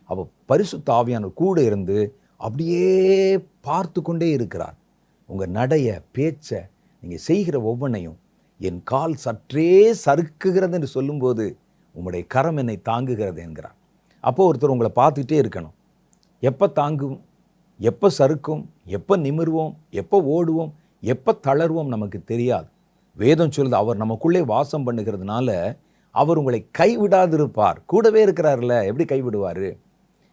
S1: அப்போ பரிசுத்த ஆவியானவர் கூட இருந்து அப்படியே பார்த்து கொண்டே இருக்கிறார். உங்கள் நடைய, பேச்சை, நீங்கள் செய்கிற ஒவ்வொன்றையும். என் கால் சற்றே சறுக்குகிறது என்று சொல்லும்போது உங்களுடைய கரம் என்னை தாங்குகிறது என்கிறார். அப்போது ஒருத்தர் உங்களை பார்த்துக்கிட்டே இருக்கணும். எப்போ தாங்கும், எப்போ சறுக்கும், எப்போ நிமிர்வோம், எப்போ ஓடுவோம், எப்போ தளர்வோம் நமக்கு தெரியாது. வேதம் சொல்லுது, அவர் நமக்குள்ளே வாசம் பண்ணுகிறதுனால அவர் உங்களை கைவிடாது இருப்பார். கூடவே இருக்கிறார்ல, எப்படி கைவிடுவார்?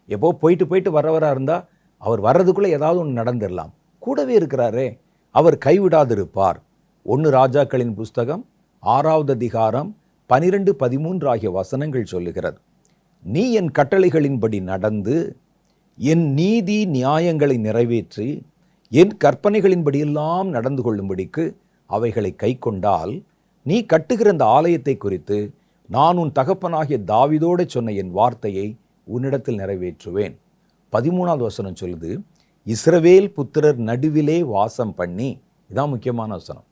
S1: எப்போ போயிட்டு வர்றவராக இருந்தால் அவர் வர்றதுக்குள்ளே ஏதாவது ஒன்று நடந்துடலாம். கூடவே இருக்கிறாரே, அவர் கைவிடாது இருப்பார். 1 ராஜாக்களின் புஸ்தகம் 6வது அதிகாரம் 12, 13 ஆகிய வசனங்கள் சொல்லுகிறது. நீ என் கட்டளைகளின்படி நடந்து என் நீதி நியாயங்களை நிறைவேற்றி என் கற்பனைகளின்படியெல்லாம் நடந்து கொள்ளும்படிக்கு அவைகளை கை கொண்டால், நீ கட்டுகிற இந்த ஆலயத்தை குறித்து நான் உன் தகப்பனாகிய தாவீதோடு சொன்ன என் வார்த்தையை உன்னிடத்தில் நிறைவேற்றுவேன். 13வது வசனம் சொல்லுது, இஸ்ரவேல் புத்திரர் நடுவிலே வாசம் பண்ணி, இதான் முக்கியமான வசனம்,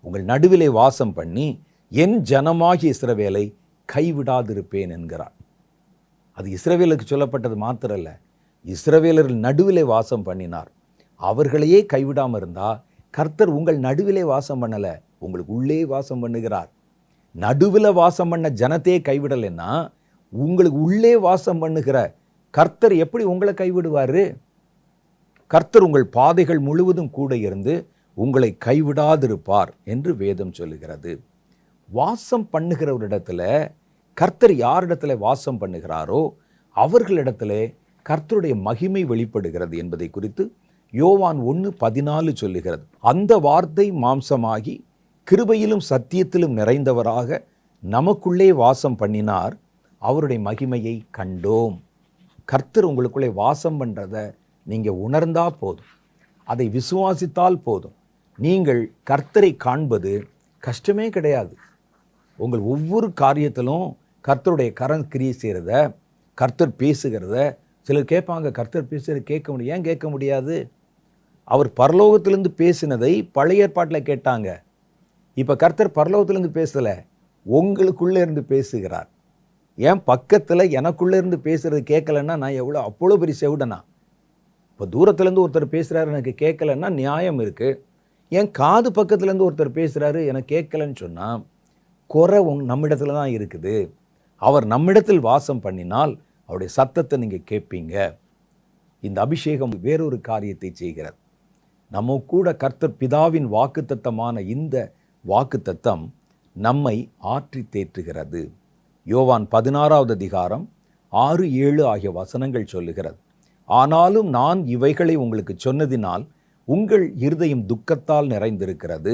S1: உங்கள் நடுவிலே வாசம் பண்ணி என் ஜனமாகிய இஸ்ரவேலை கைவிடாதிருப்பேன் என்கிறார். அது இஸ்ரவேலுக்கு சொல்லப்பட்டது மாத்திரல்ல, இஸ்ரவேலர்கள் நடுவிலே வாசம் பண்ணினார். அவர்களையே கைவிடாமல் இருந்தால் கர்த்தர் உங்கள் நடுவிலே வாசம் பண்ணலை, உங்களுக்கு உள்ளே வாசம் பண்ணுகிறார். நடுவில் வாசம் பண்ண ஜனத்தையே கைவிடலைன்னா உங்களுக்கு உள்ளே வாசம் பண்ணுகிற கர்த்தர் எப்படி உங்களை கைவிடுவார்? கர்த்தர் உங்கள் பாதைகள் முழுவதும் கூட இருந்து உங்களை கைவிடாதிருப்பார் என்று வேதம் சொல்லுகிறது. வாசம் பண்ணுகிறவரிடத்துல கர்த்தர் யாரிடத்துல வாசம் பண்ணுகிறாரோ அவர்களிடத்திலே கர்த்தருடைய மகிமை வெளிப்படுகிறது என்பதை குறித்து யோவான் 1:14 சொல்லுகிறது. அந்த வார்த்தை மாம்சமாகி கிருபையிலும் சத்தியத்திலும் நிறைந்தவராக நமக்குள்ளே வாசம் பண்ணினார், அவருடைய மகிமையை கண்டோம். கர்த்தர் உங்களுக்குள்ளே வாசம் பண்ணுறதை நீங்கள் உணர்ந்தா போதும், அதை விசுவாசித்தால் போதும். நீங்கள் கர்த்தரை காண்பது கஷ்டமே கிடையாது. உங்கள் ஒவ்வொரு காரியத்திலும் கர்த்தருடைய கரம் கிரியை செய்கிறத, கர்த்தர் பேசுகிறத. சிலர் கேட்பாங்க, கர்த்தர் பேசுகிறத கேட்க முடியும். ஏன் கேட்க முடியாது? அவர் பரலோகத்திலேருந்து பேசினதை பழைய ஏற்பாட்டில் கேட்டாங்க. இப்போ கர்த்தர் பரலோகத்திலேருந்து பேசலை, உங்களுக்குள்ளே இருந்து பேசுகிறார். ஏன் பக்கத்தில் எனக்குள்ளே இருந்து பேசுகிறது கேட்கலன்னா நான் அவ்வளோ பெரிய செவிடனா? இப்போ தூரத்துலேருந்து ஒருத்தர் பேசுகிறாரு எனக்கு கேட்கலன்னா நியாயம் இருக்குது. என் காது பக்கத்துலேருந்து ஒருத்தர் பேசுகிறாரு எனக்கு கேட்கலன்னு சொன்னால் குறை நம்மிடத்துல தான் இருக்குது. அவர் நம்மிடத்தில் வாசம் பண்ணினால் அவருடைய சத்தத்தை நீங்கள் கேட்பீங்க. இந்த அபிஷேகம் வேறொரு காரியத்தை செய்கிறது. நம்ம கூட கர்த்தர் பிதாவின் வாக்குத்தத்தமான இந்த வாக்குத்தத்தம் நம்மை ஆற்றி தேற்றுகிறது. யோவான் 16வது அதிகாரம் 6, 7 ஆகிய வசனங்கள் சொல்லுகிறது. ஆனாலும் நான் இவைகளை உங்களுக்கு சொன்னதினால் உங்கள் இருதயம் துக்கத்தால் நிறைந்திருக்கிறது.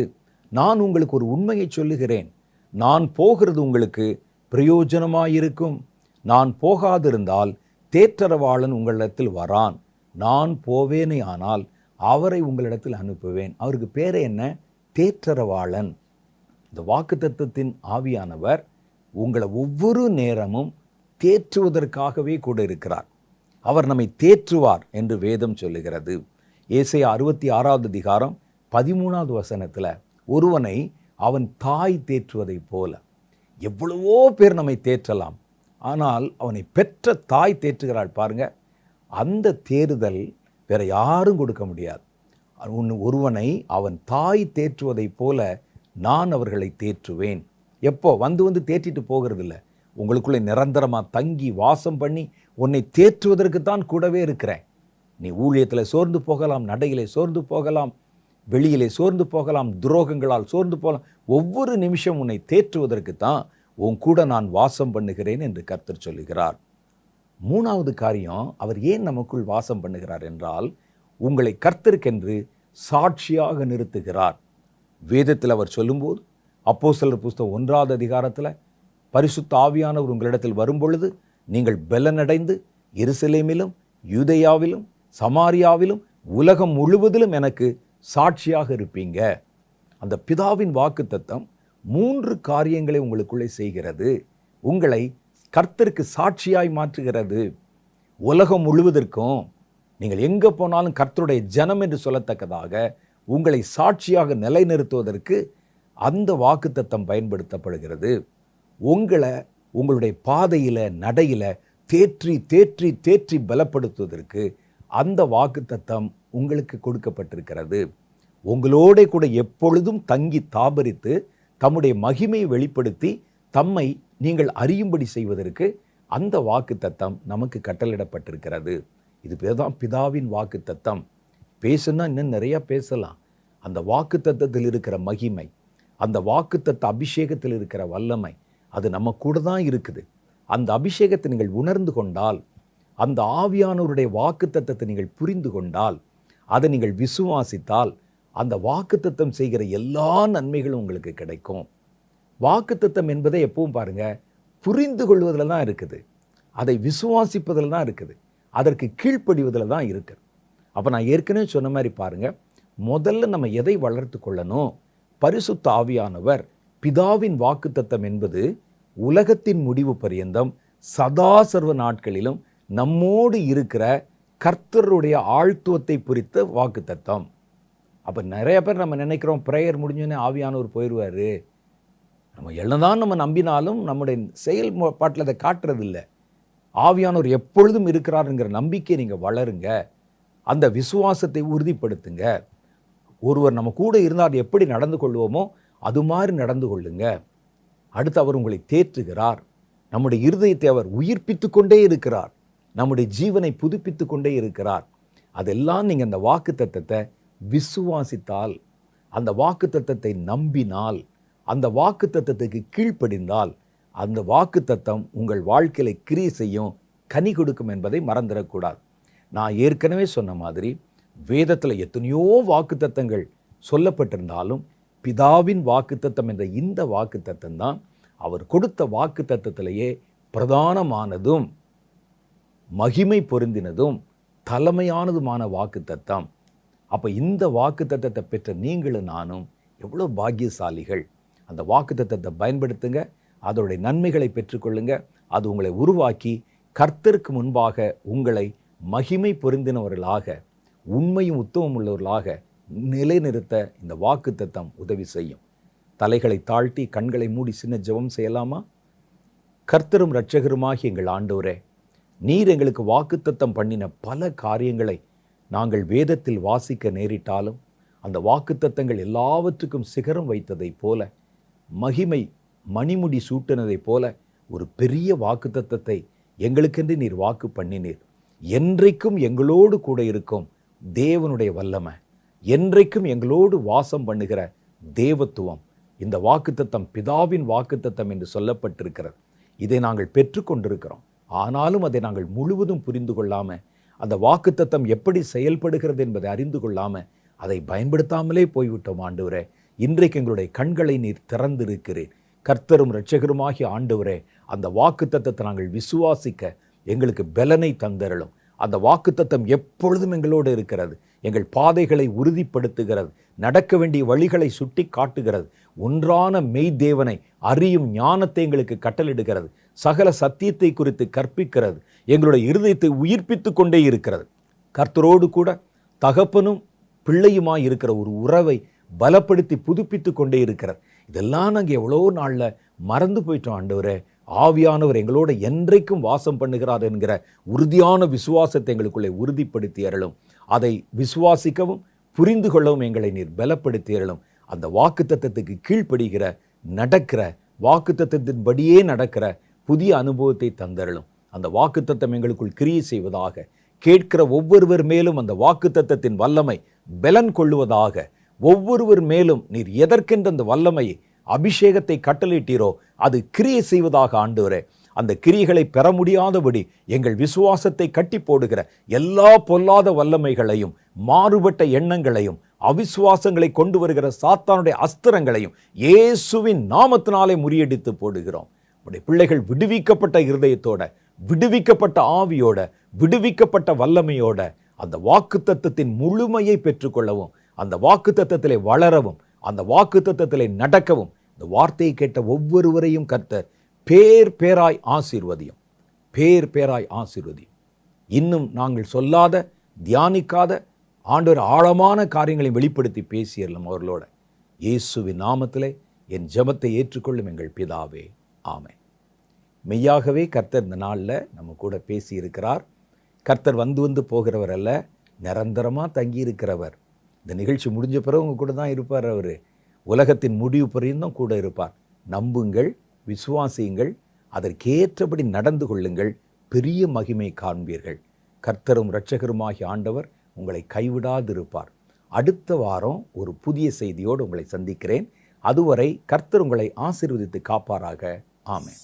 S1: நான் உங்களுக்கு ஒரு உண்மையை சொல்லுகிறேன், நான் போகிறது உங்களுக்கு பிரயோஜனமாயிருக்கும். நான் போகாதிருந்தால் தேற்றரவாளன் உங்களிடத்தில் வரான். நான் போவேனே ஆனால் அவரை உங்களிடத்தில் அனுப்புவேன். அவருக்கு பேர் என்ன? தேற்றரவாளன். இந்த வாக்குத்தத்தத்தின் ஆவியானவர் உங்களை ஒவ்வொரு நேரமும் தேற்றுவதற்காகவே கூட இருக்கிறார். அவர் நம்மை தேற்றுவார் என்று வேதம் சொல்லுகிறது. ஏசாயா 66வது அதிகாரம் 13வது வசனத்தில் ஒருவனை அவன் தாய் தேற்றுவதைப் போல, எவ்வளவோ பேர் நம்மை தேற்றலாம், ஆனால் அவனை பெற்ற தாய் தேற்றுகிறாள் பாருங்க. அந்த தேறுதல் வேற யாரும் கொடுக்க முடியாது. ஒருவனை அவன் தாய் தேற்றுவதைப் போல நான் அவர்களை தேற்றுவேன். எப்போ வந்து தேற்றிட்டு போகிறது இல்லை, உங்களுக்குள்ளே நிரந்தரமாக தங்கி வாசம் பண்ணி உன்னை தேற்றுவதற்கு தான் கூடவே இருக்கிறேன். நீ ஊழியத்தில் சோர்ந்து போகலாம், நடையிலே சோர்ந்து போகலாம், வெளியிலே சோர்ந்து போகலாம், துரோகங்களால் சோர்ந்து போகலாம். ஒவ்வொரு நிமிஷம் உன்னை தேற்றுவதற்கு தான் உன் கூட நான் வாசம் பண்ணுகிறேன் என்று கர்த்தர் சொல்லுகிறார். 3வது காரியம், அவர் ஏன் நமக்குள் வாசம் பண்ணுகிறார் என்றால் உங்களை கர்த்தருக்கென்று சாட்சியாக நிறுத்துகிறார். வேதத்தில் அவர் சொல்லும்போது அப்போஸ்தலர் புஸ்தகம் 1வது அதிகாரத்தில் பரிசுத்த ஆவியானவர் உங்களிடத்தில் வரும்பொழுது நீங்கள் பெலனடைந்து எருசலேமிலும் யூதேயாவிலும் சமாரியாவிலும் உலகம் முழுவதிலும் எனக்கு சாட்சியாக இருப்பீங்க. அந்த பிதாவின் வாக்குத்தத்தம் 3 காரியங்களை உங்களுக்குள்ளே செய்கிறது. உங்களை கர்த்தருக்கு சாட்சியாய் மாற்றுகிறது. உலகம் முழுவதற்கும் நீங்கள் எங்கே போனாலும் கர்த்தருடைய ஜனம் என்று சொல்லத்தக்கதாக உங்களை சாட்சியாக நிலைநிறுத்துவதற்கு அந்த வாக்குத்தத்தம் பயன்படுத்தப்படுகிறது. உங்களுடைய பாதையில் நடையில் தேற்றி தேற்றி தேற்றி பலப்படுத்துவதற்கு அந்த வாக்குத்தத்தம் உங்களுக்கு கொடுக்கப்பட்டிருக்கிறது. உங்களோட கூட எப்பொழுதும் தங்கி தாபரித்து தம்முடைய மகிமையை வெளிப்படுத்தி தம்மை நீங்கள் அறியும்படி செய்வதற்கு அந்த வாக்குத்தத்தம் நமக்கு கட்டளையிடப்பட்டிருக்கிறது. இது பேர்தான் பிதாவின் வாக்குத்தத்தம். பேசுனா இன்னும் நிறையா பேசலாம். அந்த வாக்குத்தத்தத்தில் இருக்கிற மகிமை, அந்த வாக்குத்தத்த அபிஷேகத்தில் இருக்கிற வல்லமை, அது நம்ம கூட தான் இருக்குது. அந்த அபிஷேகத்தை நீங்கள் உணர்ந்து கொண்டால், அந்த ஆவியானவருடைய வாக்குத்தத்தத்தை நீங்கள் புரிந்து கொண்டால், அதை நீங்கள் விசுவாசித்தால், அந்த வாக்குத்தத்தம் செய்கிற எல்லா நன்மைகளும் உங்களுக்கு கிடைக்கும். வாக்குத்தத்தம் என்பதை எப்பவும் பாருங்க, புரிந்து கொள்வதில் தான் இருக்குது, அதை விசுவாசிப்பதில் தான் இருக்குது, அதற்கு கீழ்ப்படிவதில் தான் இருக்குது. அப்போ நான் ஏற்கனவே சொன்ன மாதிரி பாருங்க, முதல்ல நம்ம எதை வளர்த்து கொள்ளணும்? பரிசுத்த ஆவியானவர் பிதாவின் வாக்குத்தத்தம் என்பது உலகத்தின் முடிவு பரியந்தம் சதா சர்வ நாட்களிலும் நம்மோடு இருக்கிற கர்த்தருடைய ஆழ்த்துவத்தை குறித்த வாக்குத்தத்தம். அப்போ நிறைய பேர் நம்ம நினைக்கிறோம் ப்ரேயர் முடிஞ்சோன்னே ஆவியானவர் போயிடுவார். நம்ம என்னதான் நம்ம நம்பினாலும் நம்முடைய செயல்பாட்டில் அதை காட்டுறதில்லை. ஆவியானவர் எப்பொழுதும் இருக்கிறாருங்கிற நம்பிக்கை நீங்கள் வளருங்க. அந்த விசுவாசத்தை உறுதிப்படுத்துங்க. ஒருவர் நம்ம கூட இருந்தால் எப்படி நடந்து கொள்வோமோ அது மாதிரி நடந்து கொள்ளுங்க. அடுத்து அவர் உங்களை தேற்றுகிறார். நம்முடைய இருதயத்தை அவர் உயிர்ப்பித்து கொண்டே இருக்கிறார். நம்முடைய ஜீவனை புதுப்பித்து கொண்டே இருக்கிறார். அதெல்லாம் நீங்கள் அந்த வாக்குத்தத்தத்தை விசுவாசித்தால், அந்த வாக்குத்தத்தத்தை நம்பினால், அந்த வாக்குத்தத்தத்துக்கு கீழ்ப்படிந்தால், அந்த வாக்குத்தத்தம் உங்கள் வாழ்க்கையில கிரியை செய்யும், கனி கொடுக்கும் என்பதை மறந்துடக்கூடாது. நான் ஏற்கனவே சொன்ன மாதிரி வேதத்தில் எத்தனையோ வாக்குத்தத்தங்கள் சொல்லப்பட்டிருந்தாலும் பிதாவின் வாக்குத்தத்தம் என்ற இந்த வாக்குத்தத்தம் தான் அவர் கொடுத்த வாக்குத்தத்தத்திலேயே பிரதானமானதும் மகிமை பொருந்தினதும் தலைமையானதுமான வாக்குத்தத்தம். அப்போ இந்த வாக்குத்தத்தத்தை பெற்ற நீங்களும் நானும் எவ்வளோ பாக்கியசாலிகள். அந்த வாக்குத்தத்தத்தை பயன்படுத்துங்க, அதோடைய நன்மைகளை பெற்றுக்கொள்ளுங்க. அது உங்களை உருவாக்கி கர்த்தருக்கு முன்பாக உங்களை மகிமை பொருந்தினவர்களாக, உண்மையும் உத்தமம் உள்ளவர்களாக நிலைநிறுத்த இந்த வாக்குத்தத்தம் உதவி செய்யும். தலைகளை தாழ்த்தி கண்களை மூடி சின்ன ஜெபம் செய்யலாமா? கர்த்தரும் இரட்சகருமாகிய எங்கள் ஆண்டவரே, நீர் எங்களுக்கு வாக்குத்தத்தம் பண்ணின பல காரியங்களை நாங்கள் வேதத்தில் வாசிக்க நேரிட்டாலும் அந்த வாக்குத்தத்தங்கள் எல்லாவற்றுக்கும் சிகரம் வைத்ததைப் போல, மகிமை மணிமுடி சூட்டினதைப் போல ஒரு பெரிய வாக்குத்தத்தத்தை எங்களுக்கென்று நீர் வாக்கு பண்ணினீர். என்றைக்கும் எங்களோடு கூட இருக்கும் தேவனுடைய வல்லமை, என்றைக்கும் எங்களோடு வாசம் பண்ணுகிற தேவத்துவம், இந்த வாக்குத்தத்தம் பிதாவின் வாக்குத்தத்தம் என்று சொல்லப்பட்டிருக்கிறது. இதை நாங்கள் பெற்றுக்கொண்டிருக்கிறோம். ஆனாலும் அதை நாங்கள் முழுவதும் புரிந்து கொள்ளாமல், அந்த வாக்குத்தத்தம் எப்படி செயல்படுகிறது என்பதை அறிந்து கொள்ளாமல் அதை பயன்படுத்தாமலே போய்விட்டோம். ஆண்டவரே, இன்றைக்கு எங்களுடைய கண்களை நீர் திறந்திருக்கிறேன். கர்த்தரும் இரட்சகருமாகிய ஆண்டவரே, அந்த வாக்குத்தத்தத்தை நாங்கள் விசுவாசிக்க எங்களுக்கு பலனை தந்தருளும். அந்த வாக்குத்தத்தம் எப்பொழுதும் எங்களோடு இருக்கிறது. எங்கள் பாதைகளை உறுதிப்படுத்துகிறது, நடக்க வேண்டிய வழிகளை சுட்டி காட்டுகிறது, ஒன்றான மெய் தேவனை அறியும் ஞானத்தை எங்களுக்கு கட்டளிடுகிறது, சகல சத்தியத்தை குறித்து கற்பிக்கிறது, எங்களுடைய இருதயத்தை உயிர்ப்பித்து கொண்டே இருக்கிறது. கர்த்தரோடு கூட தகப்பனும் பிள்ளையுமாய் இருக்கிற ஒரு உறவை பலப்படுத்தி புதுப்பித்து கொண்டே இருக்கிறது. இதெல்லாம் நாங்கள் எவ்வளோ நாளில் மறந்து போயிட்டோம். ஆண்டவரே, ஆவியானவர் எங்களோட என்றைக்கும் வாசம் பண்ணுகிறார் என்கிற உறுதியான விசுவாசத்தை எங்களுக்குள்ளே உறுதிப்படுத்தி அருளும். அதை விசுவாசிக்கவும் புரிந்து கொள்ளவும் எங்களை நீர் பலப்படுத்தி அருளும். அந்த வாக்குத்தத்தத்துக்கு கீழ்ப்படுகிற, நடக்கிற, வாக்குத்தத்தத்தின்படியே நடக்கிற புதிய அனுபவத்தை தந்தருளும். அந்த வாக்குத்தத்தம் எங்களுக்குள் கிரியை செய்வதாக, கேட்கிற ஒவ்வொருவர் மேலும் அந்த வாக்குத்தத்தத்தின் வல்லமை பலன் கொள்ளுவதாக, ஒவ்வொருவர் மேலும் நீர் எதற்கென்ற அந்த வல்லமையை அபிஷேகத்தை கட்டளையிட்டீரோ அது கிரியை செய்வதாக. ஆண்டவரே, அந்த கிரியைகளை பெற முடியாதபடி எங்கள் விசுவாசத்தை கட்டி போடுகிற எல்லா பொல்லாத வல்லமைகளையும், மாறுபட்ட எண்ணங்களையும், அவிசுவாசங்களை கொண்டு வருகிற சாத்தானுடைய அஸ்திரங்களையும் இயேசுவின் நாமத்தினாலே முறியடித்து போடுகிறோம். உடைய பிள்ளைகள் விடுவிக்கப்பட்ட இருதயத்தோட, விடுவிக்கப்பட்ட ஆவியோட, விடுவிக்கப்பட்ட வல்லமையோட அந்த வாக்குத்தத்தத்தின் முழுமையை பெற்றுக்கொள்ளவும், அந்த வாக்குத்தத்தத்திலே வளரவும், அந்த வாக்குத்தத்தத்திலே நடக்கவும் இந்த வார்த்தையை கேட்ட ஒவ்வொருவரையும் கர்த்தர் பேர் பேராய் ஆசீர்வதியும், பேர் பேராய் ஆசீர்வதியும். இன்னும் நாங்கள் சொல்லாத, தியானிக்காத ஆண்டவர் ஆழமான காரியங்களை வெளிப்படுத்தி பேசியறலாம் அவர்களோட. இயேசுவின் நாமத்திலே என் ஜெபத்தை ஏற்றுக்கொள்ளும் எங்கள் பிதாவே, ஆமென். மெய்யாகவே கர்த்தர் இந்த நாளில் நம்ம கூட பேசி இருக்கிறார். கர்த்தர் வந்து வந்து போகிறவர் அல்ல, நிரந்தரமாக தங்கி இருக்கிறவர். இந்த நிகழ்ச்சி முடிஞ்ச பிறகு உங்க கூட தான் இருப்பார். அவர் உலகத்தின் முடிவு பரியந்தம் கூட இருப்பார். நம்புங்கள், விசுவாசியுங்கள், அதற்கேற்றபடி நடந்து கொள்ளுங்கள், பெரிய மகிமை காண்பீர்கள். கர்த்தரும் இரட்சகருமாகிய ஆண்டவர் உங்களை கைவிடாதிருப்பார். அடுத்த வாரம் ஒரு புதிய செய்தியோடு உங்களை சந்திக்கிறேன். அதுவரை கர்த்தர் உங்களை ஆசீர்வதித்து காப்பாராக. ஆமென்.